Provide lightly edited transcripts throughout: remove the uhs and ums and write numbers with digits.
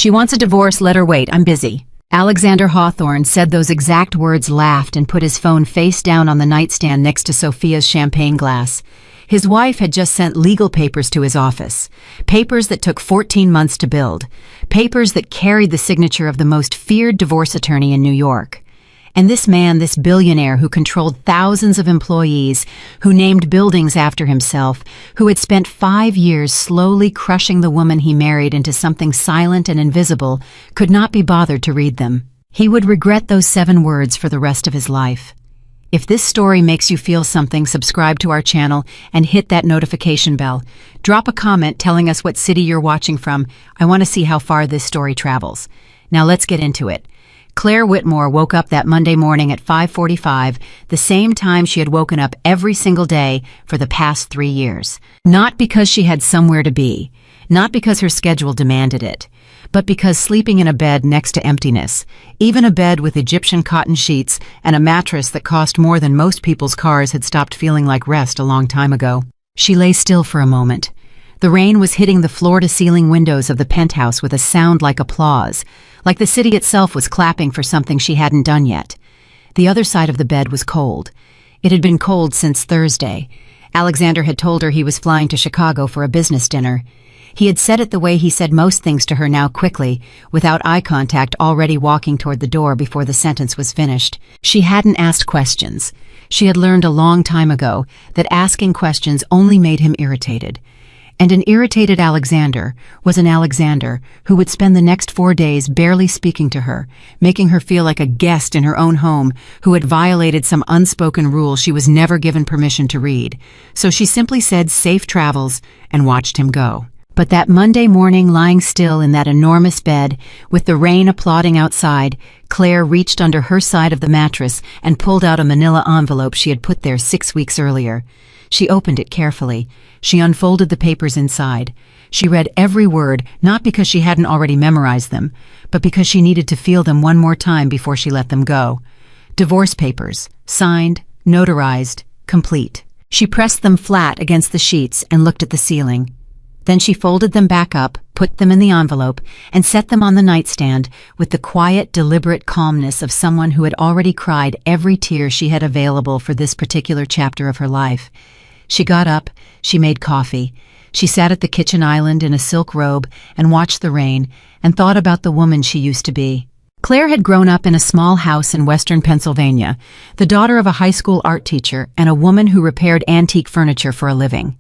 She wants a divorce, let her wait, I'm busy. Alexander Hawthorne said those exact words, laughed, and put his phone face down on the nightstand next to Sophia's champagne glass. His wife had just sent legal papers to his office. Papers that took 14 months to build. Papers that carried the signature of the most feared divorce attorney in New York. And this man, this billionaire who controlled thousands of employees, who named buildings after himself, who had spent 5 years slowly crushing the woman he married into something silent and invisible, could not be bothered to read them. He would regret those 7 words for the rest of his life. If this story makes you feel something, subscribe to our channel and hit that notification bell. Drop a comment telling us what city you're watching from. I want to see how far this story travels. Now let's get into it. Claire Whitmore woke up that Monday morning at 5:45, the same time she had woken up every single day for the past 3 years. Not because she had somewhere to be, not because her schedule demanded it, but because sleeping in a bed next to emptiness, even a bed with Egyptian cotton sheets and a mattress that cost more than most people's cars, had stopped feeling like rest a long time ago. She lay still for a moment. The rain was hitting the floor-to-ceiling windows of the penthouse with a sound like applause, like the city itself was clapping for something she hadn't done yet. The other side of the bed was cold. It had been cold since Thursday. Alexander had told her he was flying to Chicago for a business dinner. He had said it the way he said most things to her now, quickly, without eye contact, already walking toward the door before the sentence was finished. She hadn't asked questions. She had learned a long time ago that asking questions only made him irritated. And an irritated Alexander was an Alexander who would spend the next 4 days barely speaking to her, making her feel like a guest in her own home who had violated some unspoken rule she was never given permission to read. So she simply said safe travels and watched him go. But that Monday morning, lying still in that enormous bed, with the rain applauding outside, Claire reached under her side of the mattress and pulled out a manila envelope she had put there 6 weeks earlier. She opened it carefully. She unfolded the papers inside. She read every word, not because she hadn't already memorized them, but because she needed to feel them one more time before she let them go. Divorce papers, signed, notarized, complete. She pressed them flat against the sheets and looked at the ceiling. Then she folded them back up, put them in the envelope, and set them on the nightstand with the quiet, deliberate calmness of someone who had already cried every tear she had available for this particular chapter of her life. She got up, she made coffee. She sat at the kitchen island in a silk robe and watched the rain and thought about the woman she used to be. Claire had grown up in a small house in western Pennsylvania, the daughter of a high school art teacher and a woman who repaired antique furniture for a living.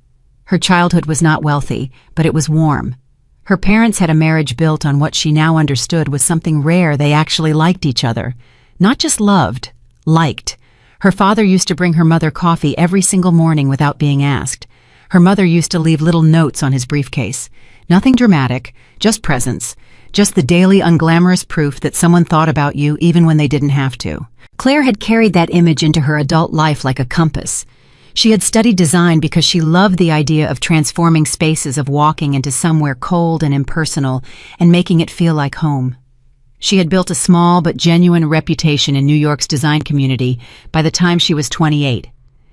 Her childhood was not wealthy, but it was warm. Her parents had a marriage built on what she now understood was something rare. They actually liked each other. Not just loved, liked. Her father used to bring her mother coffee every single morning without being asked. Her mother used to leave little notes on his briefcase. Nothing dramatic, just presence. Just the daily unglamorous proof that someone thought about you even when they didn't have to. Claire had carried that image into her adult life like a compass. She had studied design because she loved the idea of transforming spaces, of walking into somewhere cold and impersonal and making it feel like home. She had built a small but genuine reputation in New York's design community by the time she was 28.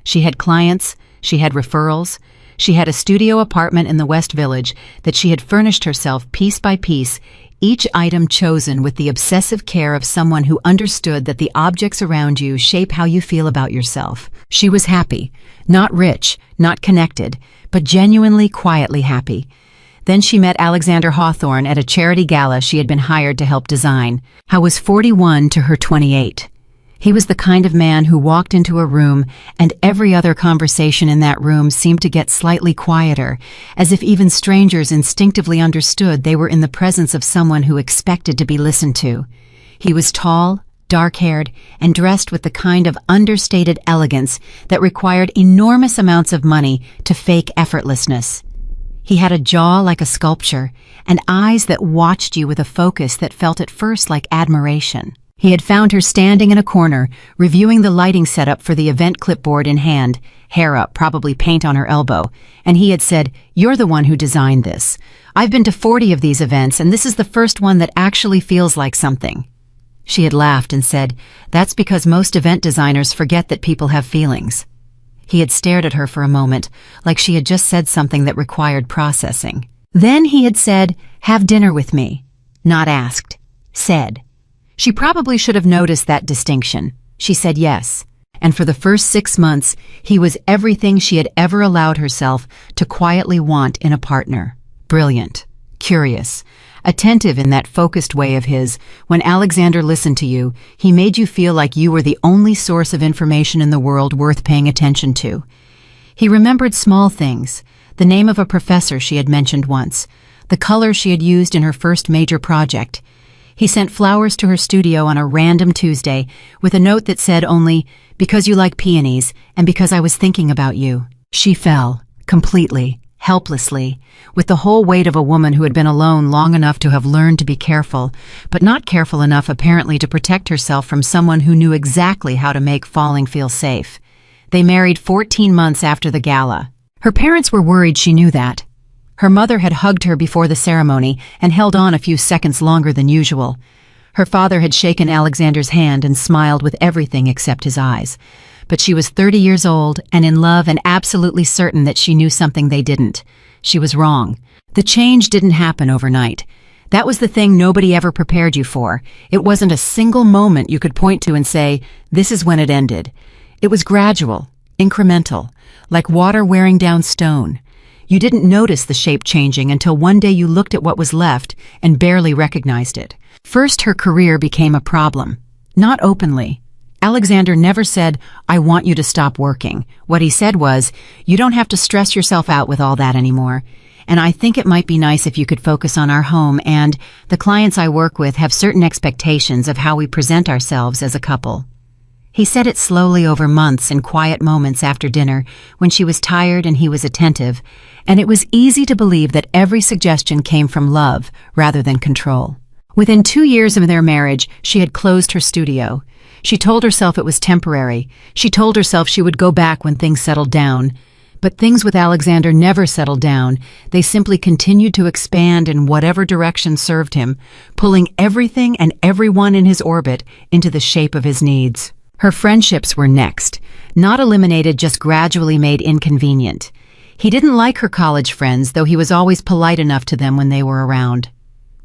She had clients, she had referrals, she had a studio apartment in the West Village that she had furnished herself piece by piece, each item chosen with the obsessive care of someone who understood that the objects around you shape how you feel about yourself. She was happy, not rich, not connected, but genuinely, quietly happy. Then she met Alexander Hawthorne at a charity gala she had been hired to help design. How was 41 to her 28? He was the kind of man who walked into a room and every other conversation in that room seemed to get slightly quieter, as if even strangers instinctively understood they were in the presence of someone who expected to be listened to. He was tall, dark-haired, and dressed with the kind of understated elegance that required enormous amounts of money to fake effortlessness. He had a jaw like a sculpture, and eyes that watched you with a focus that felt at first like admiration. He had found her standing in a corner, reviewing the lighting setup for the event, clipboard in hand, hair up, probably paint on her elbow, and he had said, "You're the one who designed this. I've been to 40 of these events, and this is the first one that actually feels like something." She had laughed and said, "That's because most event designers forget that people have feelings." He had stared at her for a moment, like she had just said something that required processing. Then he had said, "Have dinner with me." not asked. Said. She probably should have noticed that distinction. She said yes. And for the first 6 months, he was everything she had ever allowed herself to quietly want in a partner. Brilliant, curious, attentive in that focused way of his. When Alexander listened to you, he made you feel like you were the only source of information in the world worth paying attention to. He remembered small things, the name of a professor she had mentioned once, the color she had used in her first major project. He sent flowers to her studio on a random Tuesday with a note that said only, "Because you like peonies and because I was thinking about you." She fell, completely, helplessly, with the whole weight of a woman who had been alone long enough to have learned to be careful, but not careful enough apparently to protect herself from someone who knew exactly how to make falling feel safe. They married 14 months after the gala. Her parents were worried she knew that. Her mother had hugged her before the ceremony and held on a few seconds longer than usual. Her father had shaken Alexander's hand and smiled with everything except his eyes. But she was 30 years old and in love and absolutely certain that she knew something they didn't. She was wrong. The change didn't happen overnight. That was the thing nobody ever prepared you for. It wasn't a single moment you could point to and say, "This is when it ended." It was gradual, incremental, like water wearing down stone. You didn't notice the shape changing until one day you looked at what was left and barely recognized it. First, her career became a problem. Not openly. Alexander never said, "I want you to stop working." What he said was, "You don't have to stress yourself out with all that anymore. And I think it might be nice if you could focus on our home, and the clients I work with have certain expectations of how we present ourselves as a couple." He said it slowly over months in quiet moments after dinner when she was tired and he was attentive, and it was easy to believe that every suggestion came from love rather than control. Within 2 years of their marriage, she had closed her studio. She told herself it was temporary. She told herself she would go back when things settled down. But things with Alexander never settled down. They simply continued to expand in whatever direction served him, pulling everything and everyone in his orbit into the shape of his needs. Her friendships were next, not eliminated, just gradually made inconvenient. He didn't like her college friends, though he was always polite enough to them when they were around.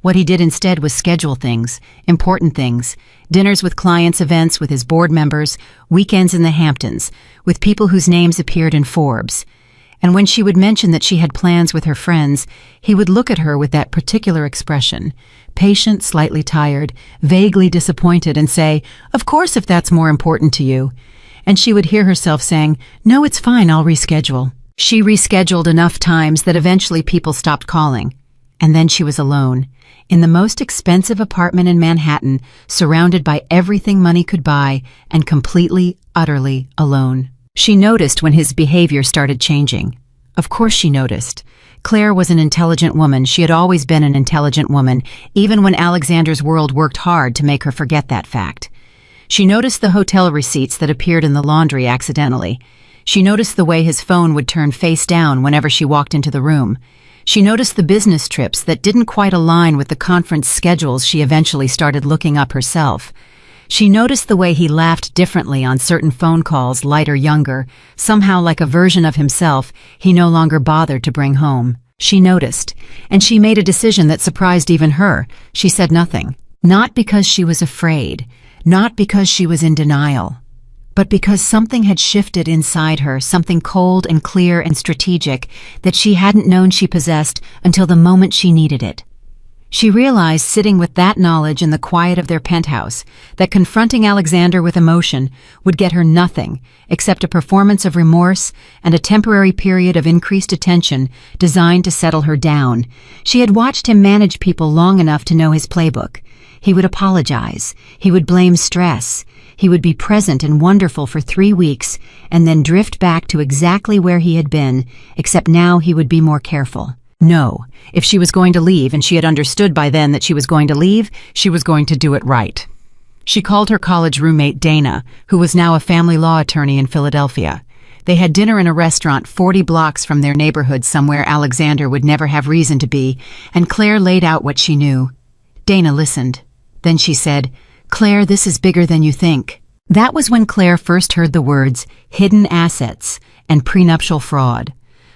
What he did instead was schedule things, important things, dinners with clients, events with his board members, weekends in the Hamptons, with people whose names appeared in Forbes. And when she would mention that she had plans with her friends, he would look at her with that particular expression, patient, slightly tired, vaguely disappointed, and say, "Of course, if that's more important to you." And she would hear herself saying, "No, it's fine, I'll reschedule." She rescheduled enough times that eventually people stopped calling. And then she was alone, in the most expensive apartment in Manhattan, surrounded by everything money could buy, and completely, utterly alone. She noticed when his behavior started changing. Of course she noticed. Claire was an intelligent woman. She had always been an intelligent woman, even when Alexander's world worked hard to make her forget that fact. She noticed the hotel receipts that appeared in the laundry accidentally. She noticed the way his phone would turn face down whenever she walked into the room. She noticed the business trips that didn't quite align with the conference schedules she eventually started looking up herself. She noticed the way he laughed differently on certain phone calls, lighter, younger, somehow like a version of himself he no longer bothered to bring home. She noticed, and she made a decision that surprised even her. She said nothing. Not because she was afraid, not because she was in denial, but because something had shifted inside her, something cold and clear and strategic that she hadn't known she possessed until the moment she needed it. She realized, sitting with that knowledge in the quiet of their penthouse, that confronting Alexander with emotion would get her nothing except a performance of remorse and a temporary period of increased attention designed to settle her down. She had watched him manage people long enough to know his playbook. He would apologize. He would blame stress. He would be present and wonderful for 3 weeks and then drift back to exactly where he had been, except now he would be more careful. No, if she was going to leave, and she had understood by then that she was going to leave, she was going to do it right. She called her college roommate Dana, who was now a family law attorney in Philadelphia. They had dinner in a restaurant 40 blocks from their neighborhood, somewhere Alexander would never have reason to be, and Claire laid out what she knew. Dana listened. Then she said, "Claire, this is bigger than you think." That was when Claire first heard the words hidden assets and prenuptial fraud.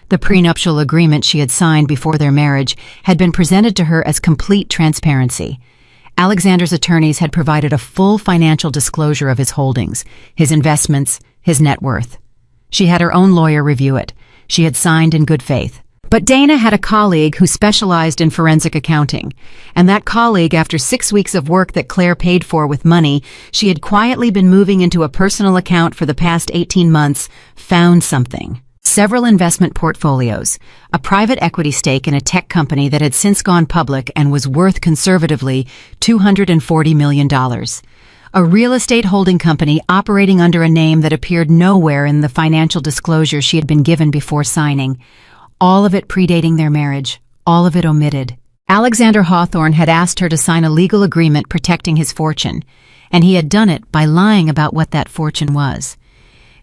The prenuptial agreement she had signed before their marriage had been presented to her as complete transparency. Alexander's attorneys had provided a full financial disclosure of his holdings, his investments, his net worth. She had her own lawyer review it. She had signed in good faith. But Dana had a colleague who specialized in forensic accounting, and that colleague, after 6 weeks of work that Claire paid for with money she had quietly been moving into a personal account for the past 18 months, found something. Several investment portfolios, a private equity stake in a tech company that had since gone public and was worth conservatively $240 million. A real estate holding company operating under a name that appeared nowhere in the financial disclosure she had been given before signing. All of it predating their marriage, all of it omitted. Alexander Hawthorne had asked her to sign a legal agreement protecting his fortune, and he had done it by lying about what that fortune was.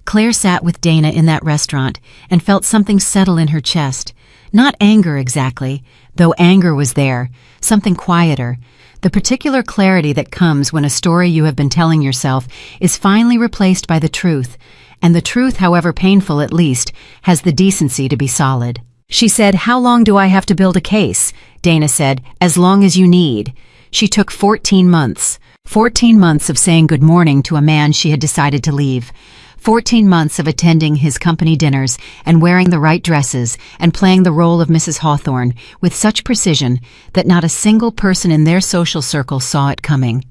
Claire sat with Dana in that restaurant and felt something settle in her chest. Not anger exactly, though anger was there, something quieter. The particular clarity that comes when a story you have been telling yourself is finally replaced by the truth, and the truth, however painful at least, has the decency to be solid. She said, "How long do I have to build a case?" Dana said, "As long as you need." She took 14 months. 14 months of saying good morning to a man she had decided to leave. 14 months of attending his company dinners and wearing the right dresses and playing the role of Mrs. Hawthorne with such precision that not a single person in their social circle saw it coming.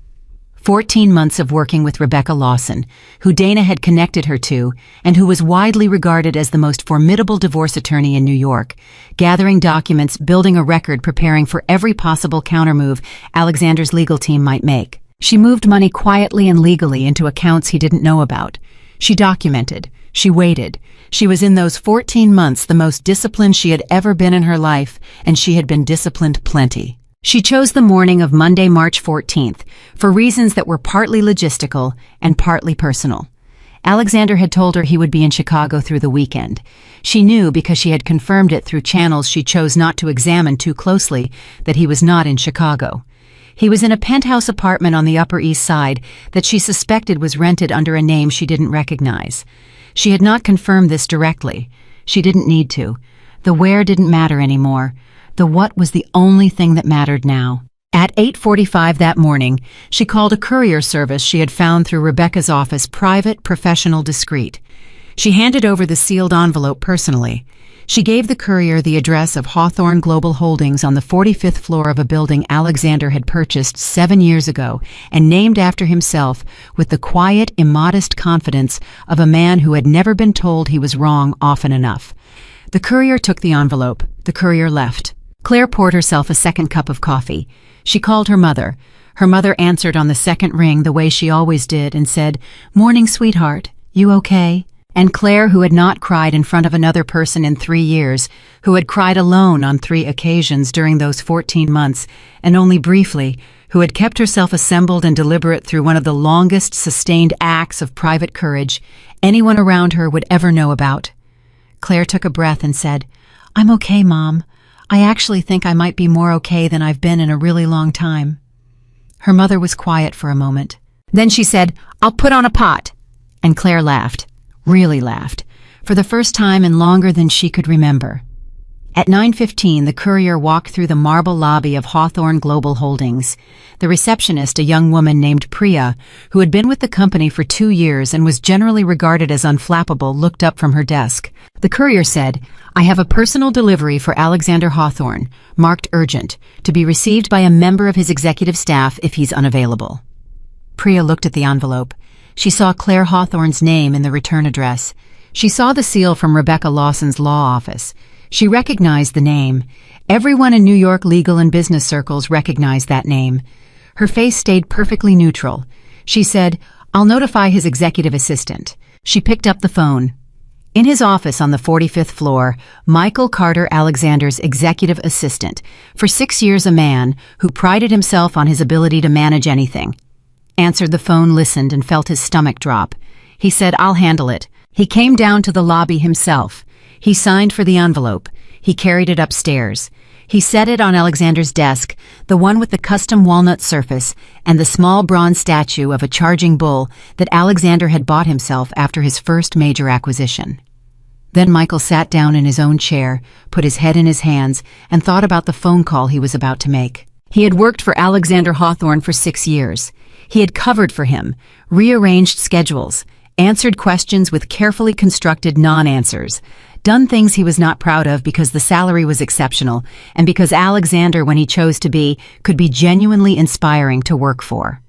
14 months of working with Rebecca Lawson, who Dana had connected her to and who was widely regarded as the most formidable divorce attorney in New York, gathering documents, building a record, preparing for every possible countermove Alexander's legal team might make. She moved money quietly and legally into accounts he didn't know about. She documented. She waited. She was in those 14 months the most disciplined she had ever been in her life, and she had been disciplined plenty. She chose the morning of Monday, March 14th, for reasons that were partly logistical and partly personal. Alexander had told her he would be in Chicago through the weekend. She knew, because she had confirmed it through channels she chose not to examine too closely, that he was not in Chicago. He was in a penthouse apartment on the Upper East Side that she suspected was rented under a name she didn't recognize. She had not confirmed this directly. She didn't need to. The where didn't matter anymore. The what was the only thing that mattered now. At 8:45 that morning, she called a courier service she had found through Rebecca's office, private, professional, discreet. She handed over the sealed envelope personally. She gave the courier the address of Hawthorne Global Holdings on the 45th floor of a building Alexander had purchased 7 years ago and named after himself, with the quiet, immodest confidence of a man who had never been told he was wrong often enough. The courier took the envelope. The courier left. Claire poured herself a second cup of coffee. She called her mother. Her mother answered on the second ring the way she always did and said, "Morning, sweetheart. You okay?" And Claire, who had not cried in front of another person in 3 years, who had cried alone on 3 occasions during those 14 months, and only briefly, who had kept herself assembled and deliberate through one of the longest sustained acts of private courage anyone around her would ever know about. Claire took a breath and said, "I'm okay, Mom. I actually think I might be more okay than I've been in a really long time." Her mother was quiet for a moment. Then she said, "I'll put on a pot." And Claire laughed. Really laughed, for the first time in longer than she could remember. At 9:15, the courier walked through the marble lobby of Hawthorne Global Holdings. The receptionist, a young woman named Priya, who had been with the company for 2 years and was generally regarded as unflappable, looked up from her desk. The courier said, "I have a personal delivery for Alexander Hawthorne, marked urgent, to be received by a member of his executive staff if he's unavailable." Priya looked at the envelope. She saw Claire Hawthorne's name in the return address. She saw the seal from Rebecca Lawson's law office. She recognized the name. Everyone in New York legal and business circles recognized that name. Her face stayed perfectly neutral. She said, "I'll notify his executive assistant." She picked up the phone. In his office on the 45th floor, Michael Carter, Alexander's executive assistant, for 6 years a man who prided himself on his ability to manage anything, answered the phone, listened, and felt his stomach drop. He said, "I'll handle it." He came down to the lobby himself. He signed for the envelope. He carried it upstairs. He set it on Alexander's desk, the one with the custom walnut surface and the small bronze statue of a charging bull that Alexander had bought himself after his first major acquisition. Then Michael sat down in his own chair, put his head in his hands, and thought about the phone call he was about to make. He had worked for Alexander Hawthorne for 6 years. He had covered for him, rearranged schedules, answered questions with carefully constructed non-answers, done things he was not proud of because the salary was exceptional, and because Alexander, when he chose to be, could be genuinely inspiring to work for.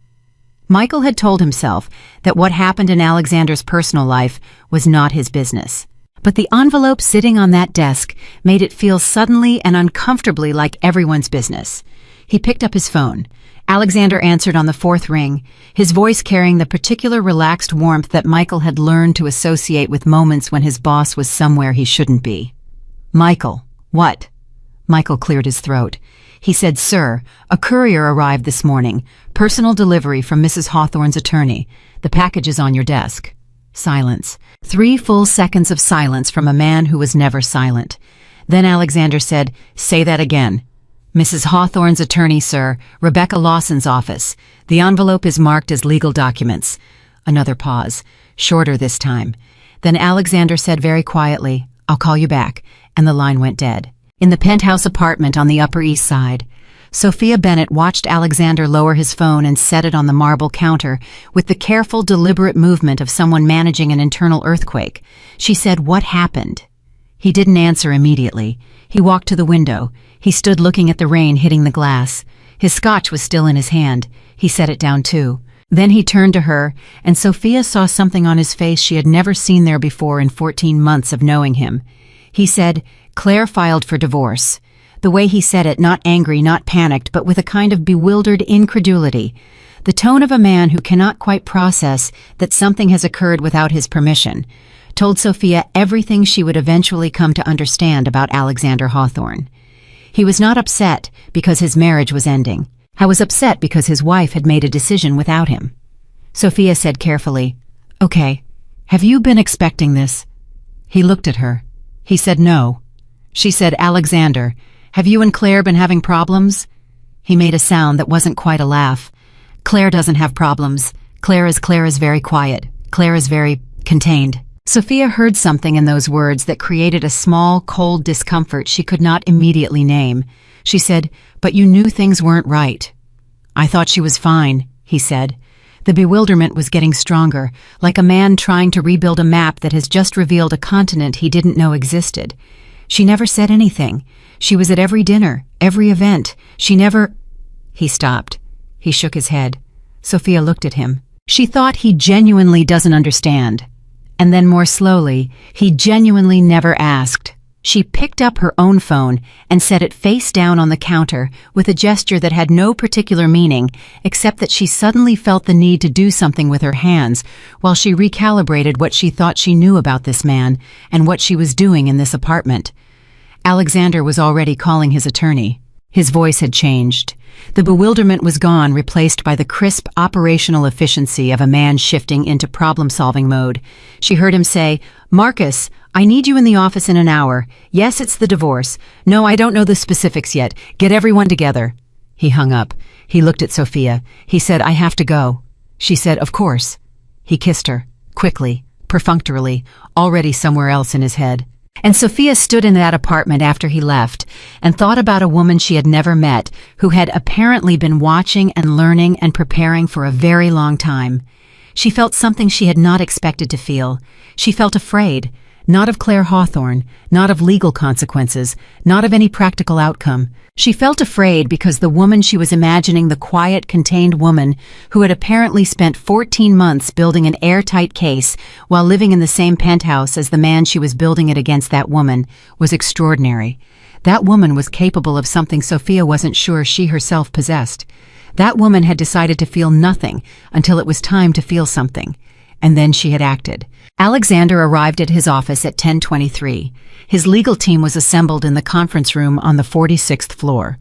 Michael had told himself that what happened in Alexander's personal life was not his business. But the envelope sitting on that desk made it feel suddenly and uncomfortably like everyone's business. He picked up his phone. Alexander answered on the 4th ring, his voice carrying the particular relaxed warmth that Michael had learned to associate with moments when his boss was somewhere he shouldn't be. "Michael, what?" Michael cleared his throat. He said, "Sir, a courier arrived this morning. Personal delivery from Mrs. Hawthorne's attorney. The package is on your desk." Silence. 3 full seconds of silence from a man who was never silent. Then Alexander said, "Say that again." "Mrs. Hawthorne's attorney, sir, Rebecca Lawson's office. The envelope is marked as legal documents." Another pause, shorter this time. Then Alexander said very quietly, "I'll call you back," and the line went dead. In the penthouse apartment on the Upper East Side, Sophia Bennett watched Alexander lower his phone and set it on the marble counter with the careful, deliberate movement of someone managing an internal earthquake. She said, "What happened?" He didn't answer immediately. He walked to the window. He stood looking at the rain hitting the glass. His scotch was still in his hand. He set it down too. Then he turned to her, and Sophia saw something on his face she had never seen there before in 14 months of knowing him. He said, "Claire filed for divorce." The way he said it, not angry, not panicked, but with a kind of bewildered incredulity. The tone of a man who cannot quite process that something has occurred without his permission, told Sophia everything she would eventually come to understand about Alexander Hawthorne. He was not upset because his marriage was ending. He was upset because his wife had made a decision without him. Sophia said carefully, "Okay, have you been expecting this?" He looked at her. He said no. She said, "Alexander, have you and Claire been having problems?" He made a sound that wasn't quite a laugh. "Claire doesn't have problems. Claire is very quiet. Claire is very contained." Sophia heard something in those words that created a small, cold discomfort she could not immediately name. She said, "But you knew things weren't right." "I thought she was fine," he said. The bewilderment was getting stronger, like a man trying to rebuild a map that has just revealed a continent he didn't know existed. "She never said anything. She was at every dinner, every event. She never—" He stopped. He shook his head. Sophia looked at him. She thought he genuinely doesn't understand. And then more slowly, he genuinely never asked. She picked up her own phone and set it face down on the counter with a gesture that had no particular meaning, except that she suddenly felt the need to do something with her hands while she recalibrated what she thought she knew about this man and what she was doing in this apartment. Alexander was already calling his attorney. His voice had changed. The bewilderment was gone, replaced by the crisp operational efficiency of a man shifting into problem-solving mode. She heard him say, "Marcus, I need you in the office in an hour. Yes, it's the divorce. No, I don't know the specifics yet. Get everyone together." He hung up. He looked at Sophia. He said, "I have to go." She said, "Of course." He kissed her, quickly, perfunctorily, already somewhere else in his head. And Sophia stood in that apartment after he left and thought about a woman she had never met who had apparently been watching and learning and preparing for a very long time. She felt something she had not expected to feel. She felt afraid, not of Claire Hawthorne, not of legal consequences, not of any practical outcome. She felt afraid because the woman she was imagining, the quiet, contained woman who had apparently spent 14 months building an airtight case while living in the same penthouse as the man she was building it against, that woman, was extraordinary. That woman was capable of something Sophia wasn't sure she herself possessed. That woman had decided to feel nothing until it was time to feel something. And then she had acted. Alexander arrived at his office at 10:23. His legal team was assembled in the conference room on the 46th floor.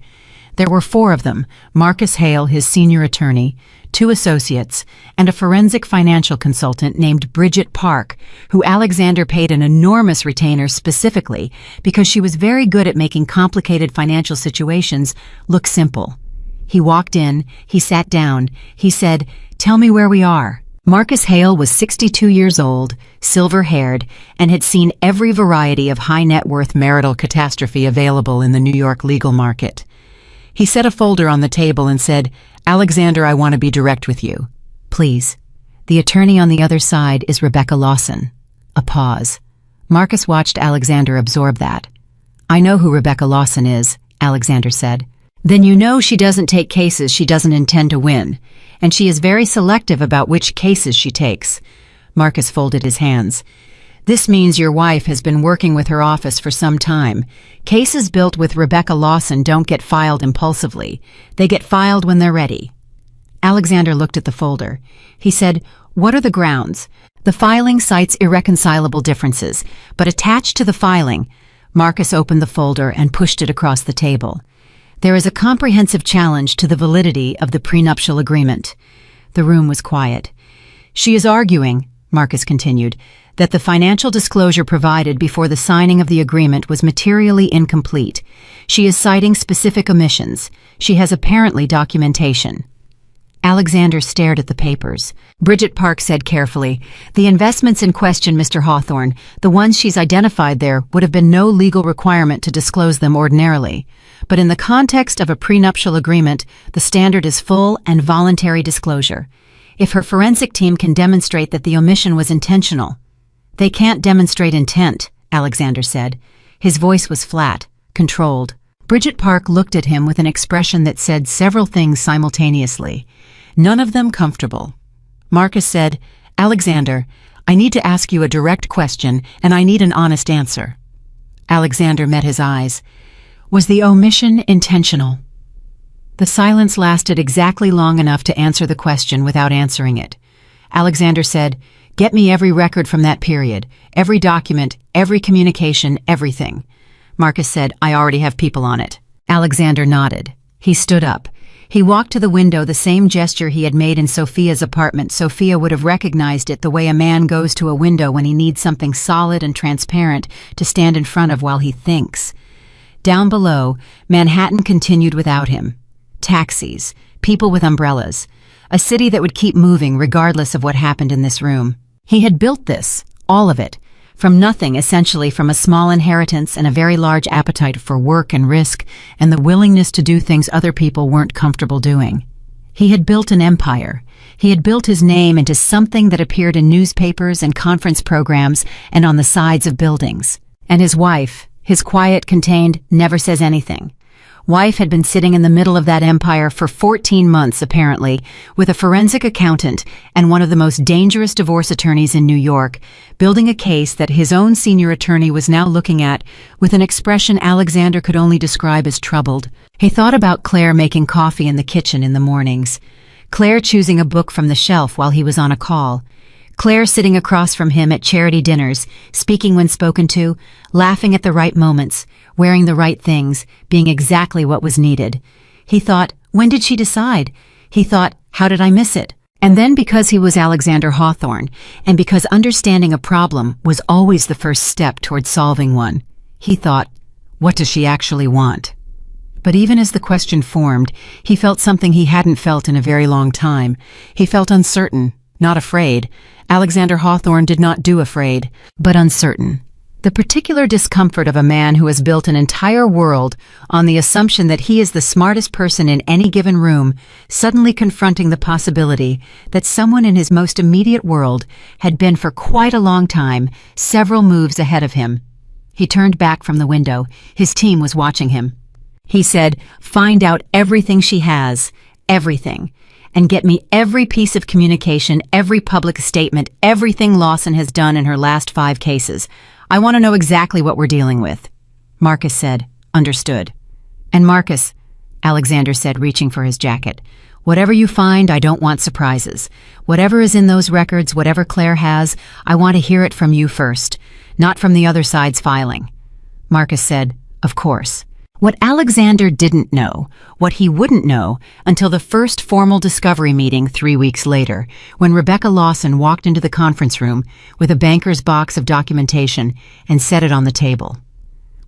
There were 4 of them: Marcus Hale, his senior attorney, 2 associates, and a forensic financial consultant named Bridget Park, who Alexander paid an enormous retainer specifically because she was very good at making complicated financial situations look simple. He walked in, he sat down, he said, "Tell me where we are." Marcus Hale was 62 years old, silver-haired, and had seen every variety of high-net-worth marital catastrophe available in the New York legal market. He set a folder on the table and said, "Alexander, I want to be direct with you. Please." The attorney on the other side is Rebecca Lawson. A pause. Marcus watched Alexander absorb that. "I know who Rebecca Lawson is," Alexander said. "Then you know she doesn't take cases she doesn't intend to win, and she is very selective about which cases she takes." Marcus folded his hands. "This means your wife has been working with her office for some time. Cases built with Rebecca Lawson don't get filed impulsively. They get filed when they're ready." Alexander looked at the folder. He said, "What are the grounds?" "The filing cites irreconcilable differences, but attached to the filing..." Marcus opened the folder and pushed it across the table. "There is a comprehensive challenge to the validity of the prenuptial agreement." The room was quiet. "She is arguing," Marcus continued, "that the financial disclosure provided before the signing of the agreement was materially incomplete. She is citing specific omissions. She has apparently documentation." Alexander stared at the papers. Bridget Park said carefully, "The investments in question, Mr. Hawthorne, the ones she's identified there, would have been no legal requirement to disclose them ordinarily. But in the context of a prenuptial agreement, the standard is full and voluntary disclosure. If her forensic team can demonstrate that the omission was intentional..." "They can't demonstrate intent," Alexander said. His voice was flat, controlled. Bridget Park looked at him with an expression that said several things simultaneously, none of them comfortable. Marcus said, "Alexander, I need to ask you a direct question, and I need an honest answer." Alexander met his eyes. "Was the omission intentional?" The silence lasted exactly long enough to answer the question without answering it. Alexander said, "Get me every record from that period, every document, every communication, everything." Marcus said, "I already have people on it." Alexander nodded. He stood up. He walked to the window, the same gesture he had made in Sophia's apartment. Sophia would have recognized it the way a man goes to a window when he needs something solid and transparent to stand in front of while he thinks. Down below, Manhattan continued without him. Taxis, people with umbrellas, a city that would keep moving regardless of what happened in this room. He had built this, all of it, from nothing, essentially from a small inheritance and a very large appetite for work and risk and the willingness to do things other people weren't comfortable doing. He had built an empire. He had built his name into something that appeared in newspapers and conference programs and on the sides of buildings. And his wife, his quiet, contained, never says anything. Wife had been sitting in the middle of that empire for 14 months, apparently, with a forensic accountant and one of the most dangerous divorce attorneys in New York, building a case that his own senior attorney was now looking at with an expression Alexander could only describe as troubled. He thought about Claire making coffee in the kitchen in the mornings, Claire choosing a book from the shelf while he was on a call, Claire sitting across from him at charity dinners, speaking when spoken to, laughing at the right moments, wearing the right things, being exactly what was needed. He thought, when did she decide? He thought, how did I miss it? And then because he was Alexander Hawthorne, and because understanding a problem was always the first step toward solving one, he thought, what does she actually want? But even as the question formed, he felt something he hadn't felt in a very long time. He felt uncertain, not afraid. Alexander Hawthorne did not do afraid, but uncertain. The particular discomfort of a man who has built an entire world on the assumption that he is the smartest person in any given room, suddenly confronting the possibility that someone in his most immediate world had been for quite a long time several moves ahead of him. He turned back from the window. His team was watching him. He said, "Find out everything she has, everything, and get me every piece of communication, every public statement, everything Lawson has done in her last 5 cases. I want to know exactly what we're dealing with." Marcus said, "Understood." "And Marcus," Alexander said, reaching for his jacket, "whatever you find, I don't want surprises. Whatever is in those records, whatever Claire has, I want to hear it from you first, not from the other side's filing." Marcus said, "Of course." What Alexander didn't know, what he wouldn't know until the first formal discovery meeting 3 weeks later, when Rebecca Lawson walked into the conference room with a banker's box of documentation and set it on the table.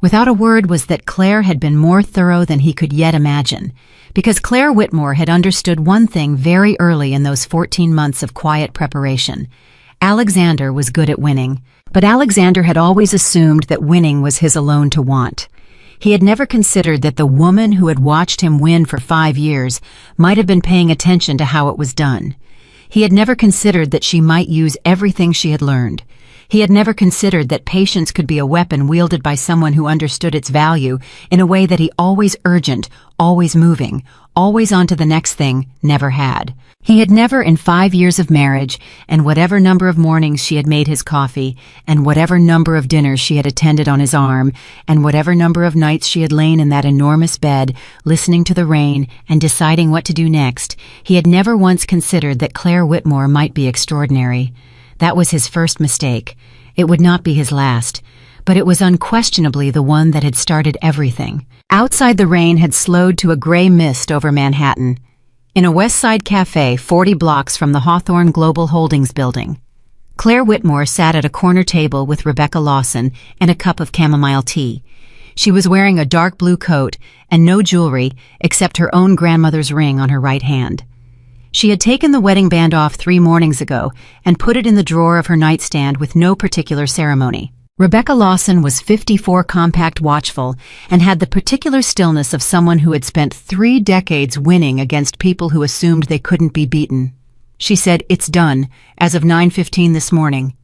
without a word, was that Claire had been more thorough than he could yet imagine, because Claire Whitmore had understood one thing very early in those 14 months of quiet preparation. Alexander was good at winning, but Alexander had always assumed that winning was his alone to want. He had never considered that the woman who had watched him win for 5 years might have been paying attention to how it was done. He had never considered that she might use everything she had learned. He had never considered that patience could be a weapon wielded by someone who understood its value in a way that he, always urgent, always moving, always on to the next thing, never had. He had never, in 5 years of marriage, and whatever number of mornings she had made his coffee, and whatever number of dinners she had attended on his arm, and whatever number of nights she had lain in that enormous bed, listening to the rain and deciding what to do next, he had never once considered that Claire Whitmore might be extraordinary. That was his first mistake. It would not be his last, but it was unquestionably the one that had started everything. Outside, the rain had slowed to a gray mist over Manhattan. In a West Side cafe 40 blocks from the Hawthorne Global Holdings building, Claire Whitmore sat at a corner table with Rebecca Lawson and a cup of chamomile tea. She was wearing a dark blue coat and no jewelry except her own grandmother's ring on her right hand. She had taken the wedding band off 3 mornings ago and put it in the drawer of her nightstand with no particular ceremony. Rebecca Lawson was 54, compact, watchful, and had the particular stillness of someone who had spent 3 decades winning against people who assumed they couldn't be beaten. She said, "It's done, as of 9:15 this morning."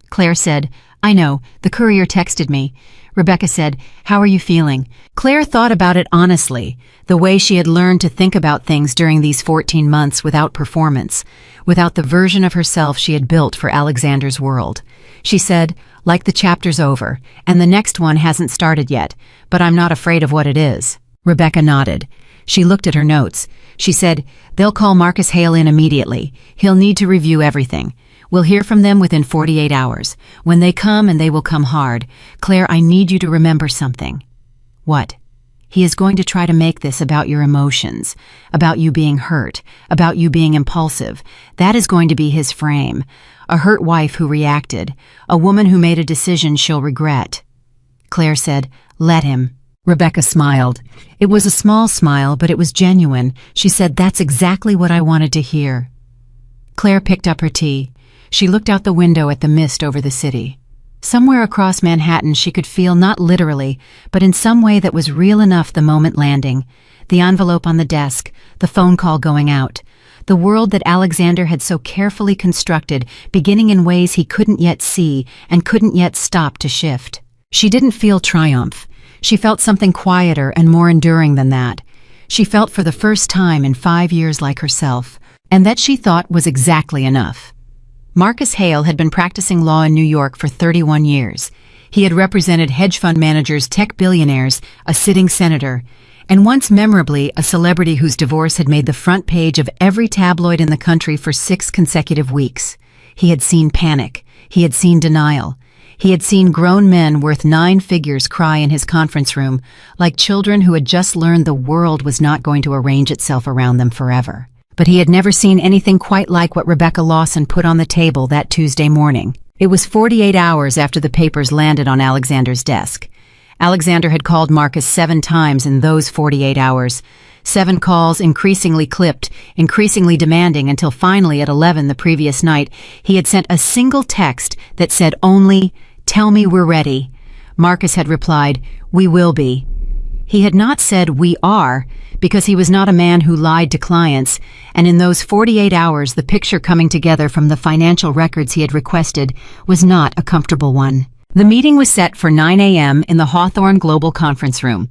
Claire said, "I know, the courier texted me." Rebecca said, "How are you feeling?" Claire thought about it honestly, the way she had learned to think about things during these 14 months without performance, without the version of herself she had built for Alexander's world. She said, "Like the chapter's over, and the next one hasn't started yet, but I'm not afraid of what it is." Rebecca nodded. She looked at her notes. She said, "They'll call Marcus Hale in immediately. He'll need to review everything. We'll hear from them within 48 hours. When they come, and they will come hard. Claire, I need you to remember something." "What?" "He is going to try to make this about your emotions, about you being hurt, about you being impulsive. That is going to be his frame. A hurt wife who reacted, a woman who made a decision she'll regret." Claire said, "Let him." Rebecca smiled. It was a small smile, but it was genuine. She said, "That's exactly what I wanted to hear." Claire picked up her tea. She looked out the window at the mist over the city. Somewhere across Manhattan she could feel, not literally, but in some way that was real enough, the moment landing, the envelope on the desk, the phone call going out, the world that Alexander had so carefully constructed, beginning in ways he couldn't yet see and couldn't yet stop to shift. She didn't feel triumph. She felt something quieter and more enduring than that. She felt for the first time in 5 years like herself, and that she thought was exactly enough. Marcus Hale had been practicing law in New York for 31 years. He had represented hedge fund managers, tech billionaires, a sitting senator, and once memorably a celebrity whose divorce had made the front page of every tabloid in the country for 6 consecutive weeks. He had seen panic. He had seen denial. He had seen grown men worth 9 figures cry in his conference room, like children who had just learned the world was not going to arrange itself around them forever. But he had never seen anything quite like what Rebecca Lawson put on the table that Tuesday morning. It was 48 hours after the papers landed on Alexander's desk. Alexander had called Marcus 7 times in those 48 hours. 7 calls, increasingly clipped, increasingly demanding, until finally at 11 the previous night, he had sent a single text that said only, "Tell me we're ready." Marcus had replied, "We will be." He had not said "we are," because he was not a man who lied to clients, and in those 48 hours the picture coming together from the financial records he had requested was not a comfortable one. The meeting was set for 9 a.m. in the Hawthorne Global Conference Room.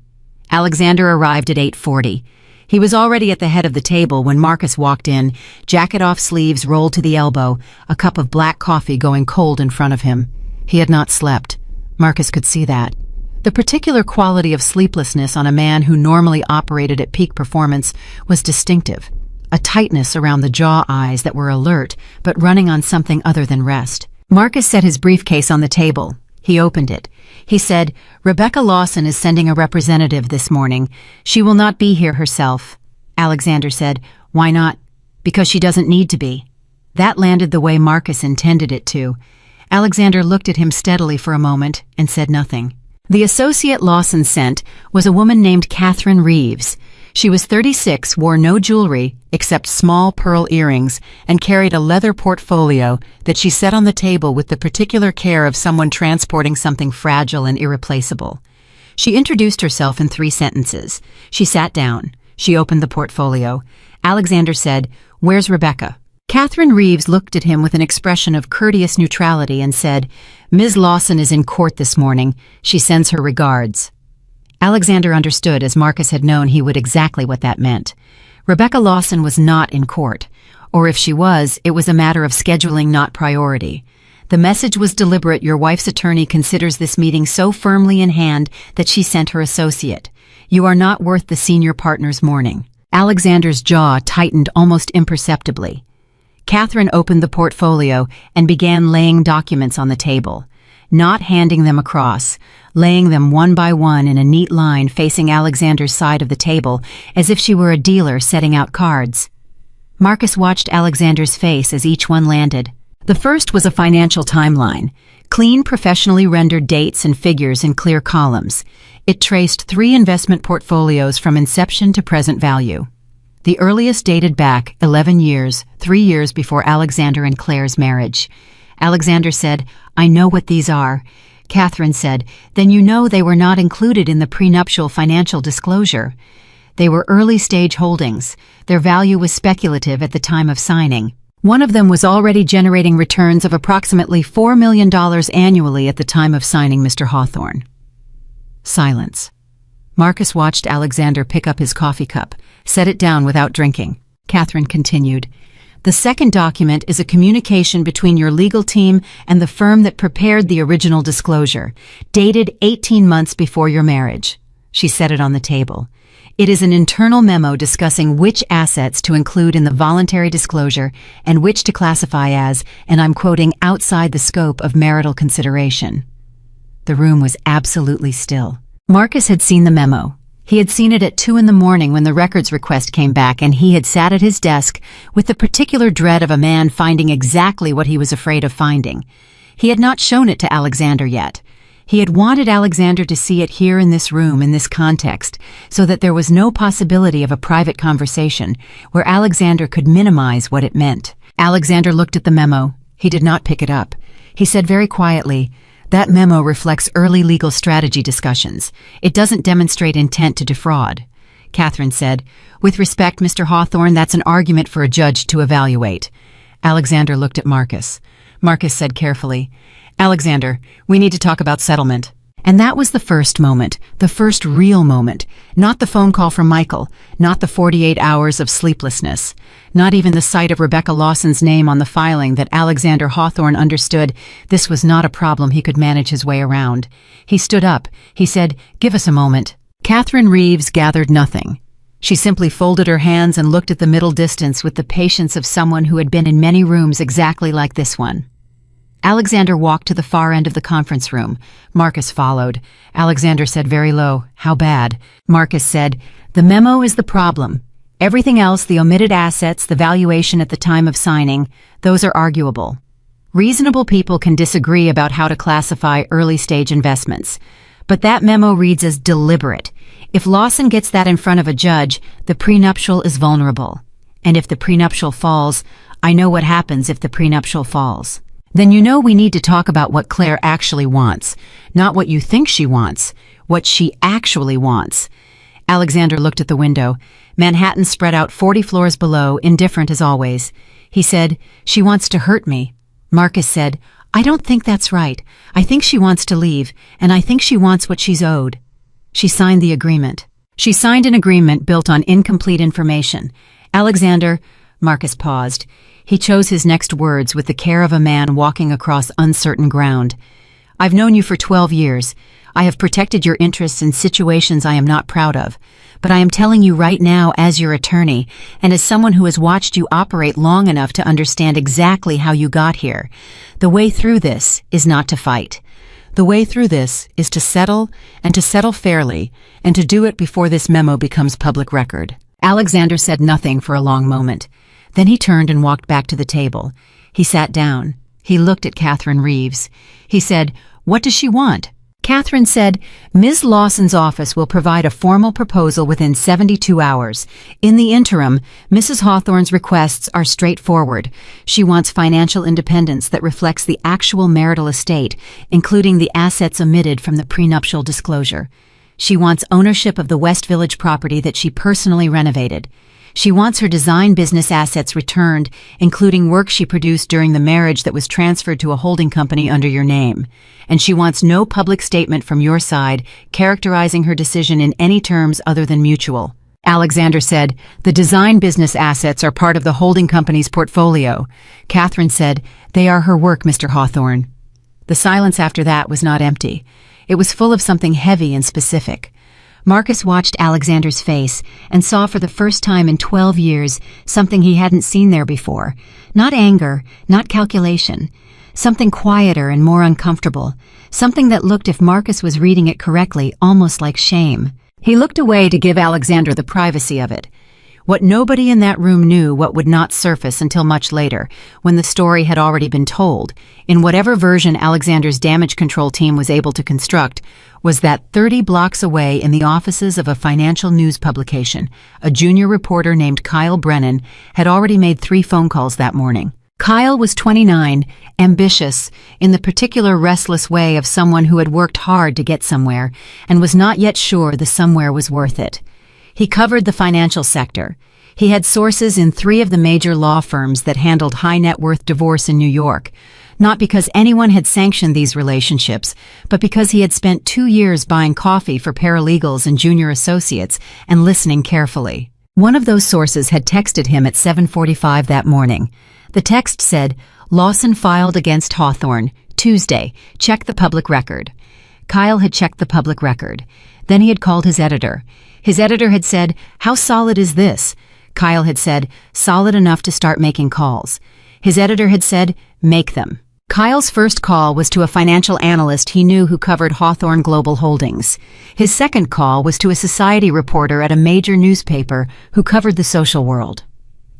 Alexander arrived at 8:40. He was already at the head of the table when Marcus walked in, jacket off, sleeves rolled to the elbow, a cup of black coffee going cold in front of him. He had not slept. Marcus could see that. The particular quality of sleeplessness on a man who normally operated at peak performance was distinctive. A tightness around the jaw eyes that were alert, but running on something other than rest. Marcus set his briefcase on the table. He opened it. He said, "Rebecca Lawson is sending a representative this morning. She will not be here herself." Alexander said, "Why not?" "Because she doesn't need to be." That landed the way Marcus intended it to. Alexander looked at him steadily for a moment and said nothing. The associate Lawson sent was a woman named Catherine Reeves. She was 36, wore no jewelry except small pearl earrings, and carried a leather portfolio that she set on the table with the particular care of someone transporting something fragile and irreplaceable. She introduced herself in 3 sentences. She sat down. She opened the portfolio. Alexander said, "Where's Rebecca?" Catherine Reeves looked at him with an expression of courteous neutrality and said, "Ms. Lawson is in court this morning. She sends her regards." Alexander understood, as Marcus had known he would, exactly what that meant. Rebecca Lawson was not in court, or if she was, it was a matter of scheduling, not priority. The message was deliberate. Your wife's attorney considers this meeting so firmly in hand that she sent her associate. You are not worth the senior partner's mourning. Alexander's jaw tightened almost imperceptibly. Catherine opened the portfolio and began laying documents on the table, not handing them across, laying them one by one in a neat line facing Alexander's side of the table, as if she were a dealer setting out cards. Marcus watched Alexander's face as each one landed. The first was a financial timeline, clean, professionally rendered dates and figures in clear columns. It traced 3 investment portfolios from inception to present value. The earliest dated back 11 years, 3 years before Alexander and Claire's marriage. Alexander said, "I know what these are." Catherine said, "Then you know they were not included in the prenuptial financial disclosure. They were early-stage holdings. Their value was speculative at the time of signing. One of them was already generating returns of approximately $4 million annually at the time of signing, Mr. Hawthorne." Silence. Marcus watched Alexander pick up his coffee cup, set it down without drinking. Catherine continued, "The second document is a communication between your legal team and the firm that prepared the original disclosure, dated 18 months before your marriage." She set it on the table. "It is an internal memo discussing which assets to include in the voluntary disclosure and which to classify as, and I'm quoting, outside the scope of marital consideration." The room was absolutely still. Marcus had seen the memo. He had seen it at 2 in the morning when the records request came back, and he had sat at his desk with the particular dread of a man finding exactly what he was afraid of finding. He had not shown it to Alexander yet. He had wanted Alexander to see it here in this room, in this context, so that there was no possibility of a private conversation where Alexander could minimize what it meant. Alexander looked at the memo. He did not pick it up. He said very quietly, "That memo reflects early legal strategy discussions. It doesn't demonstrate intent to defraud." Catherine said, "With respect, Mr. Hawthorne, that's an argument for a judge to evaluate." Alexander looked at Marcus. Marcus said carefully, "Alexander, we need to talk about settlement." And that was the first moment, the first real moment, not the phone call from Michael, not the 48 hours of sleeplessness, not even the sight of Rebecca Lawson's name on the filing that Alexander Hawthorne understood this was not a problem he could manage his way around. He stood up. He said, "Give us a moment." Catherine Reeves gathered nothing. She simply folded her hands and looked at the middle distance with the patience of someone who had been in many rooms exactly like this one. Alexander walked to the far end of the conference room. Marcus followed. Alexander said very low, "How bad?" Marcus said, "The memo is the problem. Everything else, the omitted assets, the valuation at the time of signing, those are arguable. Reasonable people can disagree about how to classify early-stage investments. But that memo reads as deliberate. If Lawson gets that in front of a judge, the prenuptial is vulnerable. And if the prenuptial falls, I know what happens if the prenuptial falls. Then you know we need to talk about what Claire actually wants, not what you think she wants, what she actually wants." Alexander looked at the window. Manhattan spread out 40 floors below, indifferent as always. He said, "She wants to hurt me." Marcus said, "I don't think that's right. I think she wants to leave, and I think she wants what she's owed." She signed the agreement. She signed an agreement built on incomplete information. Alexander, Marcus paused. He chose his next words with the care of a man walking across uncertain ground. "I've known you for 12 years. I have protected your interests in situations I am not proud of. But I am telling you right now as your attorney, and as someone who has watched you operate long enough to understand exactly how you got here, the way through this is not to fight. The way through this is to settle, and to settle fairly, and to do it before this memo becomes public record." Alexander said nothing for a long moment. Then he turned and walked back to the table. He sat down. He looked at Catherine Reeves. He said, "What does she want?" Catherine said, Ms. Lawson's office will provide a formal proposal within 72 hours. In the interim, Mrs. Hawthorne's requests are straightforward. She wants financial independence that reflects the actual marital estate, including the assets omitted from the prenuptial disclosure. She wants ownership of the West Village property that she personally renovated. She wants her design business assets returned, including work she produced during the marriage that was transferred to a holding company under your name. And she wants no public statement from your side characterizing her decision in any terms other than mutual. Alexander said, the design business assets are part of the holding company's portfolio. Catherine said, they are her work, Mr. Hawthorne. The silence after that was not empty. It was full of something heavy and specific. Marcus watched Alexander's face and saw for the first time in 12 years something he hadn't seen there before. Not anger, not calculation. Something quieter and more uncomfortable. Something that looked, if Marcus was reading it correctly, almost like shame. He looked away to give Alexander the privacy of it. What nobody in that room knew, what would not surface until much later, when the story had already been told, in whatever version Alexander's damage control team was able to construct, was that 30 blocks away in the offices of a financial news publication, a junior reporter named Kyle Brennan had already made 3 phone calls that morning. Kyle was 29, ambitious, in the particular restless way of someone who had worked hard to get somewhere and was not yet sure the somewhere was worth it. He covered the financial sector. He had sources in 3 of the major law firms that handled high-net-worth divorce in New York, not because anyone had sanctioned these relationships, but because he had spent 2 years buying coffee for paralegals and junior associates and listening carefully. One of those sources had texted him at 7:45 that morning. The text said, Lawson filed against Hawthorne, Tuesday, check the public record. Kyle had checked the public record. Then he had called his editor. His editor had said, how solid is this? Kyle had said, solid enough to start making calls. His editor had said, make them. Kyle's first call was to a financial analyst he knew who covered Hawthorne Global Holdings. His second call was to a society reporter at a major newspaper who covered the social world.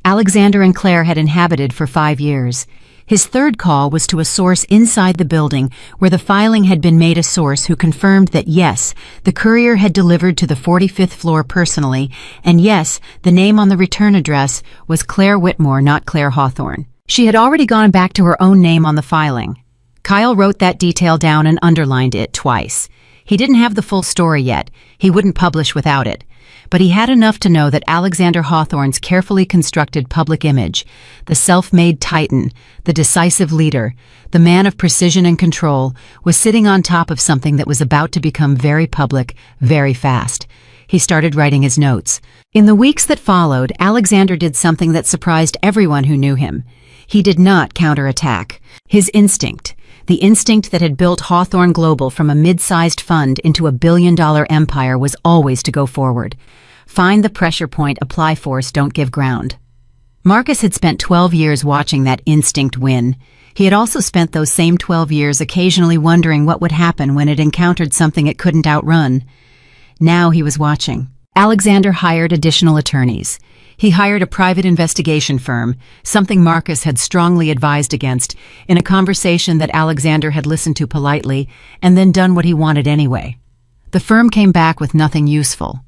Alexander and Claire had inhabited for 5 years. His third call was to a source inside the building where the filing had been made, a source who confirmed that yes, the courier had delivered to the 45th floor personally, and yes, the name on the return address was Claire Whitmore, not Claire Hawthorne. She had already gone back to her own name on the filing. Kyle wrote that detail down and underlined it twice. He didn't have the full story yet. He wouldn't publish without it. But he had enough to know that Alexander Hawthorne's carefully constructed public image, the self-made titan, the decisive leader, the man of precision and control, was sitting on top of something that was about to become very public, very fast. He started writing his notes. In the weeks that followed, Alexander did something that surprised everyone who knew him. He did not counterattack. His instinct, the instinct that had built Hawthorne Global from a mid-sized fund into a billion-dollar empire, was always to go forward. Find the pressure point, apply force, don't give ground. Marcus had spent 12 years watching that instinct win. He had also spent those same 12 years occasionally wondering what would happen when it encountered something it couldn't outrun. Now he was watching. Alexander hired additional attorneys. He hired a private investigation firm, something Marcus had strongly advised against, in a conversation that Alexander had listened to politely and then done what he wanted anyway. The firm came back with nothing useful.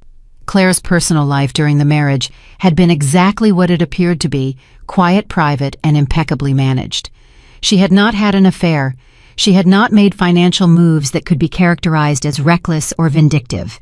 Claire's personal life during the marriage had been exactly what it appeared to be, quiet, private, and impeccably managed. She had not had an affair. She had not made financial moves that could be characterized as reckless or vindictive.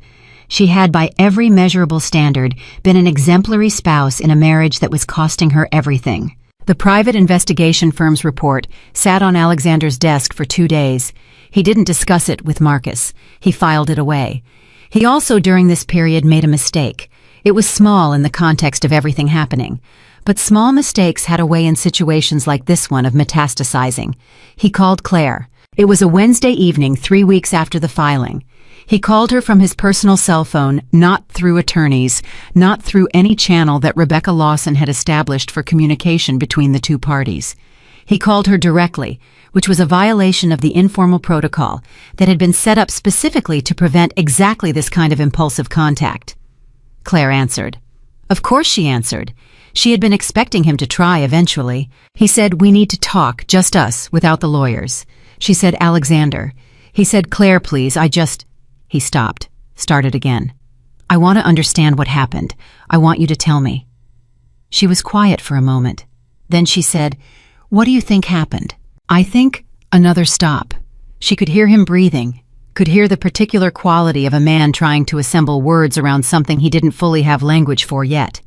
She had, by every measurable standard, been an exemplary spouse in a marriage that was costing her everything. The private investigation firm's report sat on Alexander's desk for 2 days. He didn't discuss it with Marcus. He filed it away. He also, during this period, made a mistake. It was small in the context of everything happening. But small mistakes had a way in situations like this one of metastasizing. He called Claire. It was a Wednesday evening, 3 weeks after the filing. He called her from his personal cell phone, not through attorneys, not through any channel that Rebecca Lawson had established for communication between the two parties. He called her directly, which was a violation of the informal protocol that had been set up specifically to prevent exactly this kind of impulsive contact. Claire answered. Of course she answered. She had been expecting him to try eventually. He said, we need to talk, just us, without the lawyers. She said, Alexander, He said, "Claire, please, He stopped, started again. "I want to understand what happened. I want you to tell me." She was quiet for a moment. Then she said, "What do you think happened?" "I think..." Another stop. She could hear him breathing, could hear the particular quality of a man trying to assemble words around something he didn't fully have language for yet.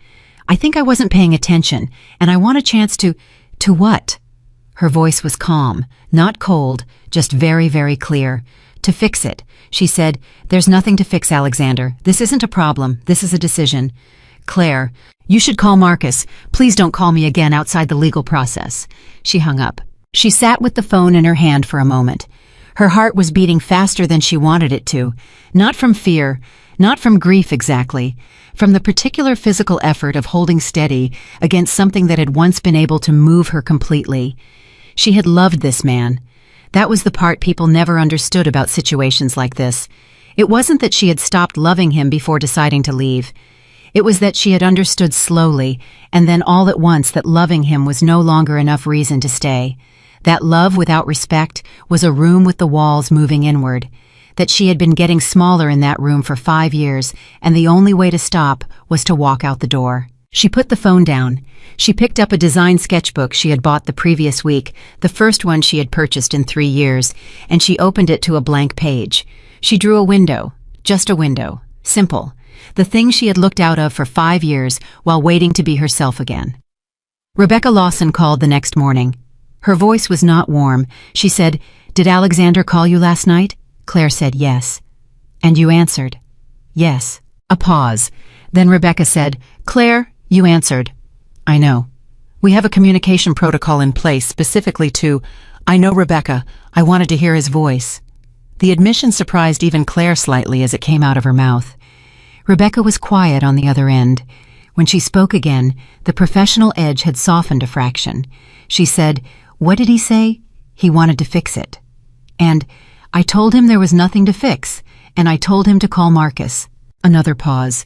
"I think I wasn't paying attention, and I want a chance to..." "To what?" Her voice was calm, not cold, just very, very clear. "To fix it," she said. "There's nothing to fix, Alexander. This isn't a problem. This is a decision. Claire, you should call Marcus. Please don't call me again outside the legal process." She hung up. She sat with the phone in her hand for a moment. Her heart was beating faster than she wanted it to. Not from fear, not from grief exactly, from the particular physical effort of holding steady against something that had once been able to move her completely. She had loved this man. That was the part people never understood about situations like this. It wasn't that she had stopped loving him before deciding to leave. It was that she had understood slowly, and then all at once, that loving him was no longer enough reason to stay. That love without respect was a room with the walls moving inward. That she had been getting smaller in that room for 5 years, and the only way to stop was to walk out the door. She put the phone down. She picked up a design sketchbook she had bought the previous week, the first one she had purchased in 3 years, and she opened it to a blank page. She drew a window, just a window, simple, the thing she had looked out of for 5 years while waiting to be herself again. Rebecca Lawson called the next morning. Her voice was not warm. She said, "Did Alexander call you last night?" Claire said yes. "And you answered?" "Yes." A pause. Then Rebecca said, "Claire, you answered." "I know. We have a communication protocol in place specifically to..." "I know, Rebecca. I wanted to hear his voice." The admission surprised even Claire slightly as it came out of her mouth. Rebecca was quiet on the other end. When she spoke again, the professional edge had softened a fraction. She said, "What did he say?" "He wanted to fix it." And, "I told him there was nothing to fix, and I told him to call Marcus." Another pause.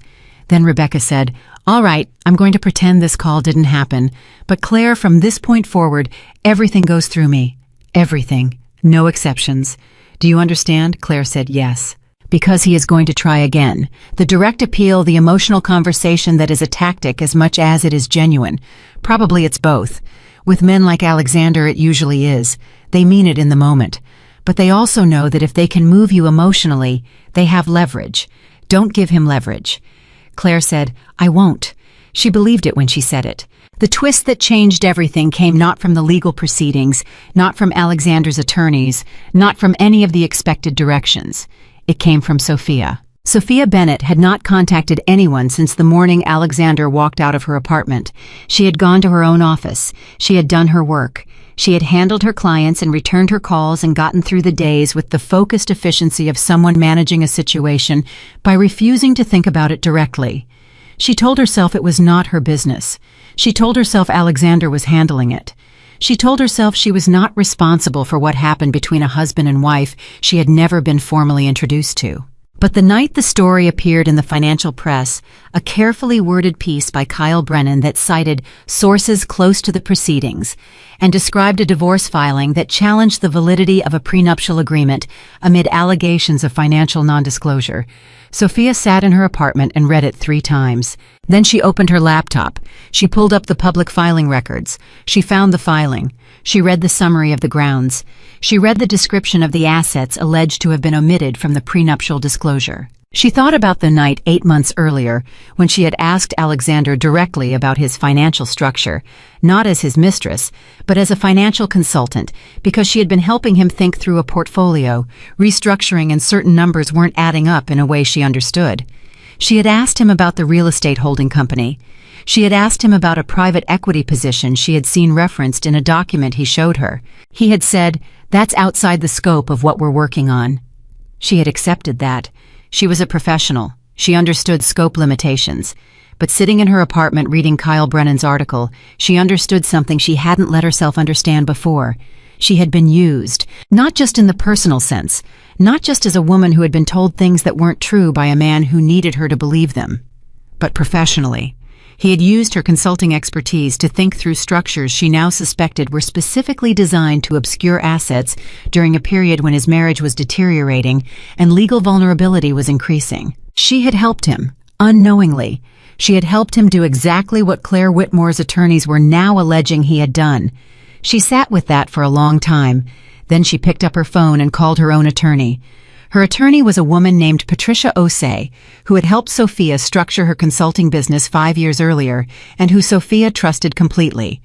Then Rebecca said, "All right, I'm going to pretend this call didn't happen. But Claire, from this point forward, everything goes through me. Everything. No exceptions. Do you understand?" Claire said yes. "Because he is going to try again. The direct appeal, the emotional conversation that is a tactic as much as it is genuine. Probably it's both. With men like Alexander, it usually is. They mean it in the moment. But they also know that if they can move you emotionally, they have leverage. Don't give him leverage." Claire said, "I won't." She believed it when she said it. The twist that changed everything came not from the legal proceedings, not from Alexander's attorneys, not from any of the expected directions. It came from Sophia. Sophia Bennett had not contacted anyone since the morning Alexander walked out of her apartment. She had gone to her own office. She had done her work. She had handled her clients and returned her calls and gotten through the days with the focused efficiency of someone managing a situation by refusing to think about it directly. She told herself it was not her business. She told herself Alexander was handling it. She told herself she was not responsible for what happened between a husband and wife she had never been formally introduced to. But the night the story appeared in the financial press, a carefully worded piece by Kyle Brennan that cited sources close to the proceedings and described a divorce filing that challenged the validity of a prenuptial agreement amid allegations of financial non-disclosure, Sophia sat in her apartment and read it 3 times. Then she opened her laptop. She pulled up the public filing records. She found the filing. She read the summary of the grounds. She read the description of the assets alleged to have been omitted from the prenuptial disclosure. She thought about the night 8 months earlier when she had asked Alexander directly about his financial structure, not as his mistress, but as a financial consultant, because she had been helping him think through a portfolio, restructuring, and certain numbers weren't adding up in a way she understood. She had asked him about the real estate holding company. She had asked him about a private equity position she had seen referenced in a document he showed her. He had said, "That's outside the scope of what we're working on." She had accepted that. She was a professional. She understood scope limitations. But sitting in her apartment reading Kyle Brennan's article, she understood something she hadn't let herself understand before. She had been used, not just in the personal sense, not just as a woman who had been told things that weren't true by a man who needed her to believe them, but professionally. He had used her consulting expertise to think through structures she now suspected were specifically designed to obscure assets during a period when his marriage was deteriorating and legal vulnerability was increasing. She had helped him, unknowingly. She had helped him do exactly what Claire Whitmore's attorneys were now alleging he had done. She sat with that for a long time. Then she picked up her phone and called her own attorney. Her attorney was a woman named Patricia Osei, who had helped Sophia structure her consulting business 5 years earlier and who Sophia trusted completely.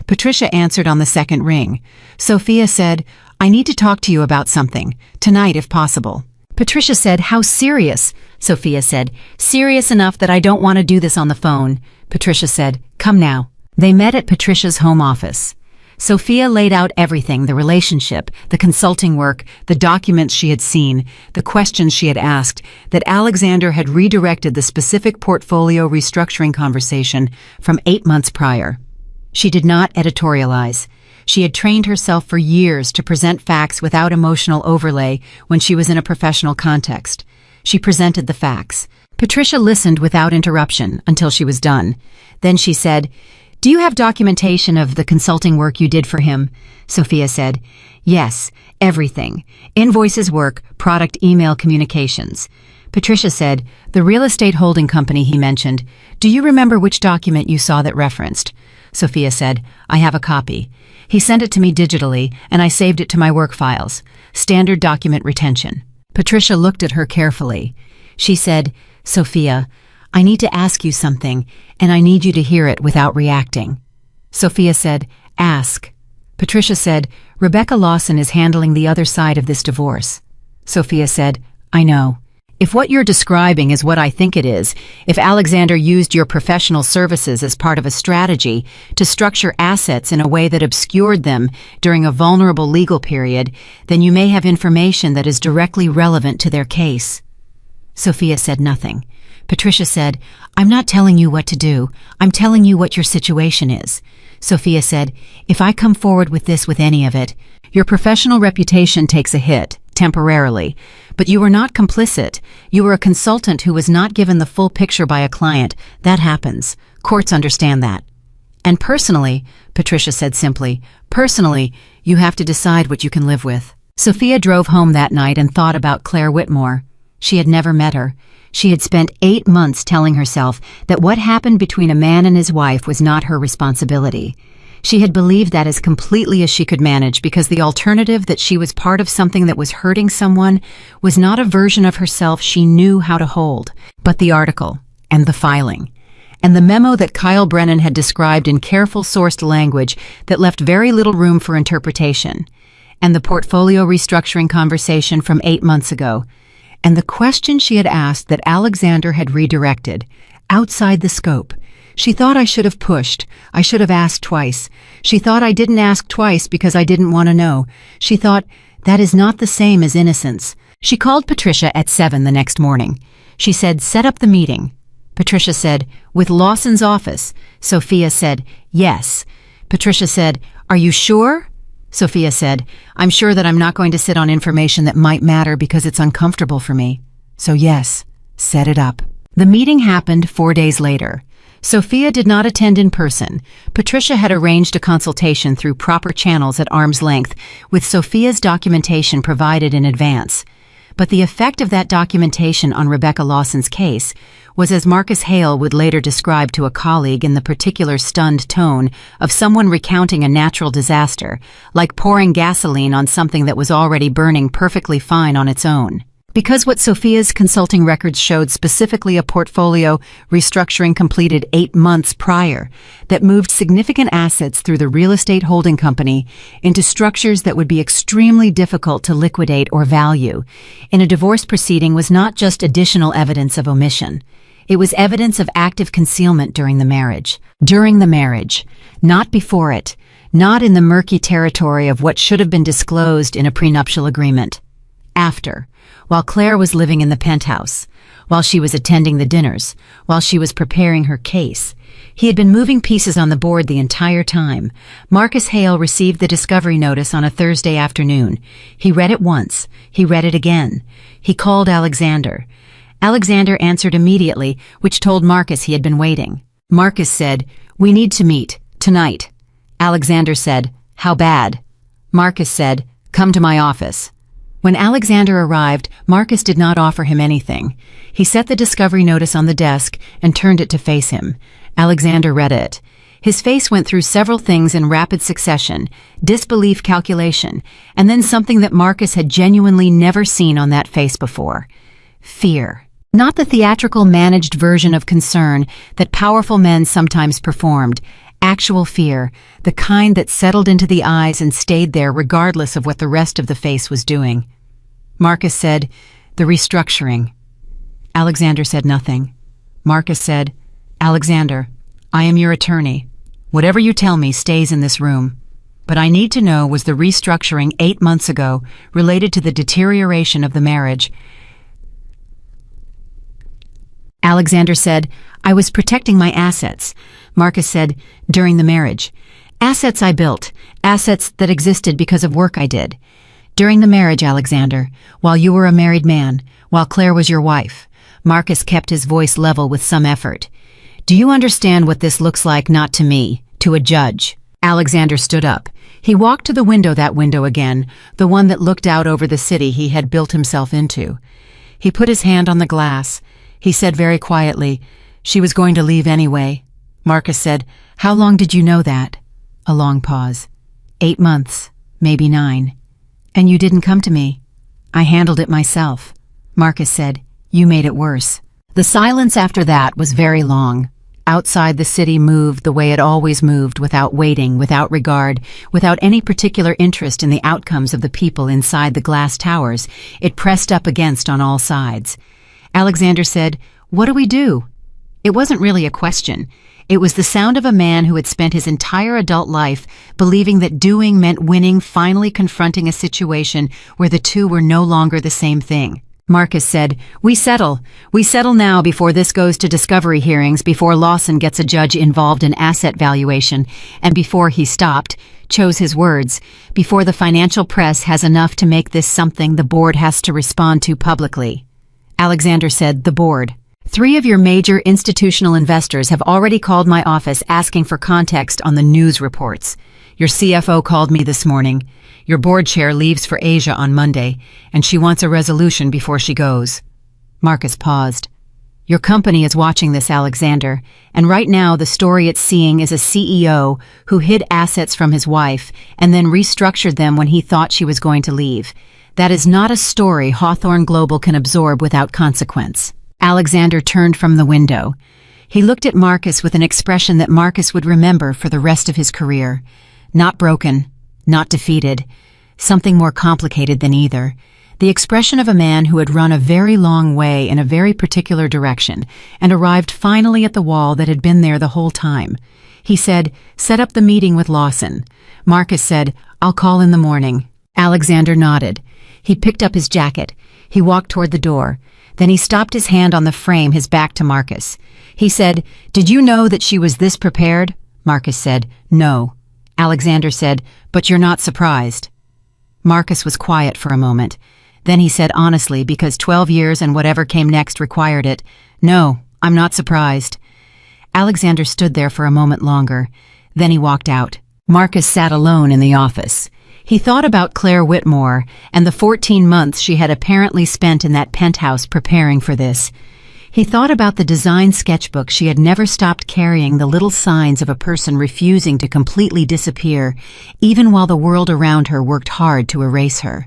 Patricia answered on the second ring. Sophia said, "I need to talk to you about something, tonight if possible." Patricia said, "How serious?" Sophia said, "Serious enough that I don't want to do this on the phone." Patricia said, "Come now." They met at Patricia's home office. Sophia laid out everything, the relationship, the consulting work, the documents she had seen, the questions she had asked, that Alexander had redirected the specific portfolio restructuring conversation from 8 months prior. She did not editorialize. She had trained herself for years to present facts without emotional overlay when she was in a professional context. She presented the facts. Patricia listened without interruption until she was done. Then she said, "Do you have documentation of the consulting work you did for him?" Sophia said, "Yes, everything. Invoices, work, product, email, communications." Patricia said, "The real estate holding company he mentioned. Do you remember which document you saw that referenced?" Sophia said, "I have a copy. He sent it to me digitally, and I saved it to my work files. Standard document retention." Patricia looked at her carefully. She said, "Sophia, I need to ask you something, and I need you to hear it without reacting." Sophia said, "Ask." Patricia said, "Rebecca Lawson is handling the other side of this divorce." Sophia said, "I know. If what you're describing is what I think it is, if Alexander used your professional services as part of a strategy to structure assets in a way that obscured them during a vulnerable legal period, then you may have information that is directly relevant to their case." Sophia said nothing. Patricia said, "I'm not telling you what to do. I'm telling you what your situation is." Sophia said, "If I come forward with this with any of it, your professional reputation takes a hit, temporarily. But you were not complicit. You were a consultant who was not given the full picture by a client. That happens. Courts understand that." "And personally," Patricia said simply, "personally, you have to decide what you can live with." Sophia drove home that night and thought about Claire Whitmore. She had never met her. She had spent 8 months telling herself that what happened between a man and his wife was not her responsibility. She had believed that as completely as she could manage because the alternative that she was part of something that was hurting someone was not a version of herself she knew how to hold, but the article and the filing. And the memo that Kyle Brennan had described in careful sourced language that left very little room for interpretation. And the portfolio restructuring conversation from 8 months ago. And the question she had asked that Alexander had redirected, outside the scope. She thought I should have pushed. I should have asked twice. She thought I didn't ask twice because I didn't want to know. She thought, that is not the same as innocence. She called Patricia at 7 the next morning. She said, "Set up the meeting." Patricia said, "With Lawson's office." Sophia said, "Yes." Patricia said, "Are you sure?" Sophia said, "I'm sure that I'm not going to sit on information that might matter because it's uncomfortable for me. So yes, set it up." The meeting happened 4 days later. Sophia did not attend in person. Patricia had arranged a consultation through proper channels at arm's length, with Sophia's documentation provided in advance. But the effect of that documentation on Rebecca Lawson's case was, as Marcus Hale would later describe to a colleague in the particular stunned tone of someone recounting a natural disaster, like pouring gasoline on something that was already burning perfectly fine on its own. Because what Sophia's consulting records showed specifically a portfolio restructuring completed 8 months prior that moved significant assets through the real estate holding company into structures that would be extremely difficult to liquidate or value in a divorce proceeding was not just additional evidence of omission. It was evidence of active concealment during the marriage. During the marriage, not before it, not in the murky territory of what should have been disclosed in a prenuptial agreement. After, while Claire was living in the penthouse, while she was attending the dinners, while she was preparing her case, he had been moving pieces on the board the entire time. Marcus Hale received the discovery notice on a Thursday afternoon. He read it once. He read it again. He called Alexander. Alexander answered immediately, which told Marcus he had been waiting. Marcus said, "We need to meet, tonight." Alexander said, "How bad?" Marcus said, "Come to my office." When Alexander arrived, Marcus did not offer him anything. He set the discovery notice on the desk and turned it to face him. Alexander read it. His face went through several things in rapid succession: disbelief, calculation, and then something that Marcus had genuinely never seen on that face before: fear. Not the theatrical managed version of concern that powerful men sometimes performed. Actual fear, the kind that settled into the eyes and stayed there regardless of what the rest of the face was doing. Marcus said, "The restructuring." Alexander said nothing. Marcus said, "Alexander, I am your attorney. Whatever you tell me stays in this room. But I need to know, was the restructuring 8 months ago related to the deterioration of the marriage?" Alexander said, "I was protecting my assets." Marcus said, "During the marriage. Assets I built, assets that existed because of work I did. During the marriage, Alexander, while you were a married man, while Claire was your wife." Marcus kept his voice level with some effort. "Do you understand what this looks like? Not to me, to a judge." Alexander stood up. He walked to the window again, the one that looked out over the city he had built himself into. He put his hand on the glass. He said very quietly, "She was going to leave anyway." Marcus said, "How long did you know that?" A long pause. 8 months, maybe 9. "And you didn't come to me?" "I handled it myself." Marcus said, "You made it worse." The silence after that was very long. Outside, the city moved the way it always moved, without waiting, without regard, without any particular interest in the outcomes of the people inside the glass towers it pressed up against on all sides. Alexander said, "What do we do?" It wasn't really a question. It was the sound of a man who had spent his entire adult life believing that doing meant winning, finally confronting a situation where the two were no longer the same thing. Marcus said, We settle. We settle now before this goes to discovery hearings, before Lawson gets a judge involved in asset valuation, and before," he stopped, chose his words, "before the financial press has enough to make this something the board has to respond to publicly." Alexander said, "The board. 3 of your major institutional investors have already called my office asking for context on the news reports. Your CFO called me this morning. Your board chair leaves for Asia on Monday, and she wants a resolution before she goes." Marcus paused. "Your company is watching this, Alexander, and right now the story it's seeing is a CEO who hid assets from his wife and then restructured them when he thought she was going to leave. That is not a story Hawthorne Global can absorb without consequence." Alexander turned from the window. He looked at Marcus with an expression that Marcus would remember for the rest of his career. Not broken, not defeated, something more complicated than either. The expression of a man who had run a very long way in a very particular direction and arrived finally at the wall that had been there the whole time. He said, "Set up the meeting with Lawson." Marcus said, "I'll call in the morning." Alexander nodded. He picked up his jacket. He walked toward the door. Then he stopped his hand on the frame, his back to Marcus. He said, "Did you know that she was this prepared?" Marcus said, "No." Alexander said, "But you're not surprised." Marcus was quiet for a moment. Then he said honestly, because 12 years and whatever came next required it, "No, I'm not surprised." Alexander stood there for a moment longer. Then he walked out. Marcus sat alone in the office. He thought about Claire Whitmore and the 14 months she had apparently spent in that penthouse preparing for this. He thought about the design sketchbook she had never stopped carrying, the little signs of a person refusing to completely disappear, even while the world around her worked hard to erase her.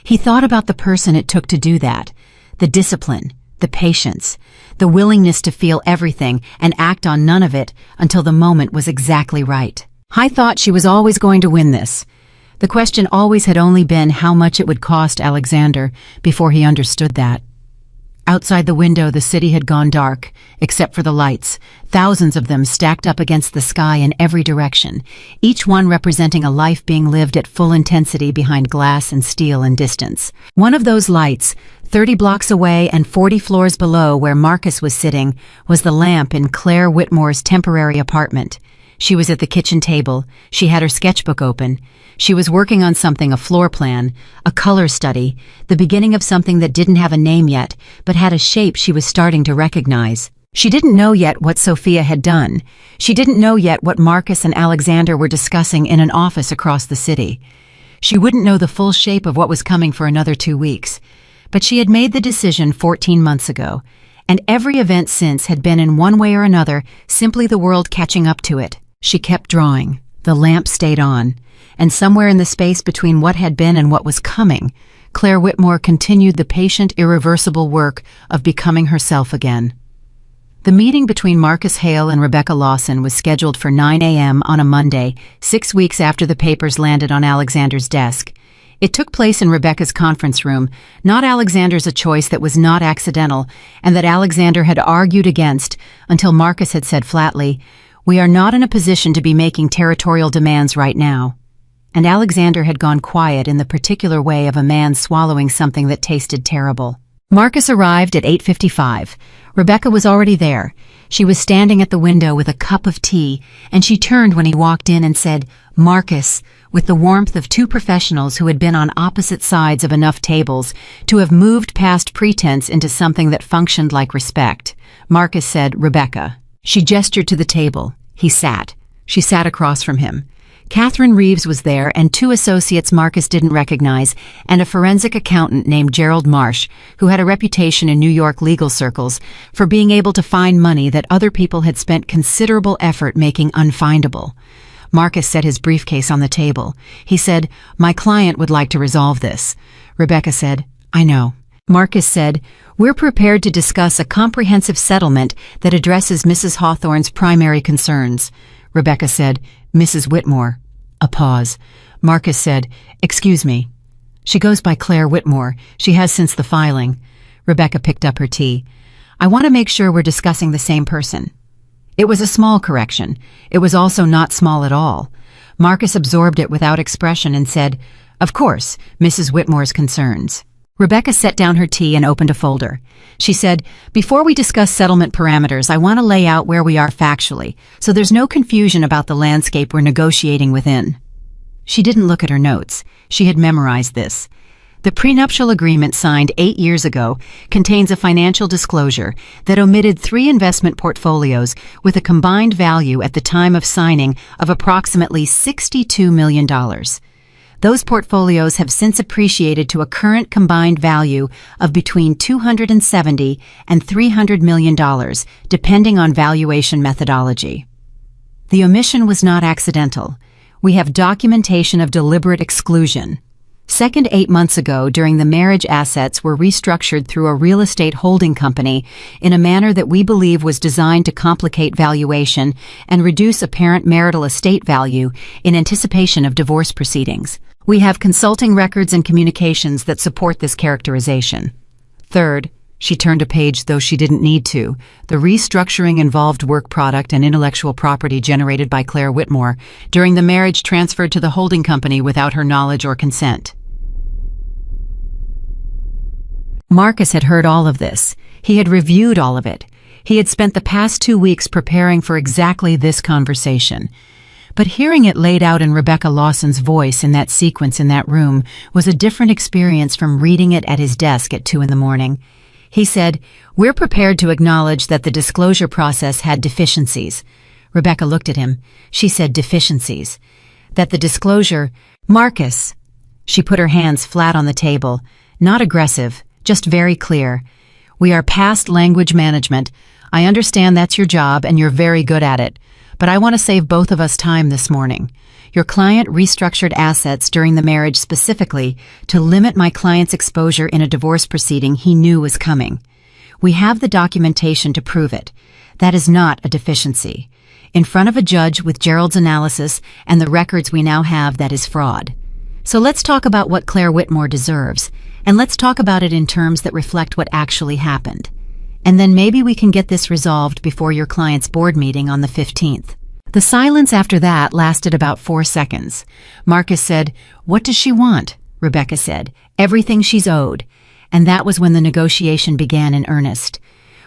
He thought about the person it took to do that, the discipline, the patience, the willingness to feel everything and act on none of it until the moment was exactly right. I thought she was always going to win this. The question always had only been how much it would cost Alexander before he understood that. Outside the window, the city had gone dark, except for the lights, thousands of them stacked up against the sky in every direction, each one representing a life being lived at full intensity behind glass and steel and distance. One of those lights, 30 blocks away and 40 floors below where Marcus was sitting, was the lamp in Claire Whitmore's temporary apartment. She was at the kitchen table. She had her sketchbook open. She was working on something, a floor plan, a color study, the beginning of something that didn't have a name yet, but had a shape she was starting to recognize. She didn't know yet what Sophia had done. She didn't know yet what Marcus and Alexander were discussing in an office across the city. She wouldn't know the full shape of what was coming for another 2 weeks. But she had made the decision 14 months ago, and every event since had been in one way or another simply the world catching up to it. She kept drawing. The lamp stayed on. And somewhere in the space between what had been and what was coming, Claire Whitmore continued the patient, irreversible work of becoming herself again. The meeting between Marcus Hale and Rebecca Lawson was scheduled for 9 a.m. on a Monday, 6 weeks after the papers landed on Alexander's desk. It took place in Rebecca's conference room, not Alexander's, a choice that was not accidental, and that Alexander had argued against until Marcus had said flatly, "We are not in a position to be making territorial demands right now." And Alexander had gone quiet in the particular way of a man swallowing something that tasted terrible. Marcus arrived at 8:55. Rebecca was already there. She was standing at the window with a cup of tea, and she turned when he walked in and said, "Marcus," with the warmth of two professionals who had been on opposite sides of enough tables to have moved past pretense into something that functioned like respect. Marcus said, "Rebecca." She gestured to the table. He sat. She sat across from him. Catherine Reeves was there, and two associates Marcus didn't recognize, and a forensic accountant named Gerald Marsh, who had a reputation in New York legal circles for being able to find money that other people had spent considerable effort making unfindable. Marcus set his briefcase on the table. He said, "My client would like to resolve this." Rebecca said, "I know." Marcus said, "We're prepared to discuss a comprehensive settlement that addresses Mrs. Hawthorne's primary concerns." Rebecca said, "Mrs. Whitmore." A pause. Marcus said, "Excuse me." "She goes by Claire Whitmore. She has since the filing." Rebecca picked up her tea. "I want to make sure we're discussing the same person." It was a small correction. It was also not small at all. Marcus absorbed it without expression and said, "Of course, Mrs. Whitmore's concerns." Rebecca set down her tea and opened a folder. She said, "Before we discuss settlement parameters, I want to lay out where we are factually, so there's no confusion about the landscape we're negotiating within." She didn't look at her notes. She had memorized this. The prenuptial agreement signed 8 years ago contains a financial disclosure that omitted 3 investment portfolios with a combined value at the time of signing of approximately $62 million. Those portfolios have since appreciated to a current combined value of between $270 and $300 million, depending on valuation methodology. The omission was not accidental. We have documentation of deliberate exclusion. Second, 8 months ago, during the marriage, assets were restructured through a real estate holding company in a manner that we believe was designed to complicate valuation and reduce apparent marital estate value in anticipation of divorce proceedings. We have consulting records and communications that support this characterization. Third, she turned a page though she didn't need to. The restructuring involved work product and intellectual property generated by Claire Whitmore during the marriage transferred to the holding company without her knowledge or consent. Marcus had heard all of this. He had reviewed all of it. He had spent the past 2 weeks preparing for exactly this conversation. But hearing it laid out in Rebecca Lawson's voice in that sequence in that room was a different experience from reading it at his desk at 2 in the morning. He said, "We're prepared to acknowledge that the disclosure process had deficiencies." Rebecca looked at him. She said, "Deficiencies." "That the disclosure—" "Marcus." She put her hands flat on the table. Not aggressive, just very clear. "We are past language management. I understand that's your job and you're very good at it. But I want to save both of us time this morning. Your client restructured assets during the marriage specifically to limit my client's exposure in a divorce proceeding he knew was coming. We have the documentation to prove it. That is not a deficiency. In front of a judge with Gerald's analysis and the records we now have, that is fraud. So let's talk about what Claire Whitmore deserves, and let's talk about it in terms that reflect what actually happened. And then maybe we can get this resolved before your client's board meeting on the 15th. The silence after that lasted about 4 seconds. Marcus said, "What does she want?" Rebecca said, "Everything she's owed." And that was when the negotiation began in earnest.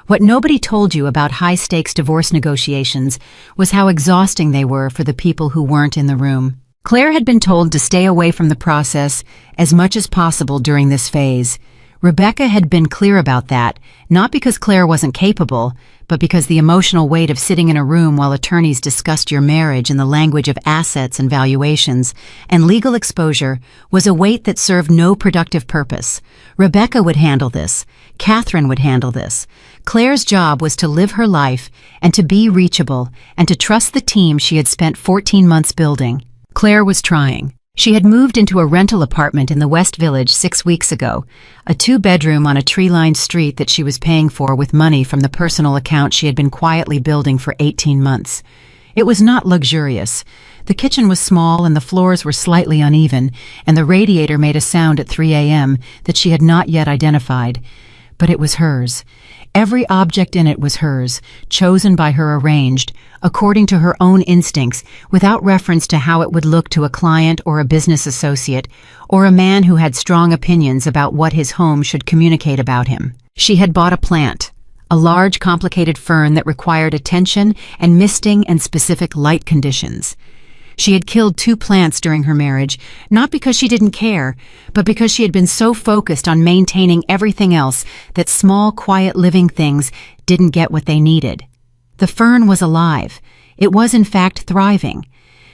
What nobody told you about high-stakes divorce negotiations was how exhausting they were for the people who weren't in the room. Claire had been told to stay away from the process as much as possible during this phase. Rebecca had been clear about that, not because Claire wasn't capable, but because the emotional weight of sitting in a room while attorneys discussed your marriage in the language of assets and valuations and legal exposure was a weight that served no productive purpose. Rebecca would handle this. Catherine would handle this. Claire's job was to live her life and to be reachable and to trust the team she had spent 14 months building. Claire was trying. She had moved into a rental apartment in the West Village 6 weeks ago, a 2-bedroom on a tree-lined street that she was paying for with money from the personal account she had been quietly building for 18 months. It was not luxurious. The kitchen was small and the floors were slightly uneven, and the radiator made a sound at 3 a.m. that she had not yet identified. But it was hers. Every object in it was hers, chosen by her, arranged according to her own instincts, without reference to how it would look to a client or a business associate, or a man who had strong opinions about what his home should communicate about him. She had bought a plant, a large, complicated fern that required attention and misting and specific light conditions. She had killed 2 plants during her marriage, not because she didn't care, but because she had been so focused on maintaining everything else that small, quiet living things didn't get what they needed. The fern was alive. It was, in fact, thriving.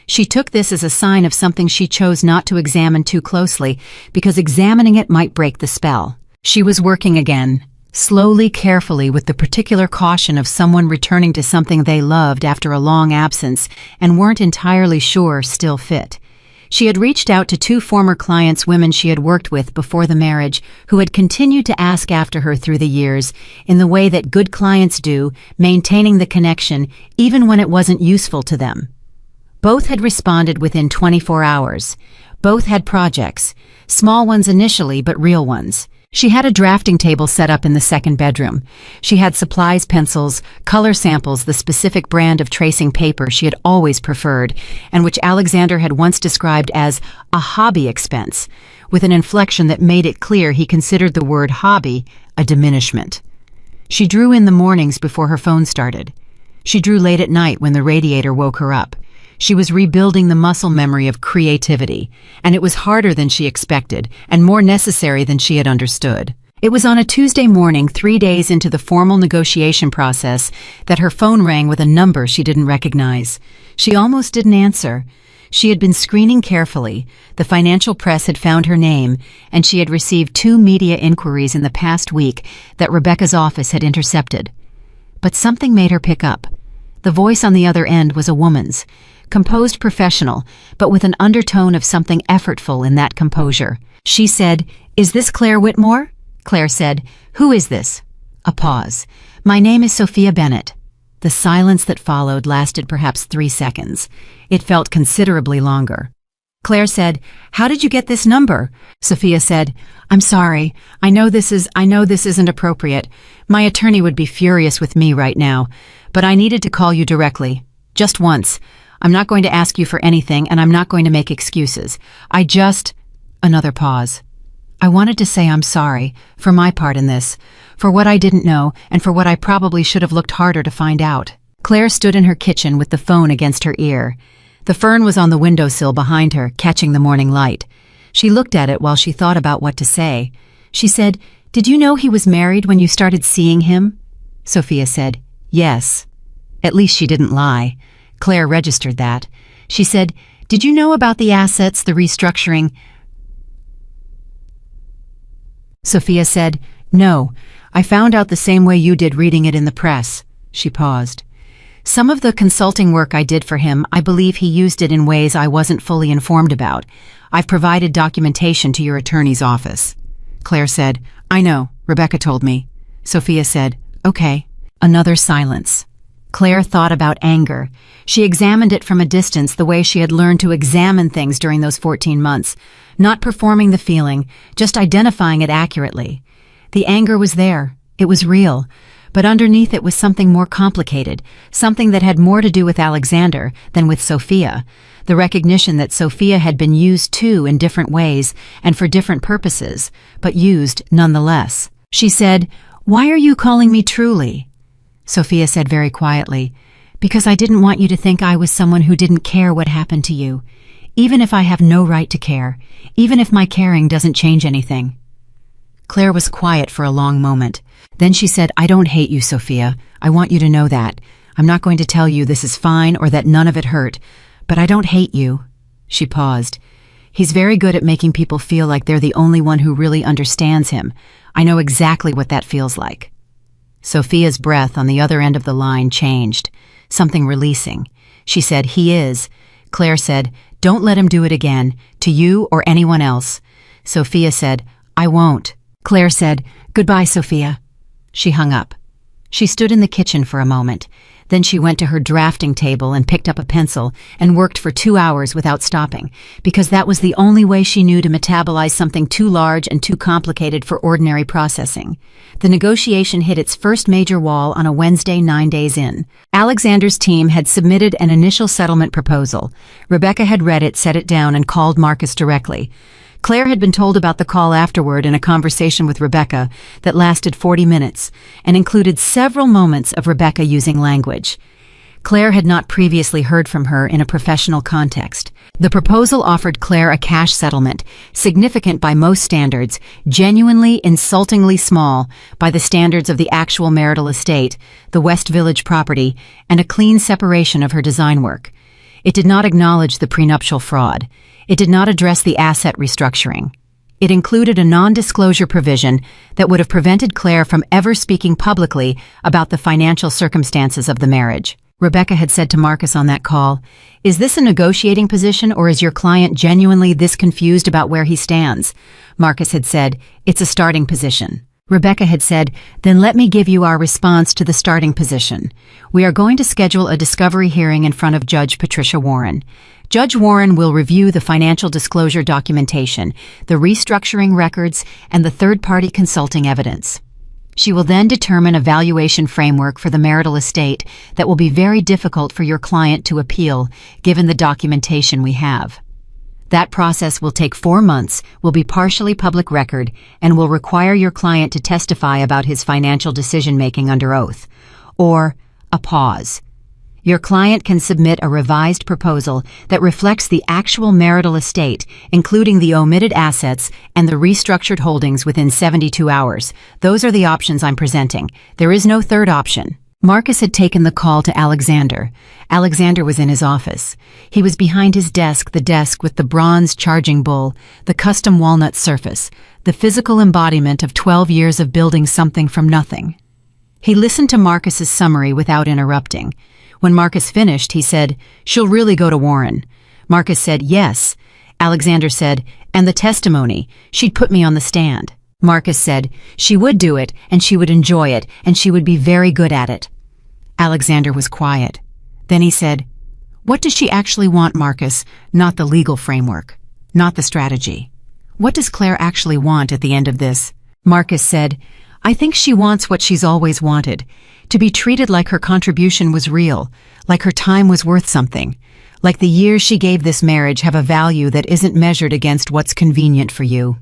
She took this as a sign of something she chose not to examine too closely, because examining it might break the spell. She was working again, slowly, carefully, with the particular caution of someone returning to something they loved after a long absence and weren't entirely sure still fit. She had reached out to 2 former clients, women she had worked with before the marriage, who had continued to ask after her through the years, in the way that good clients do, maintaining the connection even when it wasn't useful to them. Both had responded within 24 hours. Both had projects, small ones initially, but real ones. She had a drafting table set up in the 2nd bedroom. She had supplies, pencils, color samples, the specific brand of tracing paper she had always preferred, and which Alexander had once described as a hobby expense, with an inflection that made it clear he considered the word hobby a diminishment. She drew in the mornings before her phone started. She drew late at night when the radiator woke her up. She was rebuilding the muscle memory of creativity, and it was harder than she expected and more necessary than she had understood. It was on a Tuesday morning, 3 days into the formal negotiation process, that her phone rang with a number she didn't recognize. She almost didn't answer. She had been screening carefully. The financial press had found her name, and she had received 2 media inquiries in the past week that Rebecca's office had intercepted. But something made her pick up. The voice on the other end was a woman's. Composed, professional, but with an undertone of something effortful in that composure. She said, "Is this Claire Whitmore?" Claire said, "Who is this?" A pause. "My name is Sophia Bennett." The silence that followed lasted perhaps 3 seconds. It felt considerably longer. Claire said, "How did you get this number?" Sophia said, "I'm sorry. I know this isn't appropriate. My attorney would be furious with me right now, but I needed to call you directly. Just once. I'm not going to ask you for anything, and I'm not going to make excuses. Another pause. "I wanted to say I'm sorry, for my part in this, for what I didn't know, and for what I probably should have looked harder to find out." Claire stood in her kitchen with the phone against her ear. The fern was on the windowsill behind her, catching the morning light. She looked at it while she thought about what to say. She said, "Did you know he was married when you started seeing him?" Sophia said, "Yes." At least she didn't lie. Claire registered that. She said, "Did you know about the assets, the restructuring?" Sophia said, "No, I found out the same way you did, reading it in the press." She paused. "Some of the consulting work I did for him, I believe he used it in ways I wasn't fully informed about. I've provided documentation to your attorney's office." Claire said, "I know, Rebecca told me." Sophia said, "Okay." Another silence. Claire thought about anger. She examined it from a distance, the way she had learned to examine things during those 14 months, not performing the feeling, just identifying it accurately. The anger was there. It was real. But underneath it was something more complicated, something that had more to do with Alexander than with Sophia, the recognition that Sophia had been used too in different ways and for different purposes, but used nonetheless. She said, "Why are you calling me Truly?" Sophia said very quietly, "Because I didn't want you to think I was someone who didn't care what happened to you, even if I have no right to care, even if my caring doesn't change anything." Claire was quiet for a long moment. Then she said, "I don't hate you, Sophia. I want you to know that. I'm not going to tell you this is fine or that none of it hurt, but I don't hate you." She paused. "He's very good at making people feel like they're the only one who really understands him. I know exactly what that feels like." Sophia's breath on the other end of the line changed, something releasing. She said, "He is." Claire said, "Don't let him do it again, to you or anyone else." Sophia said, "I won't." Claire said, "Goodbye, Sophia." She hung up. She stood in the kitchen for a moment. Then she went to her drafting table and picked up a pencil and worked for 2 hours without stopping, because that was the only way she knew to metabolize something too large and too complicated for ordinary processing. The negotiation hit its first major wall on a Wednesday 9 days in. Alexander's team had submitted an initial settlement proposal. Rebecca had read it, set it down, and called Marcus directly. Claire had been told about the call afterward in a conversation with Rebecca that lasted 40 minutes and included several moments of Rebecca using language. Claire had not previously heard from her in a professional context. The proposal offered Claire a cash settlement, significant by most standards, genuinely insultingly small by the standards of the actual marital estate, the West Village property, and a clean separation of her design work. It did not acknowledge the prenuptial fraud. It did not address the asset restructuring. It included a non-disclosure provision that would have prevented Claire from ever speaking publicly about the financial circumstances of the marriage. Rebecca had said to Marcus on that call, "Is this a negotiating position, or is your client genuinely this confused about where he stands?" Marcus had said, "It's a starting position." Rebecca had said, "Then let me give you our response to the starting position. We are going to schedule a discovery hearing in front of Judge Patricia Warren. Judge Warren will review the financial disclosure documentation, the restructuring records, and the third-party consulting evidence. She will then determine a valuation framework for the marital estate that will be very difficult for your client to appeal, given the documentation we have. That process will take 4 months, will be partially public record, and will require your client to testify about his financial decision-making under oath." Or a pause. Your client can submit a revised proposal that reflects the actual marital estate, including the omitted assets and the restructured holdings, within 72 hours. Those are the options I'm presenting. There is no third option. Marcus had taken the call to Alexander. Alexander was in his office. He was behind his desk, the desk with the bronze charging bull, the custom walnut surface, the physical embodiment of 12 years of building something from nothing. He listened to Marcus's summary without interrupting. When Marcus finished, he said, "She'll really go to Warren." Marcus said, "Yes." Alexander said, "And the testimony, she'd put me on the stand." Marcus said, "She would do it, and she would enjoy it, and she would be very good at it." Alexander was quiet. Then he said, "What does she actually want, Marcus? Not the legal framework, not the strategy. What does Claire actually want at the end of this?" Marcus said, "I think she wants what she's always wanted, to be treated like her contribution was real, like her time was worth something, like the years she gave this marriage have a value that isn't measured against what's convenient for you."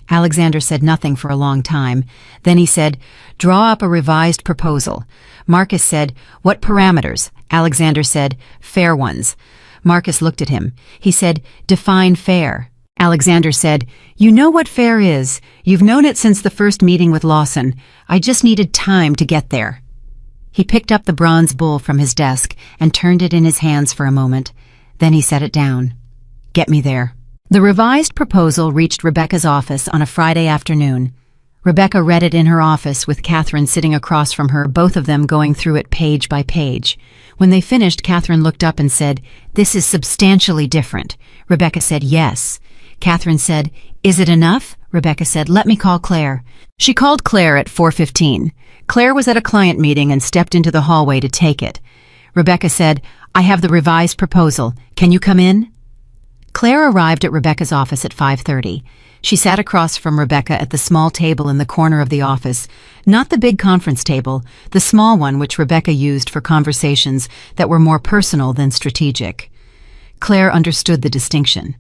Alexander said nothing for a long time. Then he said, "Draw up a revised proposal." Marcus said, "What parameters?" Alexander said, "Fair ones." Marcus looked at him. He said, "Define fair." Alexander said, "You know what fair is. You've known it since the first meeting with Lawson. I just needed time to get there." He picked up the bronze bull from his desk and turned it in his hands for a moment. Then he set it down. "Get me there." The revised proposal reached Rebecca's office on a Friday afternoon. Rebecca read it in her office with Catherine sitting across from her, both of them going through it page by page. When they finished, Catherine looked up and said, "This is substantially different." Rebecca said, "Yes." Catherine said, "Is it enough?" Rebecca said, "Let me call Claire." She called Claire at 4:15. Claire was at a client meeting and stepped into the hallway to take it. Rebecca said, "I have the revised proposal. Can you come in?" Claire arrived at Rebecca's office at 5:30. She sat across from Rebecca at the small table in the corner of the office, not the big conference table, the small one which Rebecca used for conversations that were more personal than strategic. Claire understood the distinction.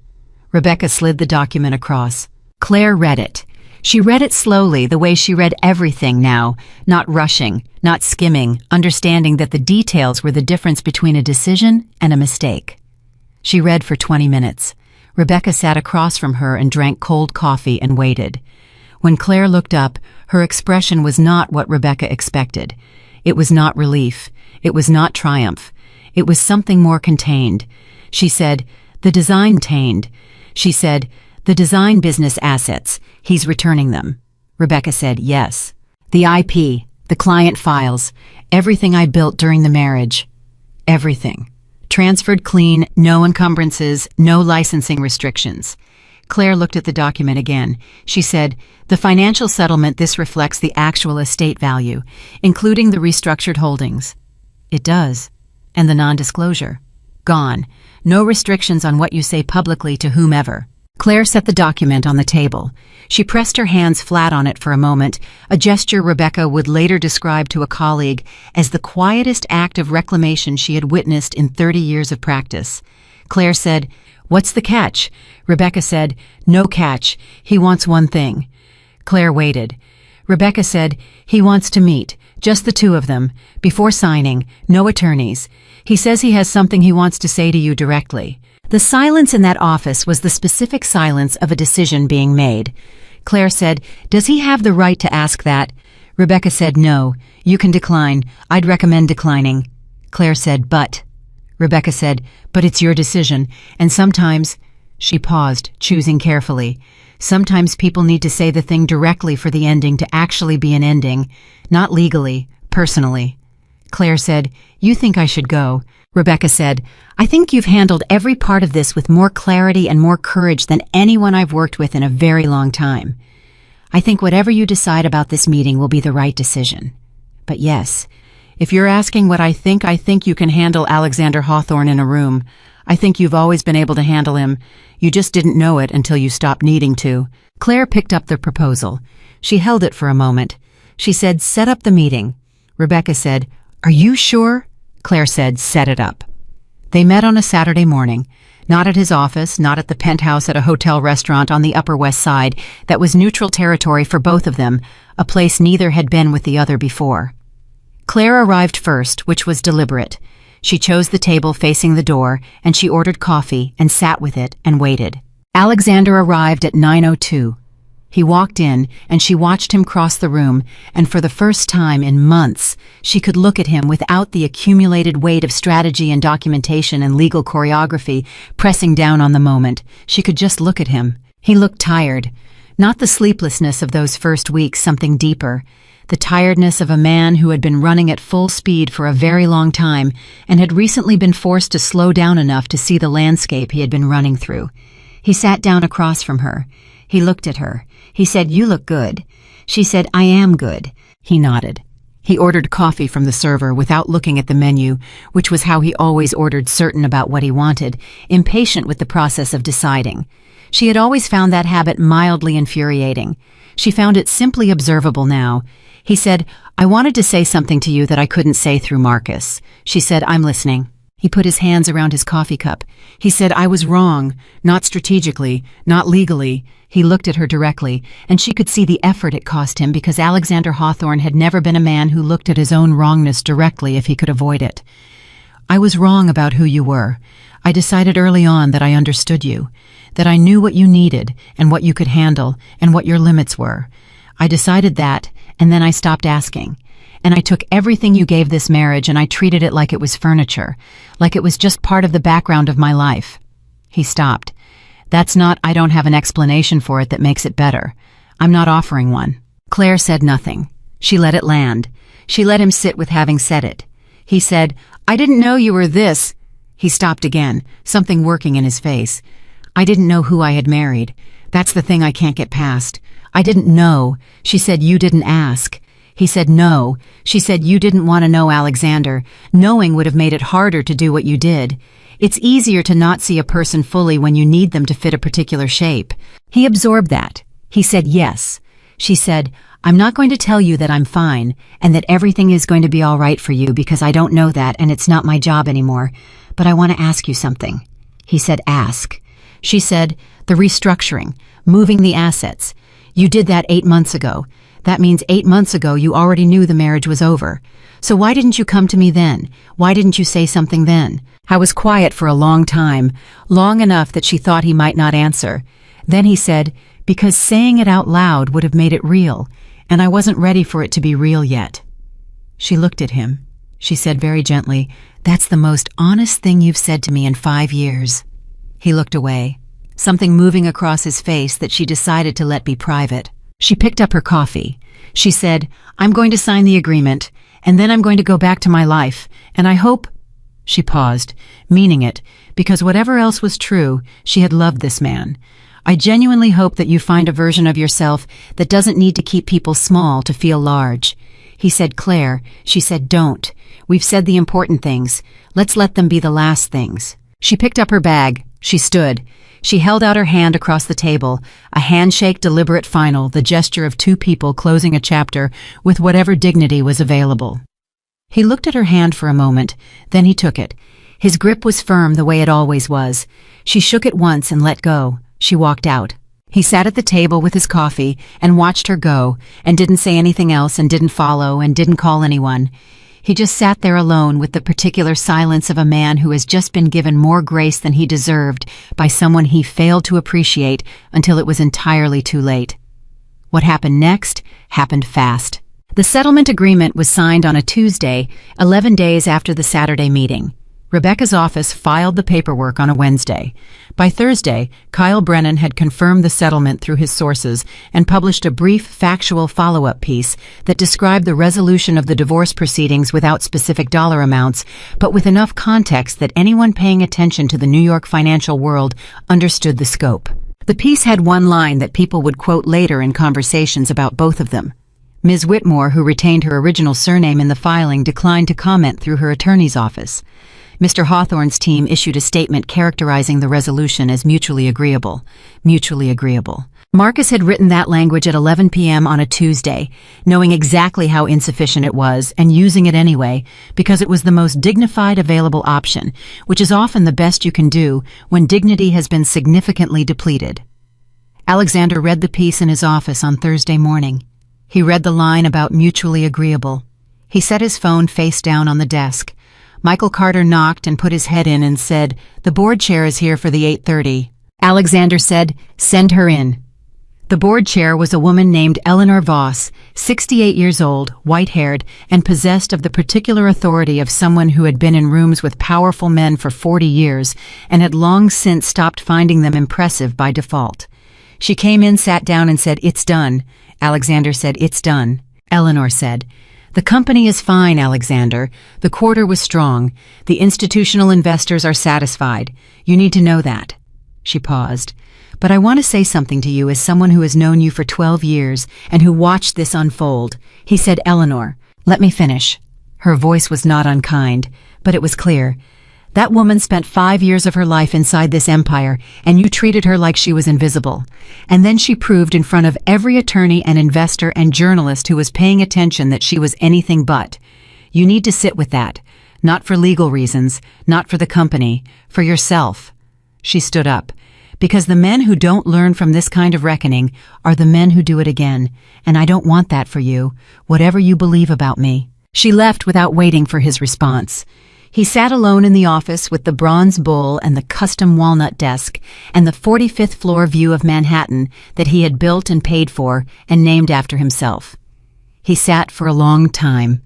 Rebecca slid the document across. Claire read it. She read it slowly, the way she read everything now, not rushing, not skimming, understanding that the details were the difference between a decision and a mistake. She read for 20 minutes. Rebecca sat across from her and drank cold coffee and waited. When Claire looked up, her expression was not what Rebecca expected. It was not relief. It was not triumph. It was something more contained. She said, "The design tained." She said, "The design business assets. He's returning them." Rebecca said, "Yes. The IP, the client files, everything I built during the marriage. Everything. Transferred clean, no encumbrances, no licensing restrictions." Claire looked at the document again. She said, "The financial settlement, this reflects the actual estate value, including the restructured holdings." "It does. And the non-disclosure? Gone. No restrictions on what you say publicly to whomever." Claire set the document on the table. She pressed her hands flat on it for a moment, a gesture Rebecca would later describe to a colleague as the quietest act of reclamation she had witnessed in 30 years of practice. Claire said, "What's the catch?" Rebecca said, "No catch. He wants one thing." Claire waited. Rebecca said, "He wants to meet, just the two of them, before signing, no attorneys. He says he has something he wants to say to you directly." The silence in that office was the specific silence of a decision being made. Claire said, "Does he have the right to ask that?" Rebecca said, "No, you can decline. I'd recommend declining." Claire said, "But..." Rebecca said, "But it's your decision, and sometimes..." She paused, choosing carefully. "Sometimes people need to say the thing directly for the ending to actually be an ending, not legally, personally." Claire said, "You think I should go?" Rebecca said, "I think you've handled every part of this with more clarity and more courage than anyone I've worked with in a very long time. I think whatever you decide about this meeting will be the right decision. But yes, if you're asking what I think you can handle Alexander Hawthorne in a room. I think you've always been able to handle him. You just didn't know it until you stopped needing to." Claire picked up the proposal. She held it for a moment. She said, "Set up the meeting." Rebecca said, "Are you sure?" Claire said, "Set it up." They met on a Saturday morning, not at his office, not at the penthouse at a hotel restaurant on the Upper West Side that was neutral territory for both of them, a place neither had been with the other before. Claire arrived first, which was deliberate. She chose the table facing the door, and she ordered coffee and sat with it and waited. Alexander arrived at 9:02. He walked in, and she watched him cross the room, and for the first time in months, she could look at him without the accumulated weight of strategy and documentation and legal choreography pressing down on the moment. She could just look at him. He looked tired. Not the sleeplessness of those first weeks, something deeper. The tiredness of a man who had been running at full speed for a very long time and had recently been forced to slow down enough to see the landscape he had been running through. He sat down across from her. He looked at her. He said, "You look good." She said, "I am good." He nodded. He ordered coffee from the server without looking at the menu, which was how he always ordered, certain about what he wanted, impatient with the process of deciding. She had always found that habit mildly infuriating. She found it simply observable now. He said, "I wanted to say something to you that I couldn't say through Marcus." She said, "I'm listening." He put his hands around his coffee cup. He said, "I was wrong, not strategically, not legally." He looked at her directly, and she could see the effort it cost him because Alexander Hawthorne had never been a man who looked at his own wrongness directly if he could avoid it. "I was wrong about who you were. I decided early on that I understood you, that I knew what you needed and what you could handle and what your limits were. I decided that, and then I stopped asking. And I took everything you gave this marriage and I treated it like it was furniture, like it was just part of the background of my life." He stopped. "That's not, I don't have an explanation for it that makes it better. I'm not offering one." Claire said nothing. She let it land. She let him sit with having said it. He said, "I didn't know you were this." He stopped again, something working in his face. "I didn't know who I had married. That's the thing I can't get past. I didn't know." She said, "You didn't ask." He said, "No." She said, "You didn't want to know, Alexander. Knowing would have made it harder to do what you did. It's easier to not see a person fully when you need them to fit a particular shape." He absorbed that. He said, "Yes." She said, "I'm not going to tell you that I'm fine and that everything is going to be all right for you because I don't know that and it's not my job anymore. But I want to ask you something." He said, "Ask." She said, "The restructuring, moving the assets. You did that 8 months ago. That means 8 months ago you already knew the marriage was over. So why didn't you come to me then? Why didn't you say something then?" I was quiet for a long time, long enough that she thought he might not answer. Then he said, because saying it out loud would have made it real, and I wasn't ready for it to be real yet. She looked at him. She said very gently, "That's the most honest thing you've said to me in 5 years." He looked away, something moving across his face that she decided to let be private. She picked up her coffee. She said, "I'm going to sign the agreement, and then I'm going to go back to my life, and I hope—" She paused, meaning it, because whatever else was true, she had loved this man. "I genuinely hope that you find a version of yourself that doesn't need to keep people small to feel large." He said, "Claire," she said, "don't. We've said the important things. Let's let them be the last things." She picked up her bag. She stood. She held out her hand across the table, a handshake deliberate final, the gesture of two people closing a chapter with whatever dignity was available. He looked at her hand for a moment, then he took it. His grip was firm the way it always was. She shook it once and let go. She walked out. He sat at the table with his coffee and watched her go, and didn't say anything else and didn't follow and didn't call anyone. He just sat there alone with the particular silence of a man who has just been given more grace than he deserved by someone he failed to appreciate until it was entirely too late. What happened next happened fast. The settlement agreement was signed on a Tuesday, 11 days after the Saturday meeting. Rebecca's office filed the paperwork on a Wednesday. By Thursday, Kyle Brennan had confirmed the settlement through his sources and published a brief, factual follow-up piece that described the resolution of the divorce proceedings without specific dollar amounts, but with enough context that anyone paying attention to the New York financial world understood the scope. The piece had one line that people would quote later in conversations about both of them. Ms. Whitmore, who retained her original surname in the filing, declined to comment through her attorney's office. Mr. Hawthorne's team issued a statement characterizing the resolution as mutually agreeable. Mutually agreeable. Marcus had written that language at 11 p.m. on a Tuesday, knowing exactly how insufficient it was and using it anyway, because it was the most dignified available option, which is often the best you can do when dignity has been significantly depleted. Alexander read the piece in his office on Thursday morning. He read the line about mutually agreeable. He set his phone face down on the desk. Michael Carter knocked and put his head in and said, "The board chair is here for the 8:30. Alexander said, "Send her in." The board chair was a woman named Eleanor Voss, 68 years old, white-haired, and possessed of the particular authority of someone who had been in rooms with powerful men for 40 years and had long since stopped finding them impressive by default. She came in, sat down, and said, "It's done." Alexander said, "It's done." Eleanor said, "The company is fine, Alexander. The quarter was strong. The institutional investors are satisfied. You need to know that." She paused. "But I want to say something to you as someone who has known you for 12 years and who watched this unfold." He said, "Eleanor, let me finish." Her voice was not unkind, but it was clear. "That woman spent 5 years of her life inside this empire, and you treated her like she was invisible. And then she proved in front of every attorney and investor and journalist who was paying attention that she was anything but. You need to sit with that. Not for legal reasons, not for the company, for yourself." She stood up. "Because the men who don't learn from this kind of reckoning are the men who do it again, and I don't want that for you, whatever you believe about me." She left without waiting for his response. He sat alone in the office with the bronze bull and the custom walnut desk and the 45th floor view of Manhattan that he had built and paid for and named after himself. He sat for a long time.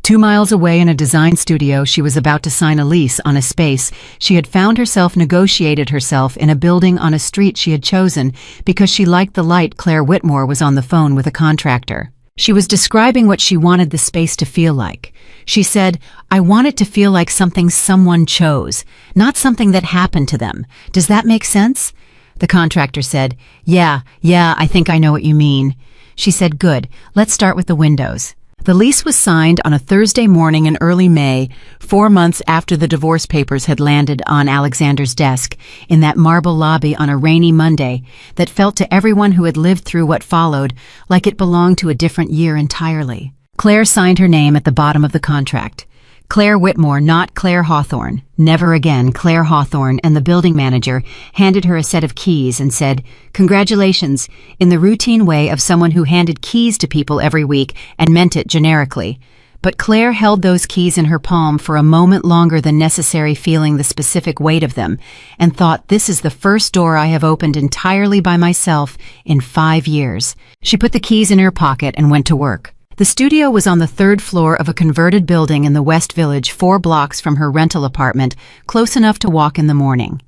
2 miles away in a design studio, she was about to sign a lease on a space she had found herself negotiated herself in a building on a street she had chosen because she liked the light. Claire Whitmore was on the phone with a contractor. She was describing what she wanted the space to feel like. She said, "I want it to feel like something someone chose, not something that happened to them. Does that make sense?" The contractor said, Yeah, I think I know what you mean." She said, "Good, let's start with the windows." The lease was signed on a Thursday morning in early May, 4 months after the divorce papers had landed on Alexander's desk in that marble lobby on a rainy Monday that felt to everyone who had lived through what followed like it belonged to a different year entirely. Claire signed her name at the bottom of the contract. Claire Whitmore, not Claire Hawthorne. Never again. Claire Hawthorne, and the building manager handed her a set of keys and said, "Congratulations," in the routine way of someone who handed keys to people every week and meant it generically. but Claire held those keys in her palm for a moment longer than necessary, feeling the specific weight of them, and thought, this is the first door I have opened entirely by myself in 5 years. She put the keys in her pocket and went to work. The studio was on the 3rd floor of a converted building in the West Village, 4 blocks from her rental apartment, close enough to walk in the morning.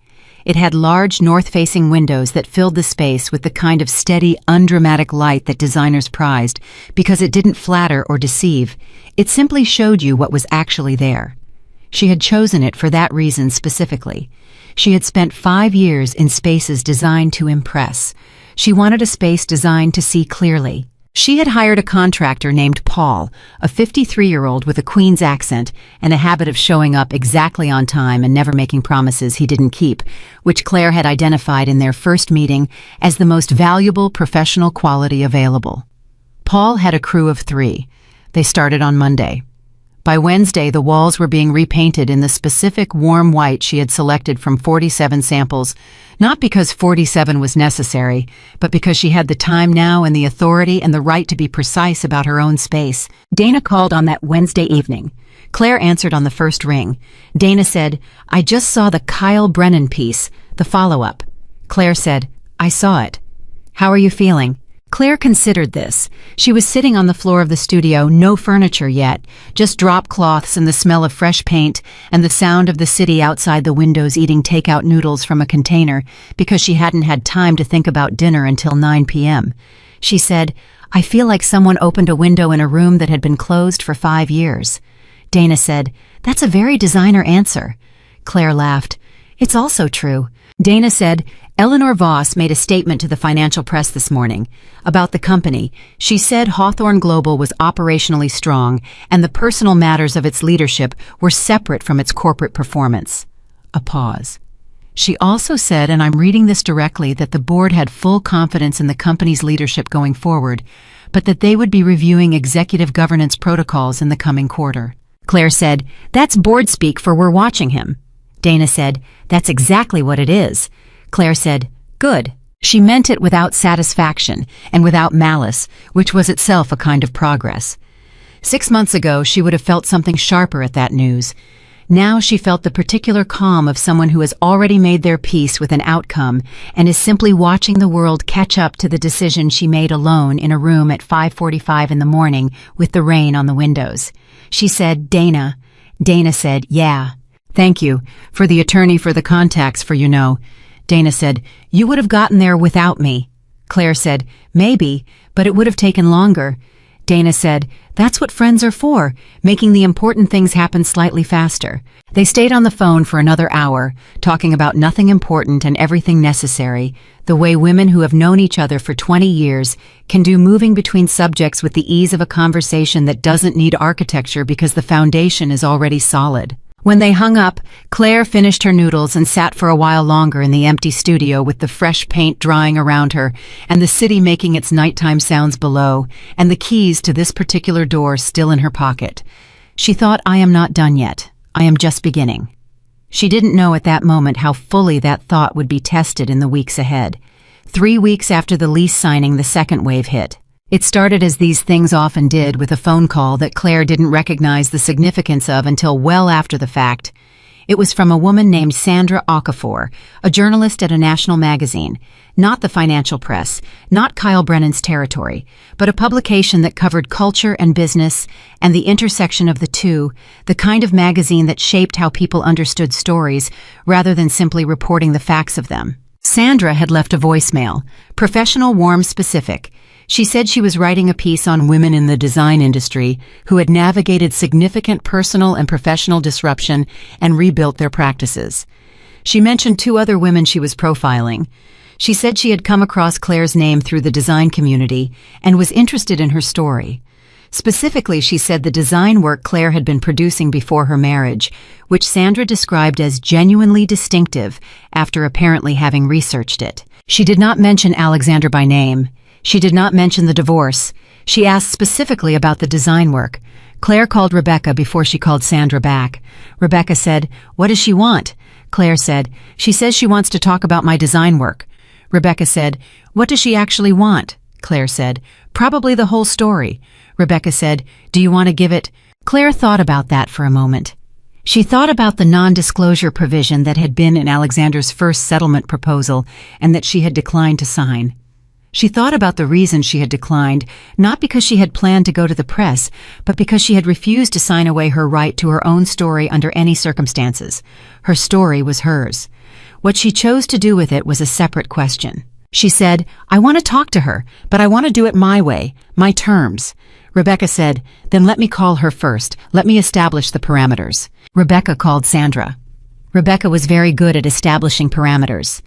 It had large north-facing windows that filled the space with the kind of steady, undramatic light that designers prized, because it didn't flatter or deceive. It simply showed you what was actually there. She had chosen it for that reason specifically. She had spent 5 years in spaces designed to impress. She wanted a space designed to see clearly. She had hired a contractor named Paul, a 53-year-old with a Queen's accent and a habit of showing up exactly on time and never making promises he didn't keep, which Claire had identified in their first meeting as the most valuable professional quality available. Paul had a crew of 3. They started on Monday. By Wednesday, the walls were being repainted in the specific warm white she had selected from 47 samples, not because 47 was necessary, but because she had the time now and the authority and the right to be precise about her own space. Dana called on that Wednesday evening. Claire answered on the first ring. Dana said, "I just saw the Kyle Brennan piece, the follow-up." Claire said, "I saw it. How are you feeling?" Claire considered this. She was sitting on the floor of the studio, no furniture yet, just drop cloths and the smell of fresh paint and the sound of the city outside the windows eating takeout noodles from a container because she hadn't had time to think about dinner until 9 p.m. She said, "I feel like someone opened a window in a room that had been closed for 5 years." Dana said, "That's a very designer answer." Claire laughed. "It's also true." Dana said, "Eleanor Voss made a statement to the financial press this morning about the company. She said Hawthorne Global was operationally strong and the personal matters of its leadership were separate from its corporate performance." A pause. She also said, and I'm reading this directly, that the board had full confidence in the company's leadership going forward, but that they would be reviewing executive governance protocols in the coming quarter. Claire said, "That's board speak for we're watching him." Dana said, "That's exactly what it is." Claire said, "Good." She meant it without satisfaction and without malice, which was itself a kind of progress. 6 months ago, she would have felt something sharper at that news. Now she felt the particular calm of someone who has already made their peace with an outcome and is simply watching the world catch up to the decision she made alone in a room at 5:45 in the morning with the rain on the windows. She said, "Dana." Dana said, "Yeah. Thank you for the attorney for the contacts for you know." Dana said, "You would have gotten there without me." Claire said, "Maybe, but it would have taken longer." Dana said, "That's what friends are for, making the important things happen slightly faster." They stayed on the phone for another hour, talking about nothing important and everything necessary, the way women who have known each other for 20 years can do, moving between subjects with the ease of a conversation that doesn't need architecture because the foundation is already solid. When they hung up, Claire finished her noodles and sat for a while longer in the empty studio with the fresh paint drying around her and the city making its nighttime sounds below and the keys to this particular door still in her pocket. She thought, "I am not done yet. I am just beginning." She didn't know at that moment how fully that thought would be tested in the weeks ahead. 3 weeks after the lease signing, the second wave hit. It started, as these things often did, with a phone call that Claire didn't recognize the significance of until well after the fact. It was from a woman named Sandra Okafor, a journalist at a national magazine, not the financial press, not Kyle Brennan's territory, but a publication that covered culture and business and the intersection of the two, the kind of magazine that shaped how people understood stories rather than simply reporting the facts of them. Sandra had left a voicemail, professional, warm, specific. She said she was writing a piece on women in the design industry who had navigated significant personal and professional disruption and rebuilt their practices. She mentioned 2 other women she was profiling. She said she had come across Claire's name through the design community and was interested in her story. Specifically, she said the design work Claire had been producing before her marriage, which Sandra described as genuinely distinctive after apparently having researched it. She did not mention Alexander by name. She did not mention the divorce. She asked specifically about the design work. Claire called Rebecca before she called Sandra back. Rebecca said, "What does she want?" Claire said, "She says she wants to talk about my design work." Rebecca said, "What does she actually want?" Claire said, "Probably the whole story." Rebecca said, "Do you want to give it?" Claire thought about that for a moment. She thought about the non-disclosure provision that had been in Alexander's first settlement proposal and that she had declined to sign. She thought about the reason she had declined, not because she had planned to go to the press, but because she had refused to sign away her right to her own story under any circumstances. Her story was hers. What she chose to do with it was a separate question. She said, "I want to talk to her, but I want to do it my way, my terms." Rebecca said, "Then let me call her first. Let me establish the parameters." Rebecca called Sandra. Rebecca was very good at establishing parameters.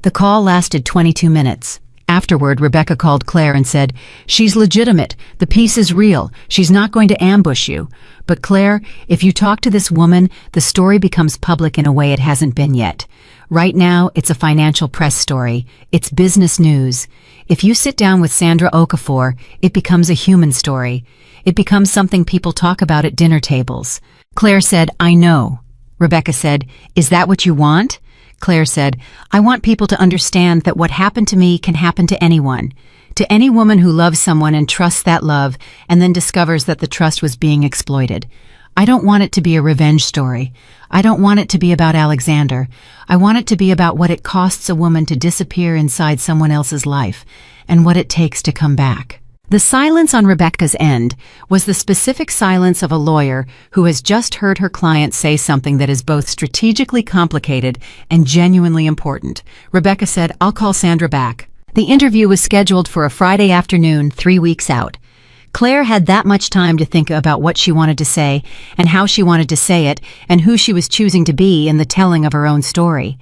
The call lasted 22 minutes. Afterward, Rebecca called Claire and said, "She's legitimate. The piece is real. She's not going to ambush you. But Claire, if you talk to this woman, the story becomes public in a way it hasn't been yet. Right now, it's a financial press story. It's business news. If you sit down with Sandra Okafor, it becomes a human story. It becomes something people talk about at dinner tables." Claire said, "I know." Rebecca said, "Is that what you want?" Claire said, "I want people to understand that what happened to me can happen to anyone. To any woman who loves someone and trusts that love and then discovers that the trust was being exploited. I don't want it to be a revenge story. I don't want it to be about Alexander. I want it to be about what it costs a woman to disappear inside someone else's life and what it takes to come back." The silence on Rebecca's end was the specific silence of a lawyer who has just heard her client say something that is both strategically complicated and genuinely important. Rebecca said, "I'll call Sandra back." The interview was scheduled for a Friday afternoon, 3 weeks out. Claire had that much time to think about what she wanted to say and how she wanted to say it and who she was choosing to be in the telling of her own story.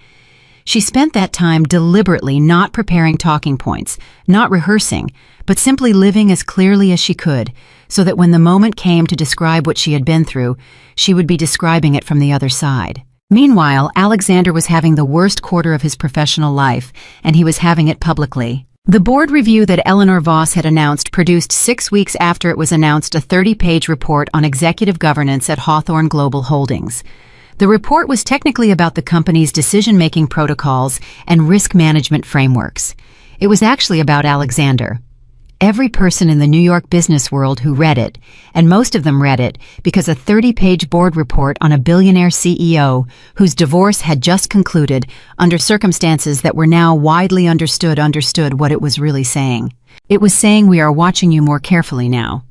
She spent that time deliberately not preparing talking points, not rehearsing, but simply living as clearly as she could, so that when the moment came to describe what she had been through, she would be describing it from the other side. Meanwhile, Alexander was having the worst quarter of his professional life, and he was having it publicly. The board review that Eleanor Voss had announced produced 6 weeks after it was announced a 30-page report on executive governance at Hawthorne Global Holdings. The report was technically about the company's decision-making protocols and risk management frameworks. It was actually about Alexander. Every person in the New York business world who read it, and most of them read it because a 30-page board report on a billionaire CEO whose divorce had just concluded under circumstances that were now widely understood what it was really saying. It was saying, "We are watching you more carefully now."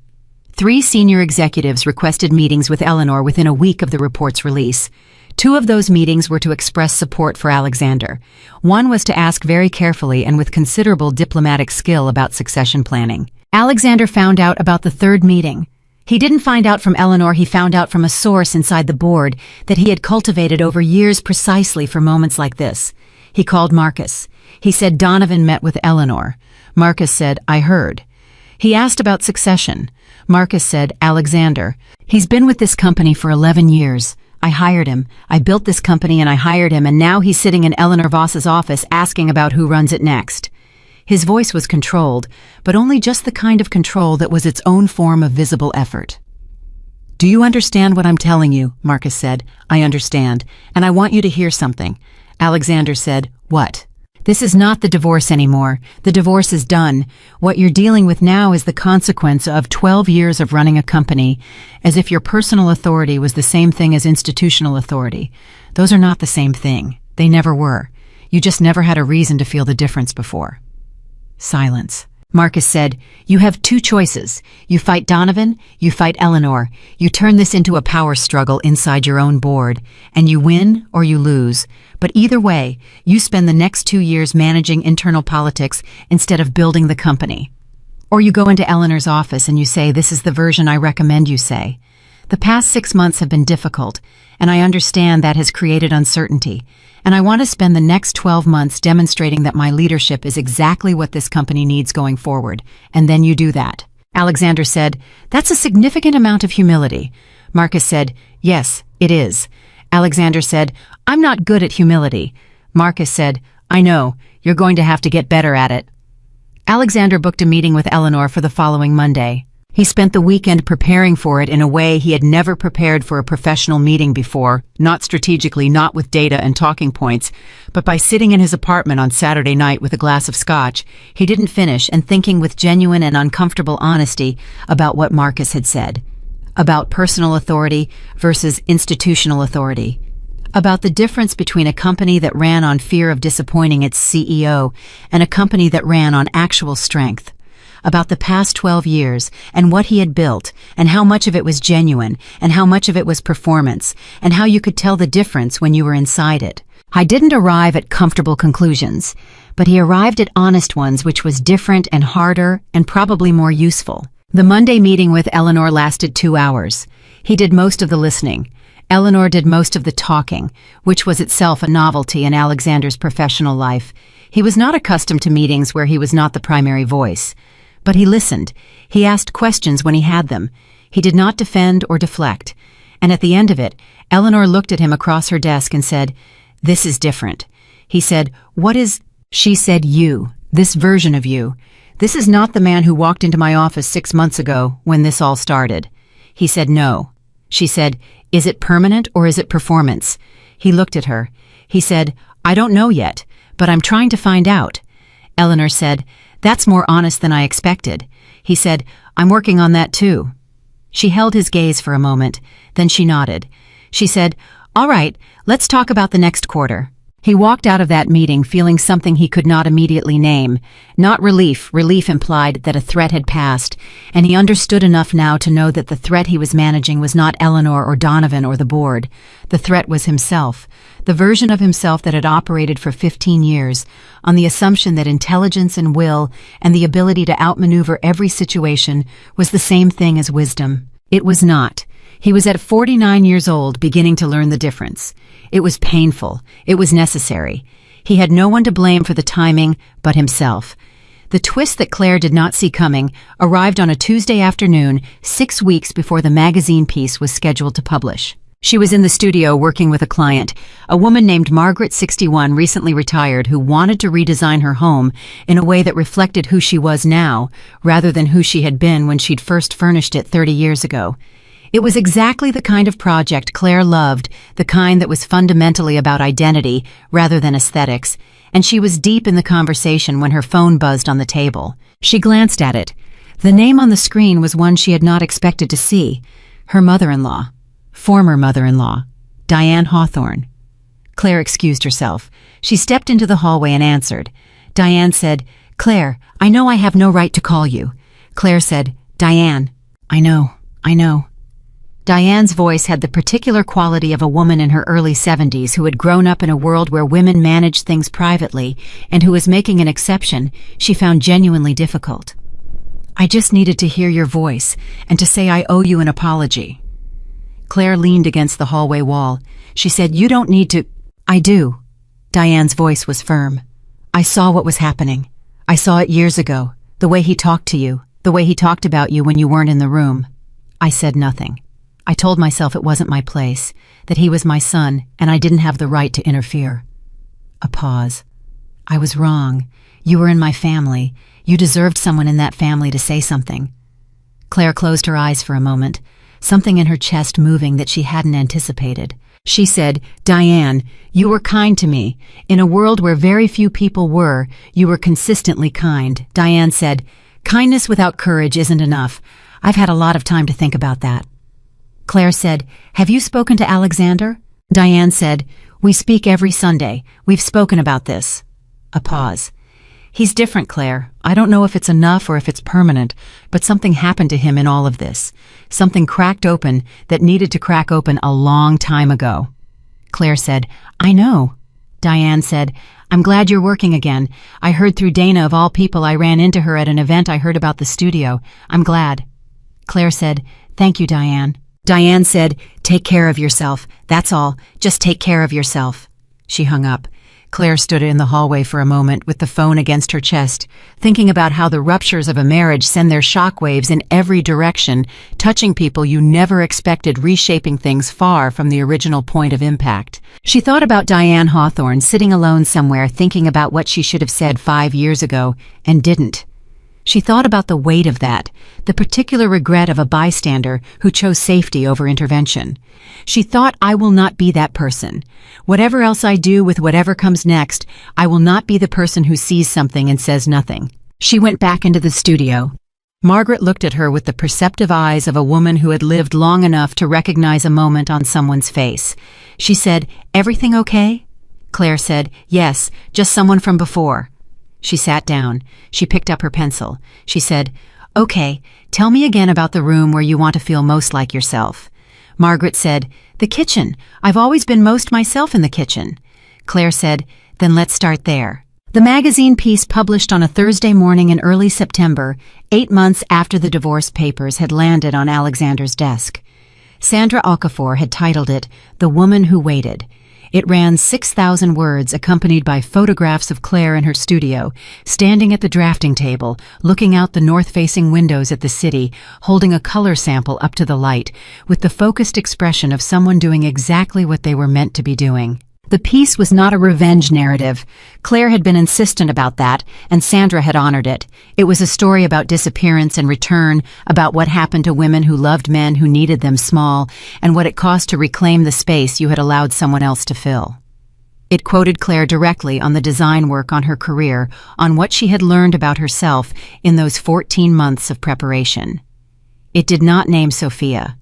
3 senior executives requested meetings with Eleanor within a week of the report's release. 2 of those meetings were to express support for Alexander. One was to ask very carefully and with considerable diplomatic skill about succession planning. Alexander found out about the 3rd meeting. He didn't find out from Eleanor, he found out from a source inside the board that he had cultivated over years precisely for moments like this. He called Marcus. He said Donovan met with Eleanor. Marcus said, "I heard." He asked about succession. Marcus said, "Alexander. He's been with this company for 11 years. I hired him. I built this company and I hired him, and now he's sitting in Eleanor Voss's office asking about who runs it next." His voice was controlled, but only just the kind of control that was its own form of visible effort. "Do you understand what I'm telling you?" Marcus said. "I understand, and I want you to hear something." Alexander said, "What?" "This is not the divorce anymore. The divorce is done. What you're dealing with now is the consequence of 12 years of running a company, as if your personal authority was the same thing as institutional authority. Those are not the same thing. They never were. You just never had a reason to feel the difference before." Silence. Marcus said, "You have 2 choices. You fight Donovan, you fight Eleanor. You turn this into a power struggle inside your own board, and you win or you lose. But either way, you spend the next 2 years managing internal politics instead of building the company. Or you go into Eleanor's office and you say, 'This is the version I recommend you say.' The past 6 months have been difficult, and I understand that has created uncertainty. And I want to spend the next 12 months demonstrating that my leadership is exactly what this company needs going forward, and then you do that." Alexander said, "That's a significant amount of humility." Marcus said, "Yes, it is." Alexander said, "I'm not good at humility." Marcus said, "I know, you're going to have to get better at it." Alexander booked a meeting with Eleanor for the following Monday. He spent the weekend preparing for it in a way he had never prepared for a professional meeting before, not strategically, not with data and talking points, but by sitting in his apartment on Saturday night with a glass of scotch. He didn't finish and thinking with genuine and uncomfortable honesty about what Marcus had said. about personal authority versus institutional authority, about the difference between a company that ran on fear of disappointing its CEO and a company that ran on actual strength, about the past 12 years and what he had built and how much of it was genuine and how much of it was performance and how you could tell the difference when you were inside it. I didn't arrive at comfortable conclusions, but he arrived at honest ones, which was different and harder and probably more useful. The Monday meeting with Eleanor lasted 2 hours. He did most of the listening. Eleanor did most of the talking, which was itself a novelty in Alexander's professional life. He was not accustomed to meetings where he was not the primary voice. But he listened. He asked questions when he had them. He did not defend or deflect. And at the end of it, Eleanor looked at him across her desk and said, "This is different." He said, "What is—" She said, "You. This version of you. This is not the man who walked into my office 6 months ago when this all started." He said, "No." She said, "Is it permanent or is it performance?" He looked at her. He said, "I don't know yet, but I'm trying to find out." Eleanor said, "That's more honest than I expected." He said, "I'm working on that too." She held his gaze for a moment, then she nodded. She said, "All right, let's talk about the next quarter." He walked out of that meeting feeling something he could not immediately name. Not relief. Relief implied that a threat had passed, and he understood enough now to know that the threat he was managing was not Eleanor or Donovan or the board. The threat was himself, the version of himself that had operated for 15 years, on the assumption that intelligence and will and the ability to outmaneuver every situation was the same thing as wisdom. It was not. He was at 49 years old beginning to learn the difference. It was painful. It was necessary. He had no one to blame for the timing but himself. The twist that Claire did not see coming arrived on a Tuesday afternoon, 6 weeks before the magazine piece was scheduled to publish. She was in the studio working with a client, a woman named Margaret, 61, recently retired, who wanted to redesign her home in a way that reflected who she was now, rather than who she had been when she'd first furnished it 30 years ago. It was exactly the kind of project Claire loved, the kind that was fundamentally about identity rather than aesthetics, and she was deep in the conversation when her phone buzzed on the table. She glanced at it. The name on the screen was one she had not expected to see. Her mother-in-law. Former mother-in-law. Diane Hawthorne. Claire excused herself. She stepped into the hallway and answered. Diane said, "Claire, I know I have no right to call you." Claire said, "Diane, I know. Diane's voice had the particular quality of a woman in her early 70s who had grown up in a world where women managed things privately and who was making an exception she found genuinely difficult. "I just needed to hear your voice and to say I owe you an apology." Claire leaned against the hallway wall. She said, "You don't need to—" "I do." Diane's voice was firm. "I saw what was happening. I saw it years ago, the way he talked to you, the way he talked about you when you weren't in the room." I said nothing. I told myself it wasn't my place, that he was my son, and I didn't have the right to interfere. A pause. "I was wrong. You were in my family. You deserved someone in that family to say something." Claire closed her eyes for a moment, something in her chest moving that she hadn't anticipated. She said, "Diane, you were kind to me. In a world where very few people were, you were consistently kind." Diane said, "Kindness without courage isn't enough. I've had a lot of time to think about that." Claire said, "Have you spoken to Alexander?" Diane said, "We speak every Sunday. We've spoken about this." A pause. "He's different, Claire. I don't know if it's enough or if it's permanent, but something happened to him in all of this. Something cracked open that needed to crack open a long time ago." Claire said, "I know." Diane said, "I'm glad you're working again. I heard through Dana, of all people. I ran into her at an event. I heard about the studio. I'm glad." Claire said, "Thank you, Diane." Diane said, "Take care of yourself. That's all. Just take care of yourself." She hung up. Claire stood in the hallway for a moment with the phone against her chest, thinking about how the ruptures of a marriage send their shockwaves in every direction, touching people you never expected, reshaping things far from the original point of impact. She thought about Diane Hawthorne sitting alone somewhere thinking about what she should have said 5 years ago and didn't. She thought about the weight of that, the particular regret of a bystander who chose safety over intervention. She thought, "I will not be that person. Whatever else I do with whatever comes next, I will not be the person who sees something and says nothing." She went back into the studio. Margaret looked at her with the perceptive eyes of a woman who had lived long enough to recognize a moment on someone's face. She said, "Everything okay?" Claire said, "Yes, just someone from before." She sat down. She picked up her pencil. She said, "Okay, tell me again about the room where you want to feel most like yourself." Margaret said, "The kitchen. I've always been most myself in the kitchen." Claire said, "Then let's start there." The magazine piece published on a Thursday morning in early September, 8 months after the divorce papers had landed on Alexander's desk. Sandra Okafor had titled it, "The Woman Who Waited." It ran 6,000 words accompanied by photographs of Claire in her studio, standing at the drafting table, looking out the north-facing windows at the city, holding a color sample up to the light, with the focused expression of someone doing exactly what they were meant to be doing. The piece was not a revenge narrative. Claire had been insistent about that, and Sandra had honored it. It was a story about disappearance and return, about what happened to women who loved men who needed them small, and what it cost to reclaim the space you had allowed someone else to fill. It quoted Claire directly on the design work on her career, on what she had learned about herself in those 14 months of preparation. It did not name Sophia.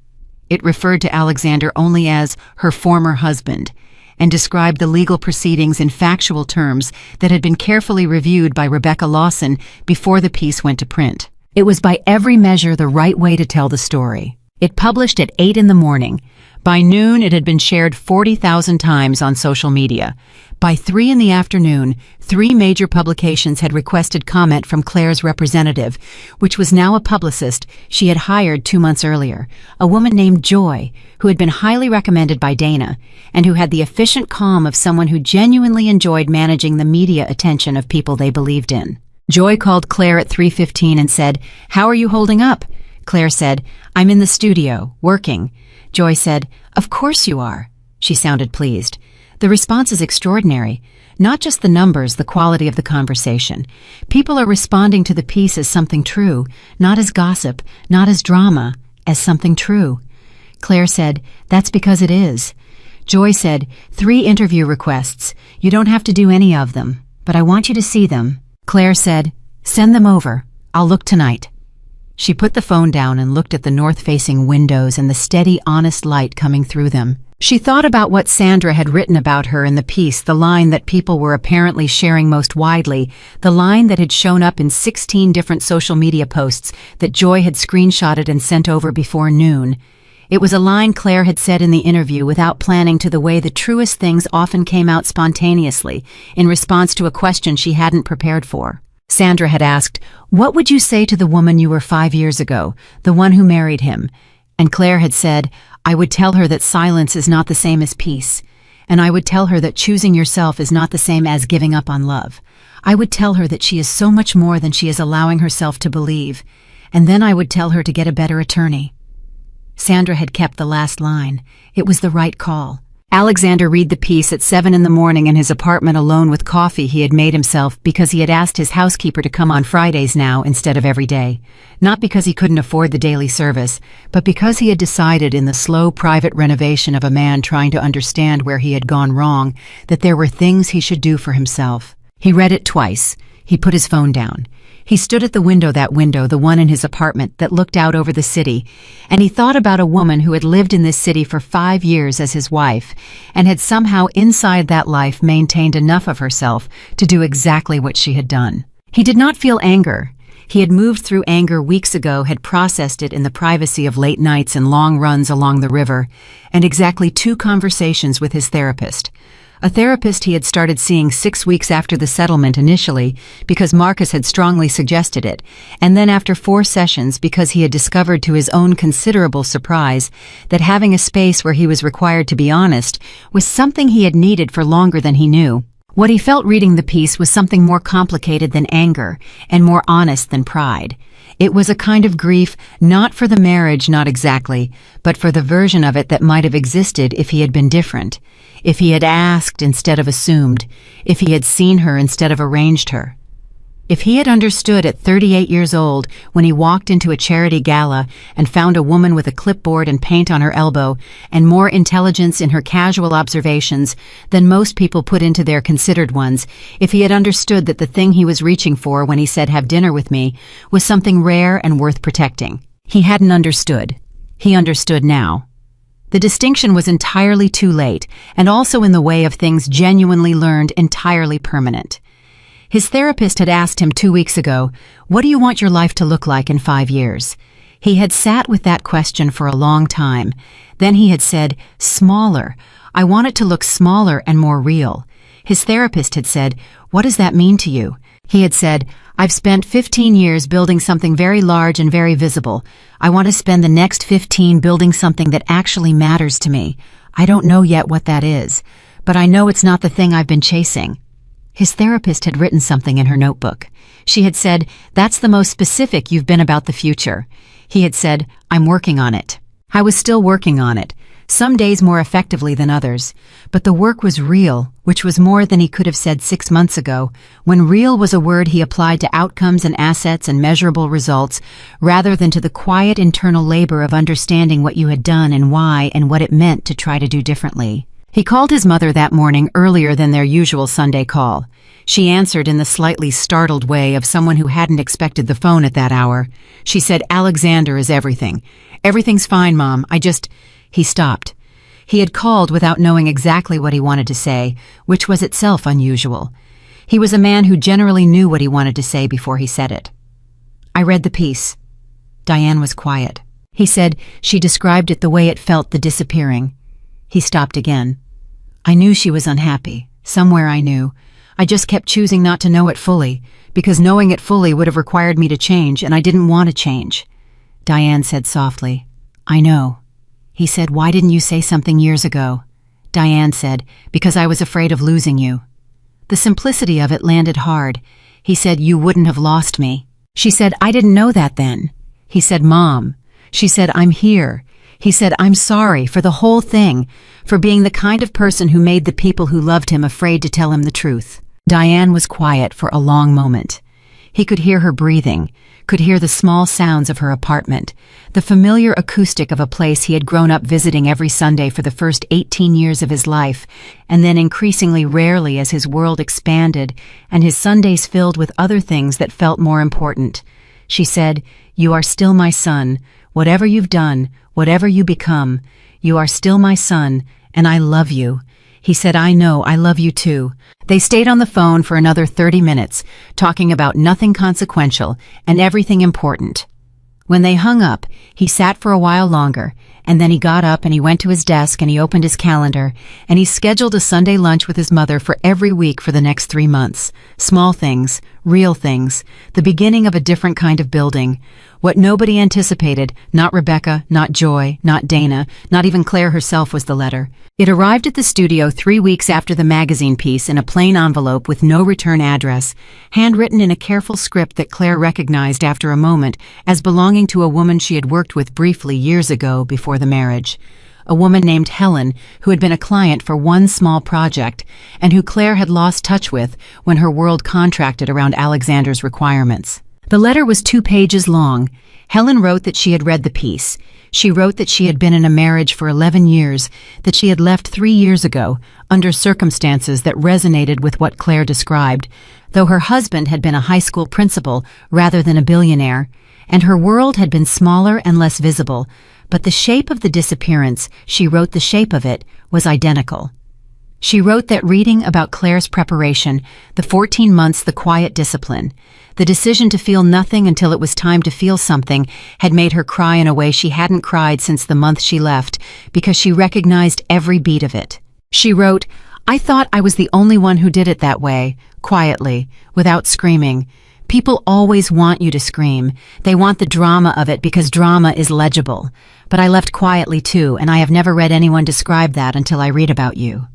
It referred to Alexander only as her former husband, and described the legal proceedings in factual terms that had been carefully reviewed by Rebecca Lawson before the piece went to print. It was by every measure the right way to tell the story. It published at 8 in the morning. By noon, it had been shared 40,000 times on social media. By 3 in the afternoon, 3 major publications had requested comment from Claire's representative, which was now a publicist she had hired 2 months earlier, a woman named Joy, who had been highly recommended by Dana, and who had the efficient calm of someone who genuinely enjoyed managing the media attention of people they believed in. Joy called Claire at 3:15 and said, "How are you holding up?" Claire said, "I'm in the studio, working." Joy said, "Of course you are." She sounded pleased. The response is extraordinary. Not just the numbers, the quality of the conversation. People are responding to the piece as something true, not as gossip, not as drama, as something true. Claire said, "That's because it is." Joy said, 3 interview requests. You don't have to do any of them, but I want you to see them. Claire said, "Send them over. I'll look tonight." She put the phone down and looked at the north-facing windows and the steady, honest light coming through them. She thought about what Sandra had written about her in the piece, the line that people were apparently sharing most widely, the line that had shown up in 16 different social media posts that Joy had screenshotted and sent over before noon. It was a line Claire had said in the interview without planning, to the way the truest things often came out spontaneously, in response to a question she hadn't prepared for. Sandra had asked, "What would you say to the woman you were 5 years ago, the one who married him?" And Claire had said, "I would tell her that silence is not the same as peace. And I would tell her that choosing yourself is not the same as giving up on love. I would tell her that she is so much more than she is allowing herself to believe. And then I would tell her to get a better attorney." Sandra had kept the last line. It was the right call. Alexander read the piece at 7 in the morning in his apartment alone with coffee he had made himself, because he had asked his housekeeper to come on Fridays now instead of every day. Not because he couldn't afford the daily service, but because he had decided, in the slow private renovation of a man trying to understand where he had gone wrong, that there were things he should do for himself. He read it twice. He put his phone down. He stood at the window, the one in his apartment that looked out over the city, and he thought about a woman who had lived in this city for 5 years as his wife, and had somehow inside that life maintained enough of herself to do exactly what she had done. He did not feel anger. He had moved through anger weeks ago, had processed it in the privacy of late nights and long runs along the river, and exactly 2 conversations with his therapist. A therapist he had started seeing 6 weeks after the settlement initially, because Marcus had strongly suggested it, and then after 4 sessions because he had discovered, to his own considerable surprise, that having a space where he was required to be honest was something he had needed for longer than he knew. What he felt reading the piece was something more complicated than anger, and more honest than pride. It was a kind of grief, not for the marriage, not exactly, but for the version of it that might have existed if he had been different, if he had asked instead of assumed, if he had seen her instead of arranged her. If he had understood at 38 years old, when he walked into a charity gala and found a woman with a clipboard and paint on her elbow and more intelligence in her casual observations than most people put into their considered ones, if he had understood that the thing he was reaching for when he said "have dinner with me" was something rare and worth protecting. He hadn't understood. He understood now. The distinction was entirely too late, and also in the way of things genuinely learned, entirely permanent. His therapist had asked him 2 weeks ago, "What do you want your life to look like in 5 years?" He had sat with that question for a long time. Then he had said, "Smaller. I want it to look smaller and more real." His therapist had said, "What does that mean to you?" He had said, "I've spent 15 years building something very large and very visible. I want to spend the next 15 building something that actually matters to me. I don't know yet what that is, but I know it's not the thing I've been chasing." His therapist had written something in her notebook. She had said, "That's the most specific you've been about the future." He had said, "I'm working on it." I was still working on it, some days more effectively than others, but the work was real, which was more than he could have said 6 months ago, when real was a word he applied to outcomes and assets and measurable results, rather than to the quiet internal labor of understanding what you had done and why and what it meant to try to do differently. He called his mother that morning earlier than their usual Sunday call. She answered in the slightly startled way of someone who hadn't expected the phone at that hour. She said, "Alexander is everything. Everything's fine, Mom. He stopped. He had called without knowing exactly what he wanted to say, which was itself unusual. He was a man who generally knew what he wanted to say before he said it. "I read the piece." Diane was quiet. He said, "She described it the way it felt, the disappearing." He stopped again. "I knew she was unhappy. Somewhere I knew. I just kept choosing not to know it fully, because knowing it fully would have required me to change, and I didn't want to change." Diane said softly, "I know." He said, "Why didn't you say something years ago?" Diane said, "Because I was afraid of losing you." The simplicity of it landed hard. He said, "You wouldn't have lost me." She said, "I didn't know that then." He said, "Mom." She said, "I'm here." He said, "I'm sorry for the whole thing, for being the kind of person who made the people who loved him afraid to tell him the truth." Diane was quiet for a long moment. He could hear her breathing, could hear the small sounds of her apartment, the familiar acoustic of a place he had grown up visiting every Sunday for the first 18 years of his life, and then increasingly rarely as his world expanded and his Sundays filled with other things that felt more important. She said, "You are still my son. Whatever you've done, whatever you become, you are still my son, and I love you." He said, "I know, I love you too." They stayed on the phone for another 30 minutes, talking about nothing consequential and everything important. When they hung up, he sat for a while longer, and then he got up and he went to his desk and he opened his calendar, and he scheduled a Sunday lunch with his mother for every week for the next 3 months. Small things, real things, the beginning of a different kind of building. What nobody anticipated, not Rebecca, not Joy, not Dana, not even Claire herself, was the letter. It arrived at the studio 3 weeks after the magazine piece in a plain envelope with no return address, handwritten in a careful script that Claire recognized after a moment as belonging to a woman she had worked with briefly years ago before the marriage. A woman named Helen, who had been a client for one small project, and who Claire had lost touch with when her world contracted around Alexander's requirements. The letter was 2 pages long. Helen wrote that she had read the piece. She wrote that she had been in a marriage for 11 years, that she had left 3 years ago, under circumstances that resonated with what Claire described, though her husband had been a high school principal rather than a billionaire, and her world had been smaller and less visible, but the shape of the disappearance, she wrote the shape of it, was identical. She wrote that reading about Claire's preparation, the 14 months, the quiet discipline, the decision to feel nothing until it was time to feel something, had made her cry in a way she hadn't cried since the month she left, because she recognized every beat of it. She wrote, "I thought I was the only one who did it that way, quietly, without screaming. People always want you to scream. They want the drama of it because drama is legible. But I left quietly too, and I have never read anyone describe that until I read about you."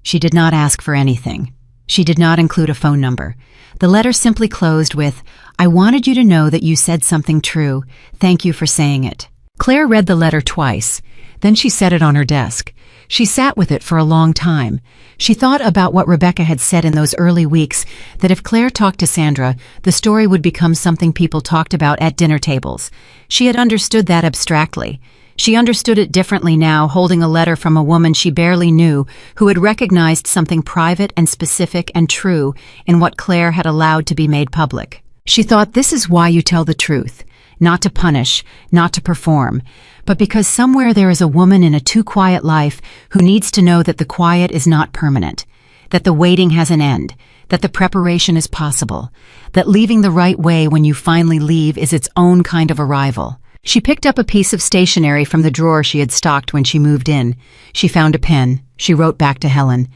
She did not ask for anything. She did not include a phone number. The letter simply closed with, "I wanted you to know that you said something true. Thank you for saying it." Claire read the letter twice. Then she set it on her desk. She sat with it for a long time. She thought about what Rebecca had said in those early weeks, that if Claire talked to Sandra, the story would become something people talked about at dinner tables. She had understood that abstractly. She understood it differently now, holding a letter from a woman she barely knew, who had recognized something private and specific and true in what Claire had allowed to be made public. She thought, this is why you tell the truth. Not to punish, not to perform, but because somewhere there is a woman in a too quiet life who needs to know that the quiet is not permanent, that the waiting has an end, that the preparation is possible, that leaving the right way when you finally leave is its own kind of arrival. She picked up a piece of stationery from the drawer she had stocked when she moved in. She found a pen. She wrote back to Helen.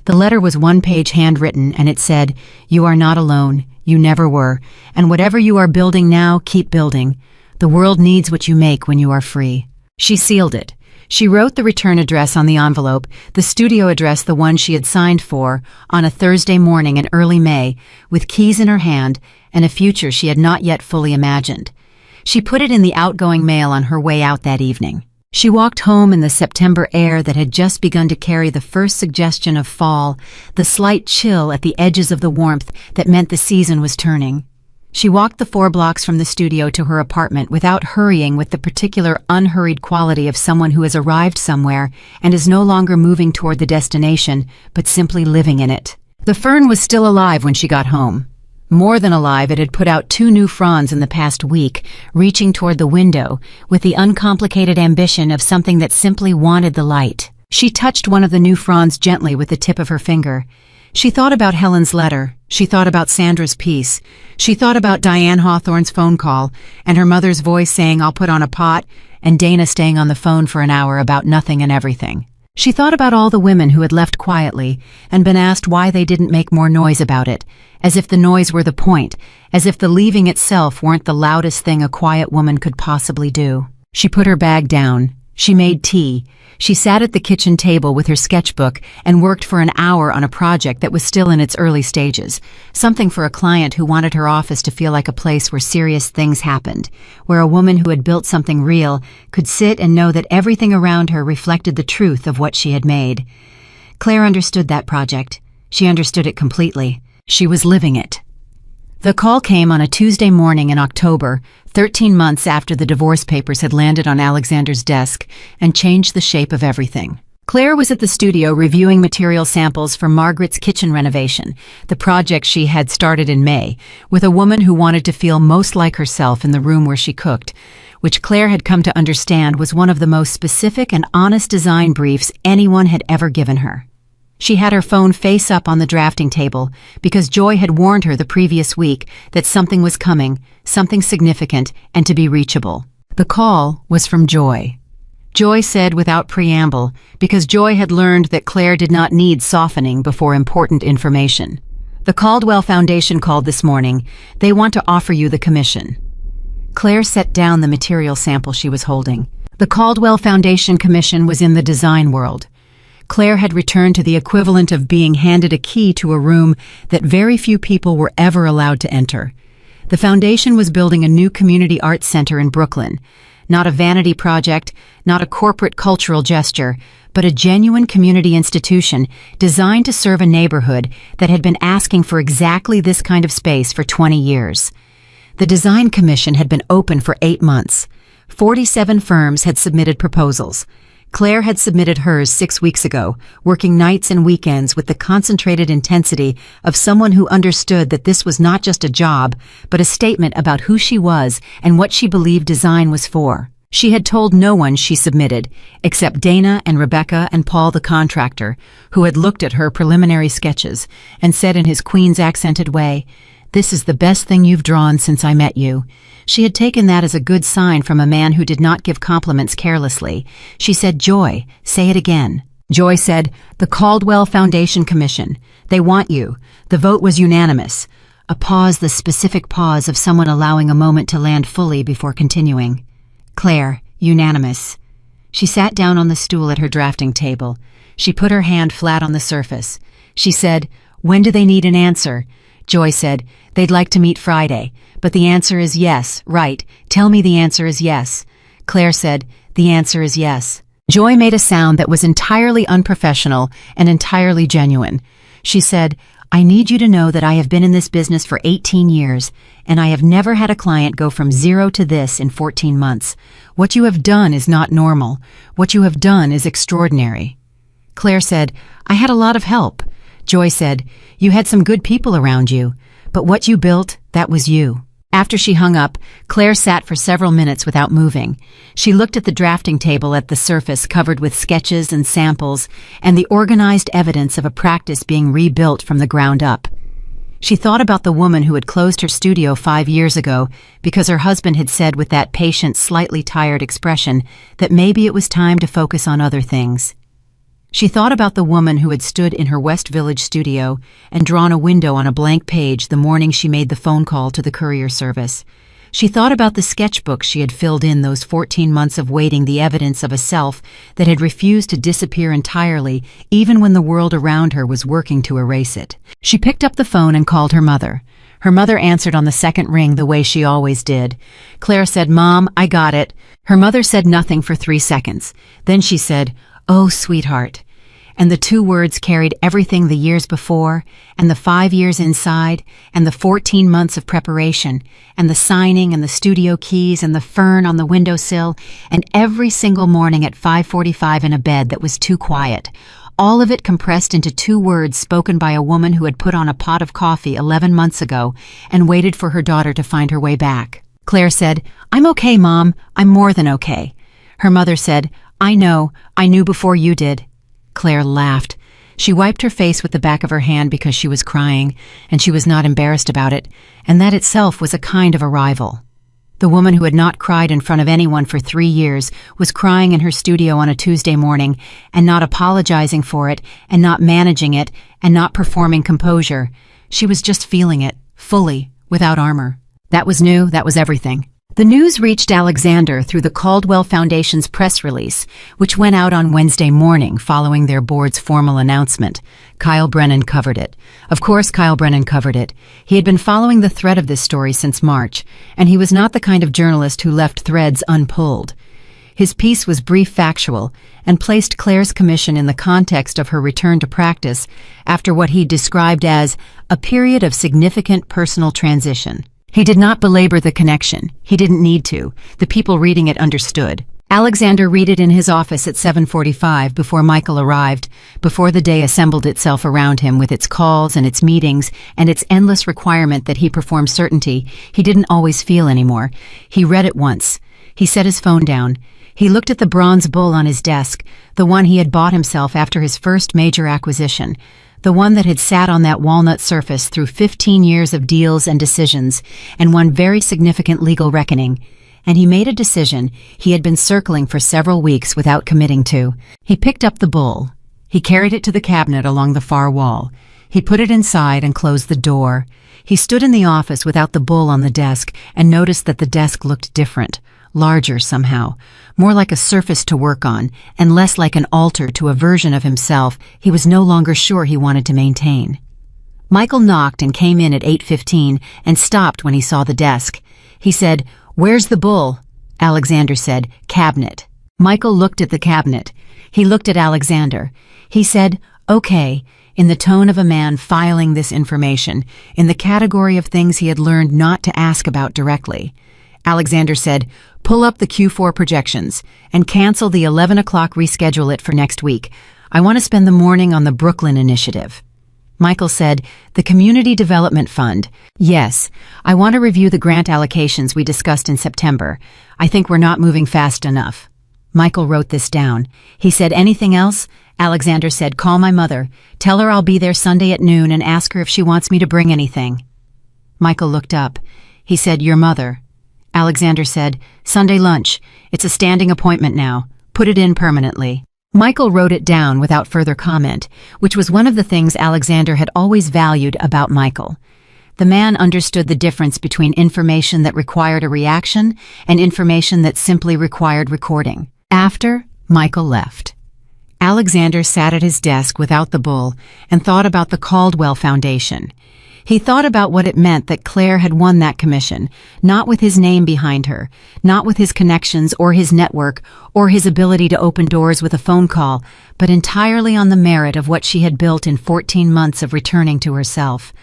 The letter was one-page handwritten, and it said, "You are not alone. You never were. And whatever you are building now, keep building. The world needs what you make when you are free." She sealed it. She wrote the return address on the envelope, the studio address, the one she had signed for, on a Thursday morning in early May, with keys in her hand and a future she had not yet fully imagined. She put it in the outgoing mail on her way out that evening. She walked home in the September air that had just begun to carry the first suggestion of fall, the slight chill at the edges of the warmth that meant the season was turning. She walked the 4 blocks from the studio to her apartment without hurrying, with the particular unhurried quality of someone who has arrived somewhere and is no longer moving toward the destination, but simply living in it. The fern was still alive when she got home. More than alive, it had put out 2 new fronds in the past week, reaching toward the window with the uncomplicated ambition of something that simply wanted the light. She touched one of the new fronds gently with the tip of her finger. She thought about Helen's letter. She thought about Sandra's piece. She thought about Diane Hawthorne's phone call and her mother's voice saying, "I'll put on a pot," and Dana staying on the phone for an hour about nothing and everything. She thought about all the women who had left quietly and been asked why they didn't make more noise about it, as if the noise were the point, as if the leaving itself weren't the loudest thing a quiet woman could possibly do. She put her bag down. She made tea. She sat at the kitchen table with her sketchbook and worked for an hour on a project that was still in its early stages, something for a client who wanted her office to feel like a place where serious things happened, where a woman who had built something real could sit and know that everything around her reflected the truth of what she had made. Claire understood that project. She understood it completely. She was living it. The call came on a Tuesday morning in October, 13 months after the divorce papers had landed on Alexander's desk and changed the shape of everything. Claire was at the studio reviewing material samples for Margaret's kitchen renovation, the project she had started in May, with a woman who wanted to feel most like herself in the room where she cooked, which Claire had come to understand was one of the most specific and honest design briefs anyone had ever given her. She had her phone face up on the drafting table because Joy had warned her the previous week that something was coming, something significant and to be reachable. The call was from Joy. Joy said without preamble, because Joy had learned that Claire did not need softening before important information. "The Caldwell Foundation called this morning. They want to offer you the commission." Claire set down the material sample she was holding. The Caldwell Foundation commission was in the design world. Claire had returned to the equivalent of being handed a key to a room that very few people were ever allowed to enter. The foundation was building a new community arts center in Brooklyn. Not a vanity project, not a corporate cultural gesture, but a genuine community institution designed to serve a neighborhood that had been asking for exactly this kind of space for 20 years. The design commission had been open for 8 months. 47 firms had submitted proposals. Claire had submitted hers 6 weeks ago, working nights and weekends with the concentrated intensity of someone who understood that this was not just a job, but a statement about who she was and what she believed design was for. She had told no one she submitted, except Dana and Rebecca and Paul the contractor, who had looked at her preliminary sketches and said in his Queen's accented way, "This is the best thing you've drawn since I met you." She had taken that as a good sign from a man who did not give compliments carelessly. She said, "Joy, say it again." Joy said, "The Caldwell Foundation Commission. They want you. The vote was unanimous." A pause, the specific pause of someone allowing a moment to land fully before continuing. Claire, unanimous. She sat down on the stool at her drafting table. She put her hand flat on the surface. She said, "When do they need an answer?" Joy said, "They'd like to meet Friday, but the answer is yes, right. Tell me the answer is yes." Claire said, "The answer is yes." Joy made a sound that was entirely unprofessional and entirely genuine. She said, "I need you to know that I have been in this business for 18 years, and I have never had a client go from 0 to this in 14 months. What you have done is not normal. What you have done is extraordinary." Claire said, "I had a lot of help." Joy said, "You had some good people around you, but what you built, that was you." After she hung up, Claire sat for several minutes without moving. She looked at the drafting table at the surface covered with sketches and samples and the organized evidence of a practice being rebuilt from the ground up. She thought about the woman who had closed her studio 5 years ago because her husband had said with that patient, slightly tired expression that maybe it was time to focus on other things. She thought about the woman who had stood in her West Village studio and drawn a window on a blank page the morning she made the phone call to the courier service. She thought about the sketchbook she had filled in those 14 months of waiting, the evidence of a self that had refused to disappear entirely even when the world around her was working to erase it. She picked up the phone and called her mother. Her mother answered on the second ring the way she always did. Claire said, "Mom, I got it." Her mother said nothing for 3 seconds. Then she said, "Oh, sweetheart." And the 2 words carried everything the years before, and the 5 years inside, and the 14 months of preparation, and the signing, and the studio keys, and the fern on the windowsill, and every single morning at 5:45 in a bed that was too quiet. All of it compressed into 2 words spoken by a woman who had put on a pot of coffee 11 months ago and waited for her daughter to find her way back. Claire said, "I'm okay, Mom. I'm more than okay." Her mother said, "I know. I knew before you did." Claire laughed. She wiped her face with the back of her hand because she was crying, and she was not embarrassed about it, and that itself was a kind of arrival. The woman who had not cried in front of anyone for 3 years was crying in her studio on a Tuesday morning and not apologizing for it and not managing it and not performing composure. She was just feeling it, fully, without armor. That was new, that was everything. The news reached Alexander through the Caldwell Foundation's press release, which went out on Wednesday morning following their board's formal announcement. Kyle Brennan covered it. Of course, Kyle Brennan covered it. He had been following the thread of this story since March, and he was not the kind of journalist who left threads unpulled. His piece was brief, factual, and placed Claire's commission in the context of her return to practice after what he described as a period of significant personal transition. He did not belabor the connection. He didn't need to. The people reading it understood. Alexander read it in his office at 7:45 before Michael arrived, before the day assembled itself around him with its calls and its meetings and its endless requirement that he perform certainty he didn't always feel anymore. He read it once. He set his phone down. He looked at the bronze bull on his desk, the one he had bought himself after his first major acquisition, the one that had sat on that walnut surface through 15 years of deals and decisions and one very significant legal reckoning. And he made a decision he had been circling for several weeks without committing to. He picked up the bull. He carried it to the cabinet along the far wall. He put it inside and closed the door. He stood in the office without the bull on the desk and noticed that the desk looked different, larger somehow, more like a surface to work on, and less like an altar to a version of himself he was no longer sure he wanted to maintain. Michael knocked and came in at 8:15 and stopped when he saw the desk. He said, "Where's the bull?" Alexander said, "Cabinet." Michael looked at the cabinet. He looked at Alexander. He said, "Okay," in the tone of a man filing this information, in the category of things he had learned not to ask about directly. Alexander said, "Pull up the Q4 projections and cancel the 11 o'clock, reschedule it for next week. I want to spend the morning on the Brooklyn Initiative." Michael said, "The Community Development Fund. Yes, I want to review the grant allocations we discussed in September. I think we're not moving fast enough." Michael wrote this down. He said, "Anything else?" Alexander said, "Call my mother. Tell her I'll be there Sunday at noon and ask her if she wants me to bring anything." Michael looked up. He said, "Your mother." Alexander said, "Sunday lunch. It's a standing appointment now. Put it in permanently." Michael wrote it down without further comment, which was one of the things Alexander had always valued about Michael. The man understood the difference between information that required a reaction and information that simply required recording. After Michael left, Alexander sat at his desk without the bull and thought about the Caldwell Foundation. He thought about what it meant that Claire had won that commission, not with his name behind her, not with his connections or his network or his ability to open doors with a phone call, but entirely on the merit of what she had built in 14 months of returning to herself.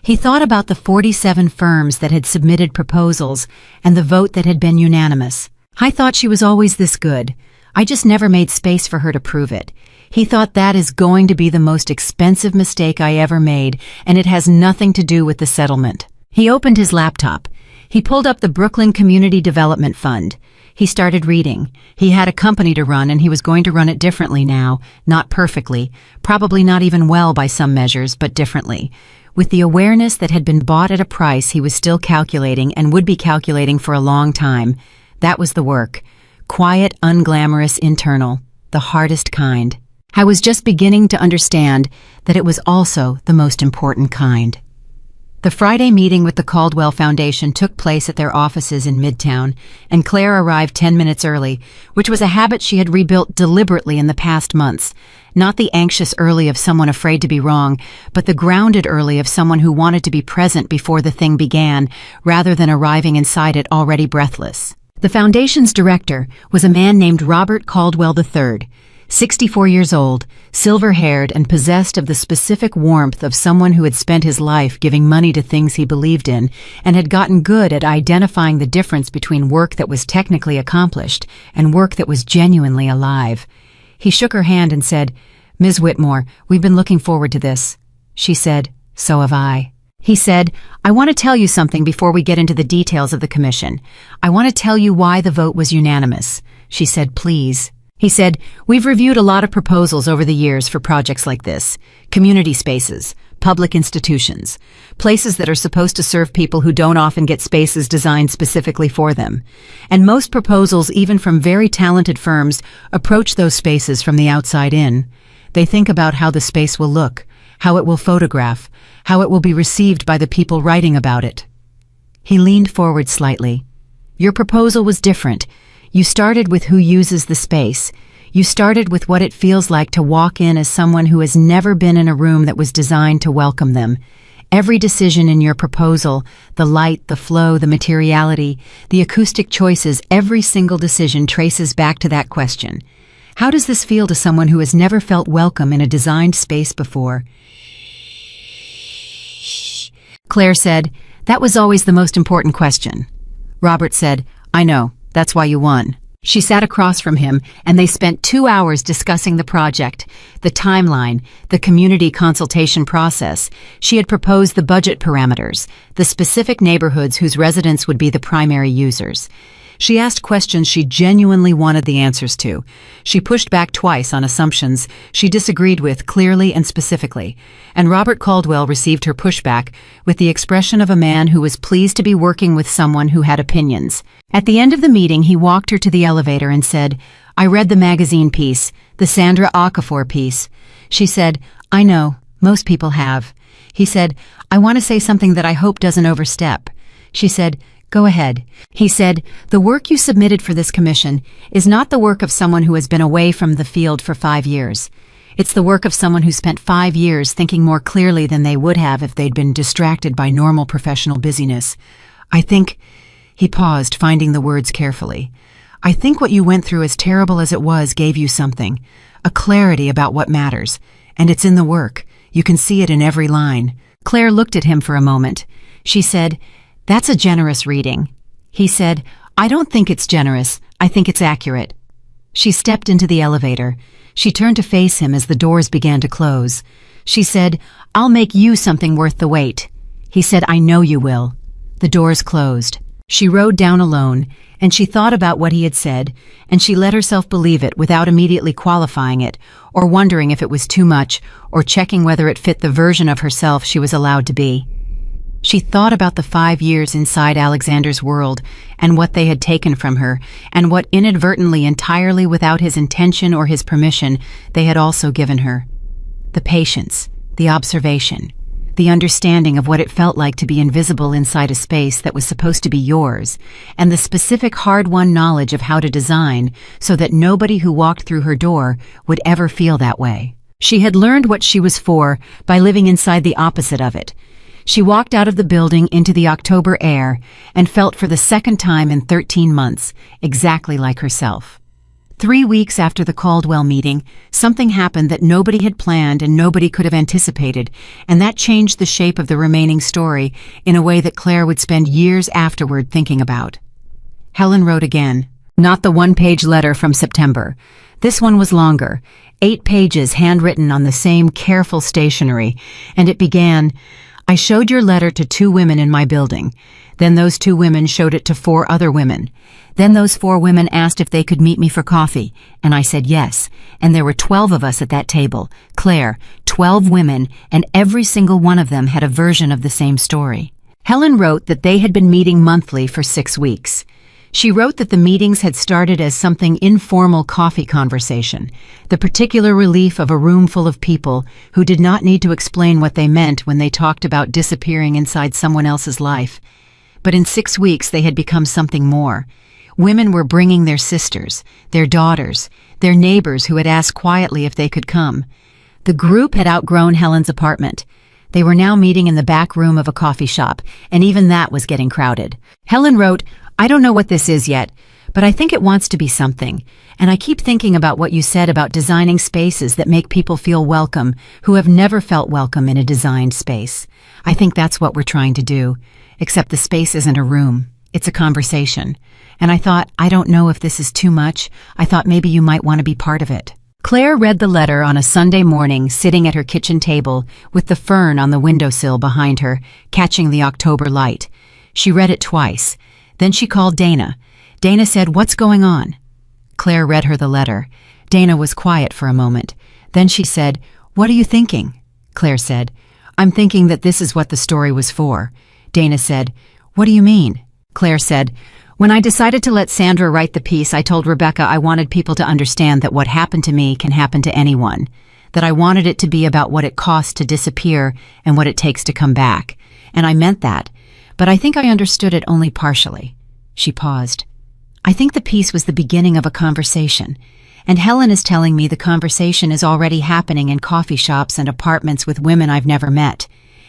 He thought about the 47 firms that had submitted proposals and the vote that had been unanimous. I thought she was always this good. I just never made space for her to prove it. He thought that is going to be the most expensive mistake I ever made, and it has nothing to do with the settlement. He opened his laptop. He pulled up the Brooklyn Community Development Fund. He started reading. He had a company to run, and he was going to run it differently now, not perfectly, probably not even well by some measures, but differently. With the awareness that had been bought at a price he was still calculating and would be calculating for a long time, that was the work. Quiet, unglamorous, internal, the hardest kind. I was just beginning to understand that it was also the most important kind. The Friday meeting with the Caldwell Foundation took place at their offices in Midtown, and Claire arrived 10 minutes early, which was a habit she had rebuilt deliberately in the past months. Not the anxious early of someone afraid to be wrong, but the grounded early of someone who wanted to be present before the thing began, rather than arriving inside it already breathless. The Foundation's director was a man named Robert Caldwell III, 64 years old, silver-haired, and possessed of the specific warmth of someone who had spent his life giving money to things he believed in and had gotten good at identifying the difference between work that was technically accomplished and work that was genuinely alive. He shook her hand and said, "Ms. Whitmore, we've been looking forward to this." She said, "So have I." He said, "I want to tell you something before we get into the details of the commission. I want to tell you why the vote was unanimous." She said, "Please." He said, "We've reviewed a lot of proposals over the years for projects like this. Community spaces, public institutions, places that are supposed to serve people who don't often get spaces designed specifically for them. And most proposals, even from very talented firms, approach those spaces from the outside in. They think about how the space will look, how it will photograph, how it will be received by the people writing about it." He leaned forward slightly. "Your proposal was different. You started with who uses the space. You started with what it feels like to walk in as someone who has never been in a room that was designed to welcome them. Every decision in your proposal, the light, the flow, the materiality, the acoustic choices, every single decision traces back to that question. How does this feel to someone who has never felt welcome in a designed space before?" Claire said, "That was always the most important question." Robert said, "I know. That's why you won." She sat across from him, and they spent 2 hours discussing the project, the timeline, the community consultation process. She had proposed the budget parameters, the specific neighborhoods whose residents would be the primary users. She asked questions she genuinely wanted the answers to. She pushed back twice on assumptions she disagreed with clearly and specifically, and Robert Caldwell received her pushback with the expression of a man who was pleased to be working with someone who had opinions. At the end of the meeting, he walked her to the elevator and said, "I read the magazine piece, the Sandra Okafor piece." She said, "I know, most people have." He said, "I want to say something that I hope doesn't overstep." She said, "Go ahead." He said, "The work you submitted for this commission is not the work of someone who has been away from the field for 5 years. It's the work of someone who spent 5 years thinking more clearly than they would have if they'd been distracted by normal professional busyness. I think—" He paused, finding the words carefully. "I think what you went through, as terrible as it was, gave you something, a clarity about what matters, and it's in the work. You can see it in every line." Claire looked at him for a moment. She said, "That's a generous reading." He said, "I don't think it's generous. I think it's accurate." She stepped into the elevator. She turned to face him as the doors began to close. She said, "I'll make you something worth the wait." He said, "I know you will." The doors closed. She rode down alone, and she thought about what he had said, and she let herself believe it without immediately qualifying it, or wondering if it was too much, or checking whether it fit the version of herself she was allowed to be. She thought about the 5 years inside Alexander's world and what they had taken from her, and what inadvertently, entirely without his intention or his permission, they had also given her. The patience, the observation, the understanding of what it felt like to be invisible inside a space that was supposed to be yours, and the specific hard-won knowledge of how to design so that nobody who walked through her door would ever feel that way. She had learned what she was for by living inside the opposite of it. She walked out of the building into the October air and felt for the second time in 13 months exactly like herself. 3 weeks after the Caldwell meeting, something happened that nobody had planned and nobody could have anticipated, and that changed the shape of the remaining story in a way that Claire would spend years afterward thinking about. Helen wrote again, not the one-page letter from September. This one was longer, 8 pages handwritten on the same careful stationery, and it began, "I showed your letter to 2 women in my building. Then those 2 women showed it to 4 other women. Then those 4 women asked if they could meet me for coffee, and I said yes, and there were 12 of us at that table. Claire, 12 women, and every single one of them had a version of the same story." Helen wrote that they had been meeting monthly for 6 weeks. She wrote that the meetings had started as something informal coffee conversation, the particular relief of a room full of people who did not need to explain what they meant when they talked about disappearing inside someone else's life. But in 6 weeks they had become something more. Women were bringing their sisters, their daughters, their neighbors who had asked quietly if they could come. The group had outgrown Helen's apartment. They were now meeting in the back room of a coffee shop, and even that was getting crowded. Helen wrote, "I don't know what this is yet, but I think it wants to be something, and I keep thinking about what you said about designing spaces that make people feel welcome who have never felt welcome in a designed space. I think that's what we're trying to do, except the space isn't a room, it's a conversation. And I thought, I don't know if this is too much, I thought maybe you might want to be part of it." Claire read the letter on a Sunday morning sitting at her kitchen table with the fern on the windowsill behind her, catching the October light. She read it twice. Then she called Dana. Dana said, "What's going on?" Claire read her the letter. Dana was quiet for a moment. Then she said, "What are you thinking?" Claire said, "I'm thinking that this is what the story was for." Dana said, "What do you mean?" Claire said, "When I decided to let Sandra write the piece, I told Rebecca I wanted people to understand that what happened to me can happen to anyone, that I wanted it to be about what it costs to disappear and what it takes to come back. And I meant that, but I think I understood it only partially." She paused. "I think the piece was the beginning of a conversation, and Helen is telling me the conversation is already happening in coffee shops and apartments with women I've never met,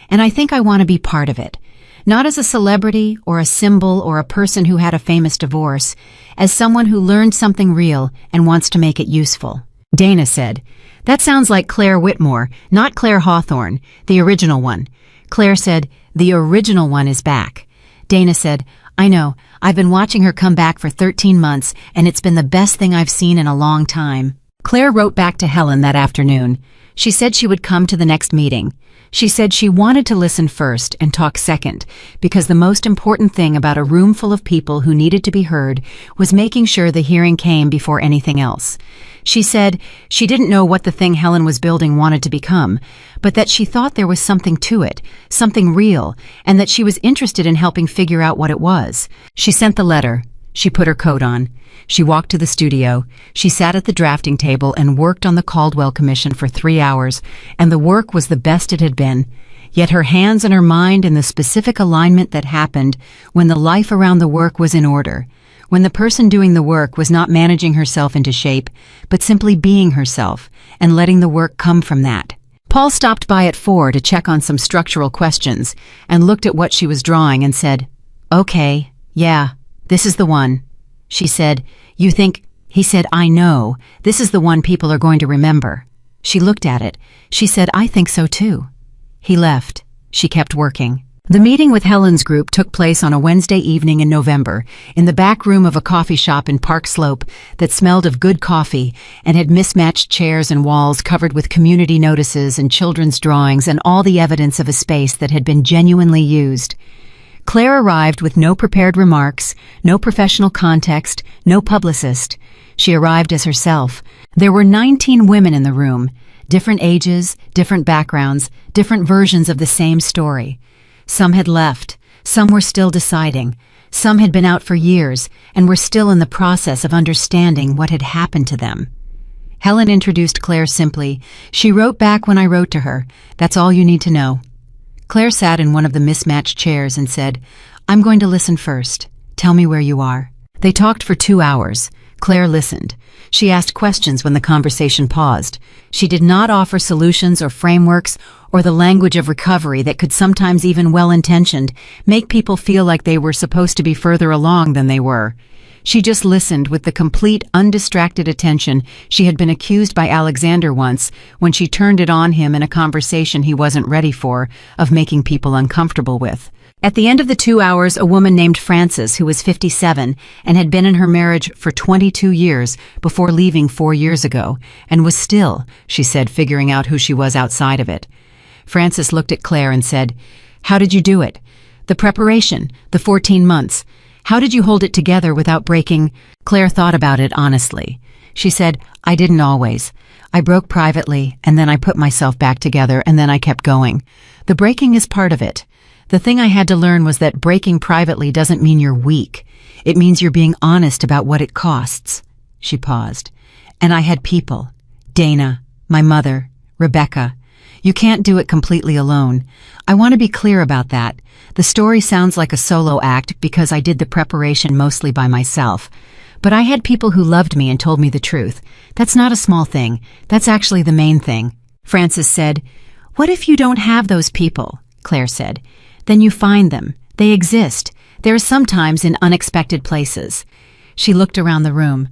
and I think I want to be part of it. Not as a celebrity or a symbol or a person who had a famous divorce, as someone who learned something real and wants to make it useful." Dana said, "That sounds like Claire Whitmore, not Claire Hawthorne, the original one." Claire said, "The original one is back." Dana said, "I know, I've been watching her come back for 13 months, and it's been the best thing I've seen in a long time." Claire wrote back to Helen that afternoon. She said she would come to the next meeting. She said she wanted to listen first and talk second, because the most important thing about a room full of people who needed to be heard was making sure the hearing came before anything else. She said she didn't know what the thing Helen was building wanted to become, but that she thought there was something to it, something real, and that she was interested in helping figure out what it was. She sent the letter. She put her coat on. She walked to the studio. She sat at the drafting table and worked on the Caldwell Commission for 3 hours, and the work was the best it had been. Yet her hands and her mind in the specific alignment that happened when the life around the work was in order, when the person doing the work was not managing herself into shape, but simply being herself and letting the work come from that. Paul stopped by at 4 to check on some structural questions and looked at what she was drawing and said, "Okay, yeah, this is the one." She said, "You think?" He said, "I know. This is the one people are going to remember." She looked at it. She said, "I think so too." He left. She kept working. The meeting with Helen's group took place on a Wednesday evening in November, in the back room of a coffee shop in Park Slope that smelled of good coffee and had mismatched chairs and walls covered with community notices and children's drawings and all the evidence of a space that had been genuinely used. Claire arrived with no prepared remarks, no professional context, no publicist. She arrived as herself. There were 19 women in the room, different ages, different backgrounds, different versions of the same story. Some had left, some were still deciding, some had been out for years and were still in the process of understanding what had happened to them. Helen introduced Claire simply. She wrote back when I wrote to her. That's all you need to know. Claire sat in one of the mismatched chairs and said, "I'm going to listen first. Tell me where you are." They talked for 2 hours. Claire listened. She asked questions when the conversation paused. She did not offer solutions or frameworks or the language of recovery that could sometimes, even well-intentioned, make people feel like they were supposed to be further along than they were. She just listened with the complete, undistracted attention she had been accused by Alexander once, when she turned it on him in a conversation he wasn't ready for, of making people uncomfortable with. At the end of the 2 hours, a woman named Frances, who was 57 and had been in her marriage for 22 years before leaving 4 years ago, and was still, she said, figuring out who she was outside of it. Frances looked at Claire and said, "How did you do it? The preparation, the 14 months. How did you hold it together without breaking?" Claire thought about it honestly. She said, "I didn't always. I broke privately, and then I put myself back together, and then I kept going. The breaking is part of it. The thing I had to learn was that breaking privately doesn't mean you're weak. It means you're being honest about what it costs." She paused. "And I had people. Dana, my mother, Rebecca. You can't do it completely alone. I want to be clear about that. The story sounds like a solo act because I did the preparation mostly by myself. But I had people who loved me and told me the truth. That's not a small thing. That's actually the main thing." Frances said, "What if you don't have those people?" Claire said. "Then you find them. They exist. They're sometimes in unexpected places." She looked around the room.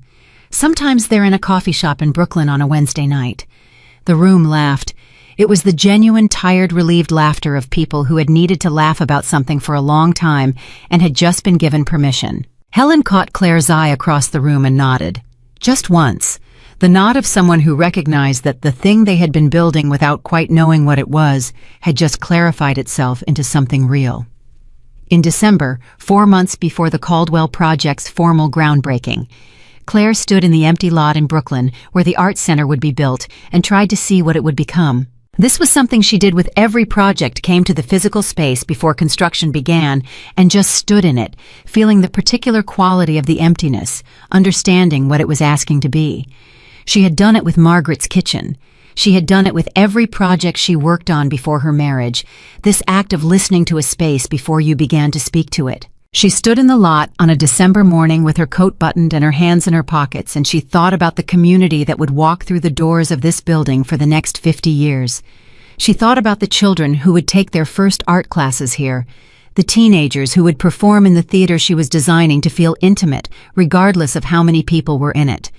"Sometimes they're in a coffee shop in Brooklyn on a Wednesday night." The room laughed. It was the genuine, tired, relieved laughter of people who had needed to laugh about something for a long time and had just been given permission. Helen caught Claire's eye across the room and nodded. Just once. The nod of someone who recognized that the thing they had been building without quite knowing what it was had just clarified itself into something real. In December, 4 months before the Caldwell Project's formal groundbreaking, Claire stood in the empty lot in Brooklyn where the art center would be built and tried to see what it would become. This was something she did with every project came to the physical space before construction began and just stood in it, feeling the particular quality of the emptiness, understanding what it was asking to be. She had done it with Margaret's Kitchen. She had done it with every project she worked on before her marriage, this act of listening to a space before you began to speak to it. She stood in the lot on a December morning with her coat buttoned and her hands in her pockets, and she thought about the community that would walk through the doors of this building for the next 50 years. She thought about the children who would take their first art classes here, the teenagers who would perform in the theater she was designing to feel intimate, regardless of how many people were in it.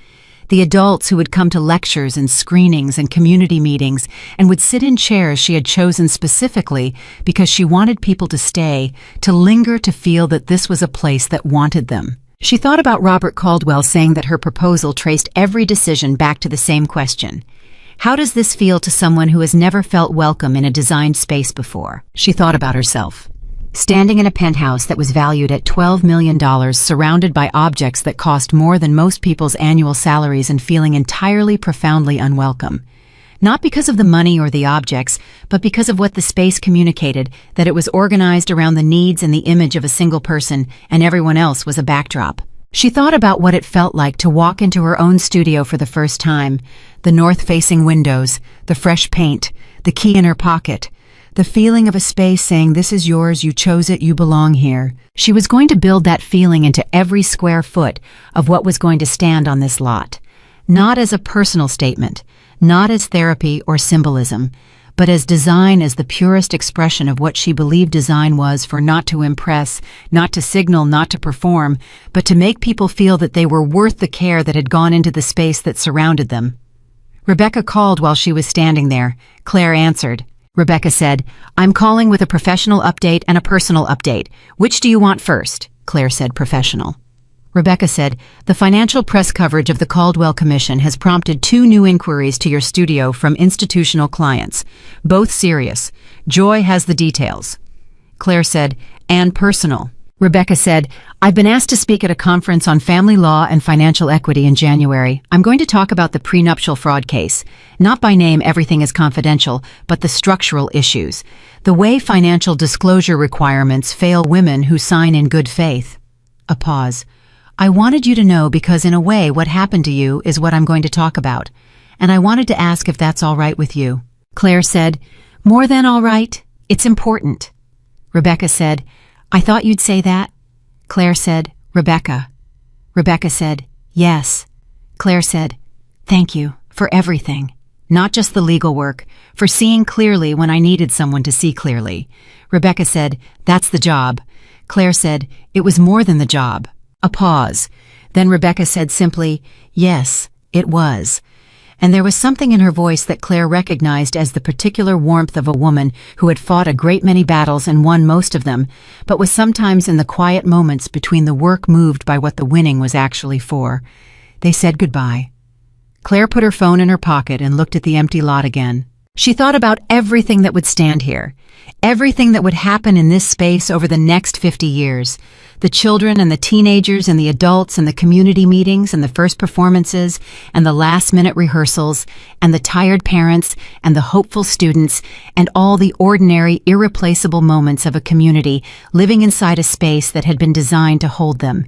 The adults who would come to lectures and screenings and community meetings and would sit in chairs she had chosen specifically because she wanted people to stay, to linger, to feel that this was a place that wanted them. She thought about Robert Caldwell saying that her proposal traced every decision back to the same question. How does this feel to someone who has never felt welcome in a designed space before? She thought about herself. Standing in a penthouse that was valued at $12 million, surrounded by objects that cost more than most people's annual salaries, and feeling entirely, profoundly unwelcome. Not because of the money or the objects, but because of what the space communicated, that it was organized around the needs and the image of a single person, and everyone else was a backdrop. She thought about what it felt like to walk into her own studio for the first time, the north-facing windows, the fresh paint, the key in her pocket, the feeling of a space saying, "This is yours, you chose it, you belong here." She was going to build that feeling into every square foot of what was going to stand on this lot. Not as a personal statement, not as therapy or symbolism, but as design, as the purest expression of what she believed design was, for not to impress, not to signal, not to perform, but to make people feel that they were worth the care that had gone into the space that surrounded them. Rebecca called while she was standing there. Claire answered. Rebecca said, "I'm calling with a professional update and a personal update. Which do you want first?" Claire said, "Professional." Rebecca said, "The financial press coverage of the Caldwell Commission has prompted 2 new inquiries to your studio from institutional clients, both serious. Joy has the details." Claire said, "And personal." Rebecca said, "I've been asked to speak at a conference on family law and financial equity in January. I'm going to talk about the prenuptial fraud case. Not by name, everything is confidential, but the structural issues. The way financial disclosure requirements fail women who sign in good faith." A pause. "I wanted you to know because in a way what happened to you is what I'm going to talk about. And I wanted to ask if that's all right with you." Claire said, "More than all right. It's important." Rebecca said, "I thought you'd say that." Claire said, "Rebecca." Rebecca said, Yes. Claire said, "Thank you for everything. Not just the legal work, for seeing clearly when I needed someone to see clearly." Rebecca said, "That's the job." Claire said, "It was more than the job." A pause. Then Rebecca said simply, "Yes, it was." And there was something in her voice that Claire recognized as the particular warmth of a woman who had fought a great many battles and won most of them, but was sometimes in the quiet moments between the work moved by what the winning was actually for. They said goodbye. Claire put her phone in her pocket and looked at the empty lot again. She thought about everything that would stand here, everything that would happen in this space over the next 50 years. The children and the teenagers and the adults and the community meetings and the first performances and the last-minute rehearsals and the tired parents and the hopeful students and all the ordinary, irreplaceable moments of a community living inside a space that had been designed to hold them.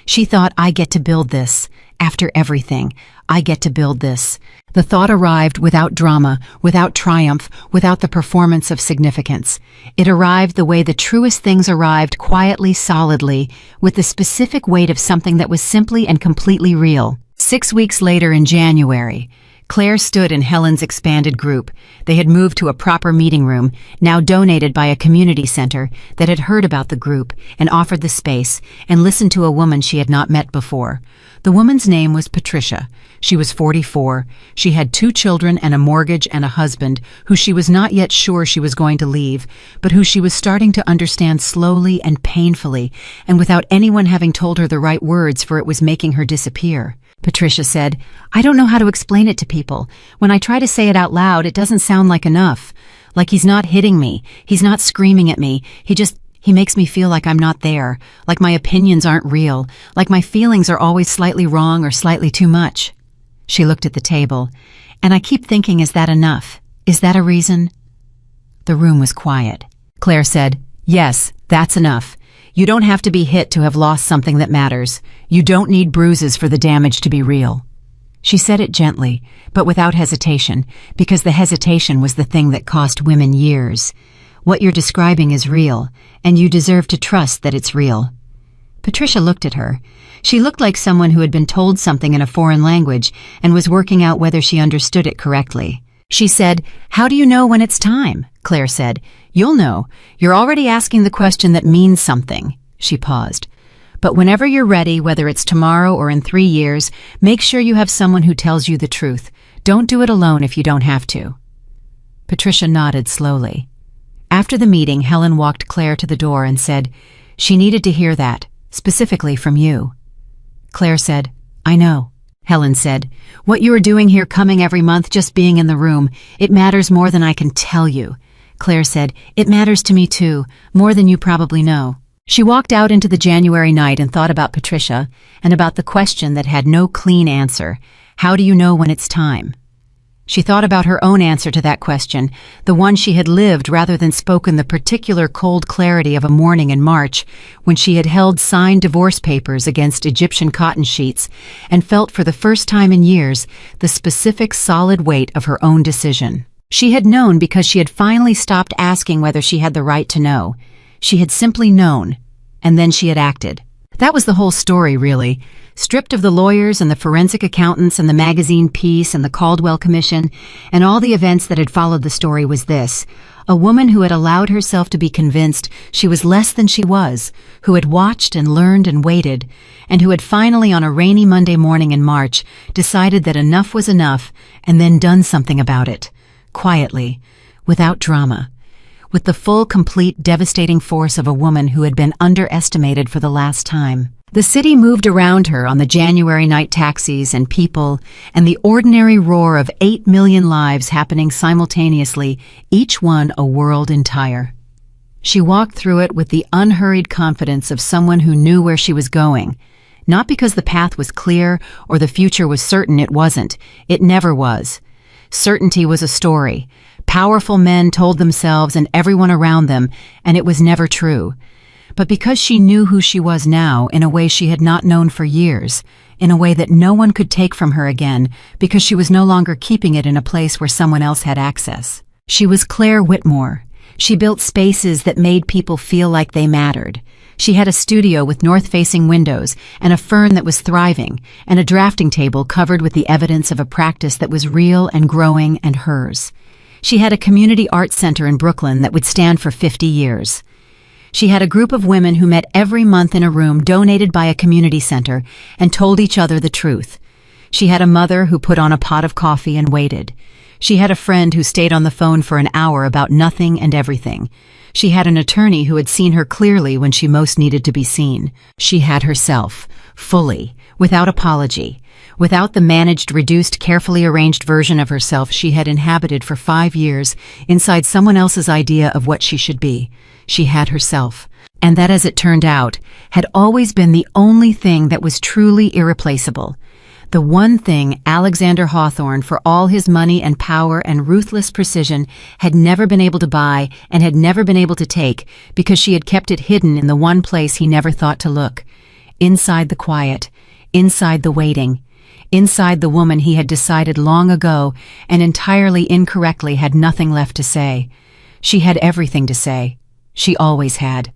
She thought, I get to build this. After everything, I get to build this. The thought arrived without drama, without triumph, without the performance of significance. It arrived the way the truest things arrived, quietly, solidly, with the specific weight of something that was simply and completely real. 6 weeks later in January, Claire stood in Helen's expanded group. They had moved to a proper meeting room, now donated by a community center that had heard about the group and offered the space and listened to a woman she had not met before. The woman's name was Patricia. She was 44. She had 2 children and a mortgage and a husband who she was not yet sure she was going to leave, but who she was starting to understand slowly and painfully, and without anyone having told her the right words, for it was making her disappear. Patricia said, "I don't know how to explain it to people. When I try to say it out loud, it doesn't sound like enough. Like he's not hitting me. He's not screaming at me. He makes me feel like I'm not there, like my opinions aren't real, like my feelings are always slightly wrong or slightly too much." She looked at the table, and I keep thinking, is that enough? Is that a reason? The room was quiet. Claire said, "Yes, that's enough. You don't have to be hit to have lost something that matters. You don't need bruises for the damage to be real." She said it gently, but without hesitation, because the hesitation was the thing that cost women years. What you're describing is real, and you deserve to trust that it's real. Patricia looked at her. She looked like someone who had been told something in a foreign language and was working out whether she understood it correctly. She said, "How do you know when it's time?" Claire said, "You'll know. You're already asking the question that means something." She paused. "But whenever you're ready, whether it's tomorrow or in 3 years, make sure you have someone who tells you the truth. Don't do it alone if you don't have to." Patricia nodded slowly. After the meeting, Helen walked Claire to the door and said, "She needed to hear that, specifically from you." Claire said, "I know." Helen said, "What you are doing here, coming every month, just being in the room, it matters more than I can tell you." Claire said, "It matters to me too, more than you probably know." She walked out into the January night and thought about Patricia and about the question that had no clean answer. How do you know when it's time? She thought about her own answer to that question, the one she had lived rather than spoken, the particular cold clarity of a morning in March when she had held signed divorce papers against Egyptian cotton sheets and felt for the first time in years the specific solid weight of her own decision. She had known because she had finally stopped asking whether she had the right to know. She had simply known, and then she had acted. That was the whole story, really. Stripped of the lawyers and the forensic accountants and the magazine piece and the Caldwell Commission and all the events that had followed the story was this: a woman who had allowed herself to be convinced she was less than she was, who had watched and learned and waited, and who had finally, on a rainy Monday morning in March, decided that enough was enough and then done something about it, quietly, without drama, with the full, complete, devastating force of a woman who had been underestimated for the last time. The city moved around her on the January night taxis and people and the ordinary roar of 8 million lives happening simultaneously, each one a world entire. She walked through it with the unhurried confidence of someone who knew where she was going. Not because the path was clear or the future was certain. It wasn't. It never was. Certainty was a story. Powerful men told themselves and everyone around them, and it was never true. But because she knew who she was now in a way she had not known for years, in a way that no one could take from her again, because she was no longer keeping it in a place where someone else had access. She was Claire Whitmore. She built spaces that made people feel like they mattered. She had a studio with north-facing windows and a fern that was thriving, and a drafting table covered with the evidence of a practice that was real and growing and hers. She had a community arts center in Brooklyn that would stand for 50 years. She had a group of women who met every month in a room donated by a community center and told each other the truth. She had a mother who put on a pot of coffee and waited. She had a friend who stayed on the phone for an hour about nothing and everything. She had an attorney who had seen her clearly when she most needed to be seen. She had herself, fully, without apology, without the managed, reduced, carefully arranged version of herself she had inhabited for 5 years inside someone else's idea of what she should be. She had herself. And that, as it turned out, had always been the only thing that was truly irreplaceable. The one thing Alexander Hawthorne, for all his money and power and ruthless precision, had never been able to buy and had never been able to take because she had kept it hidden in the one place he never thought to look. Inside the quiet, inside the waiting, inside the woman he had decided long ago and entirely incorrectly had nothing left to say. She had everything to say. She always had.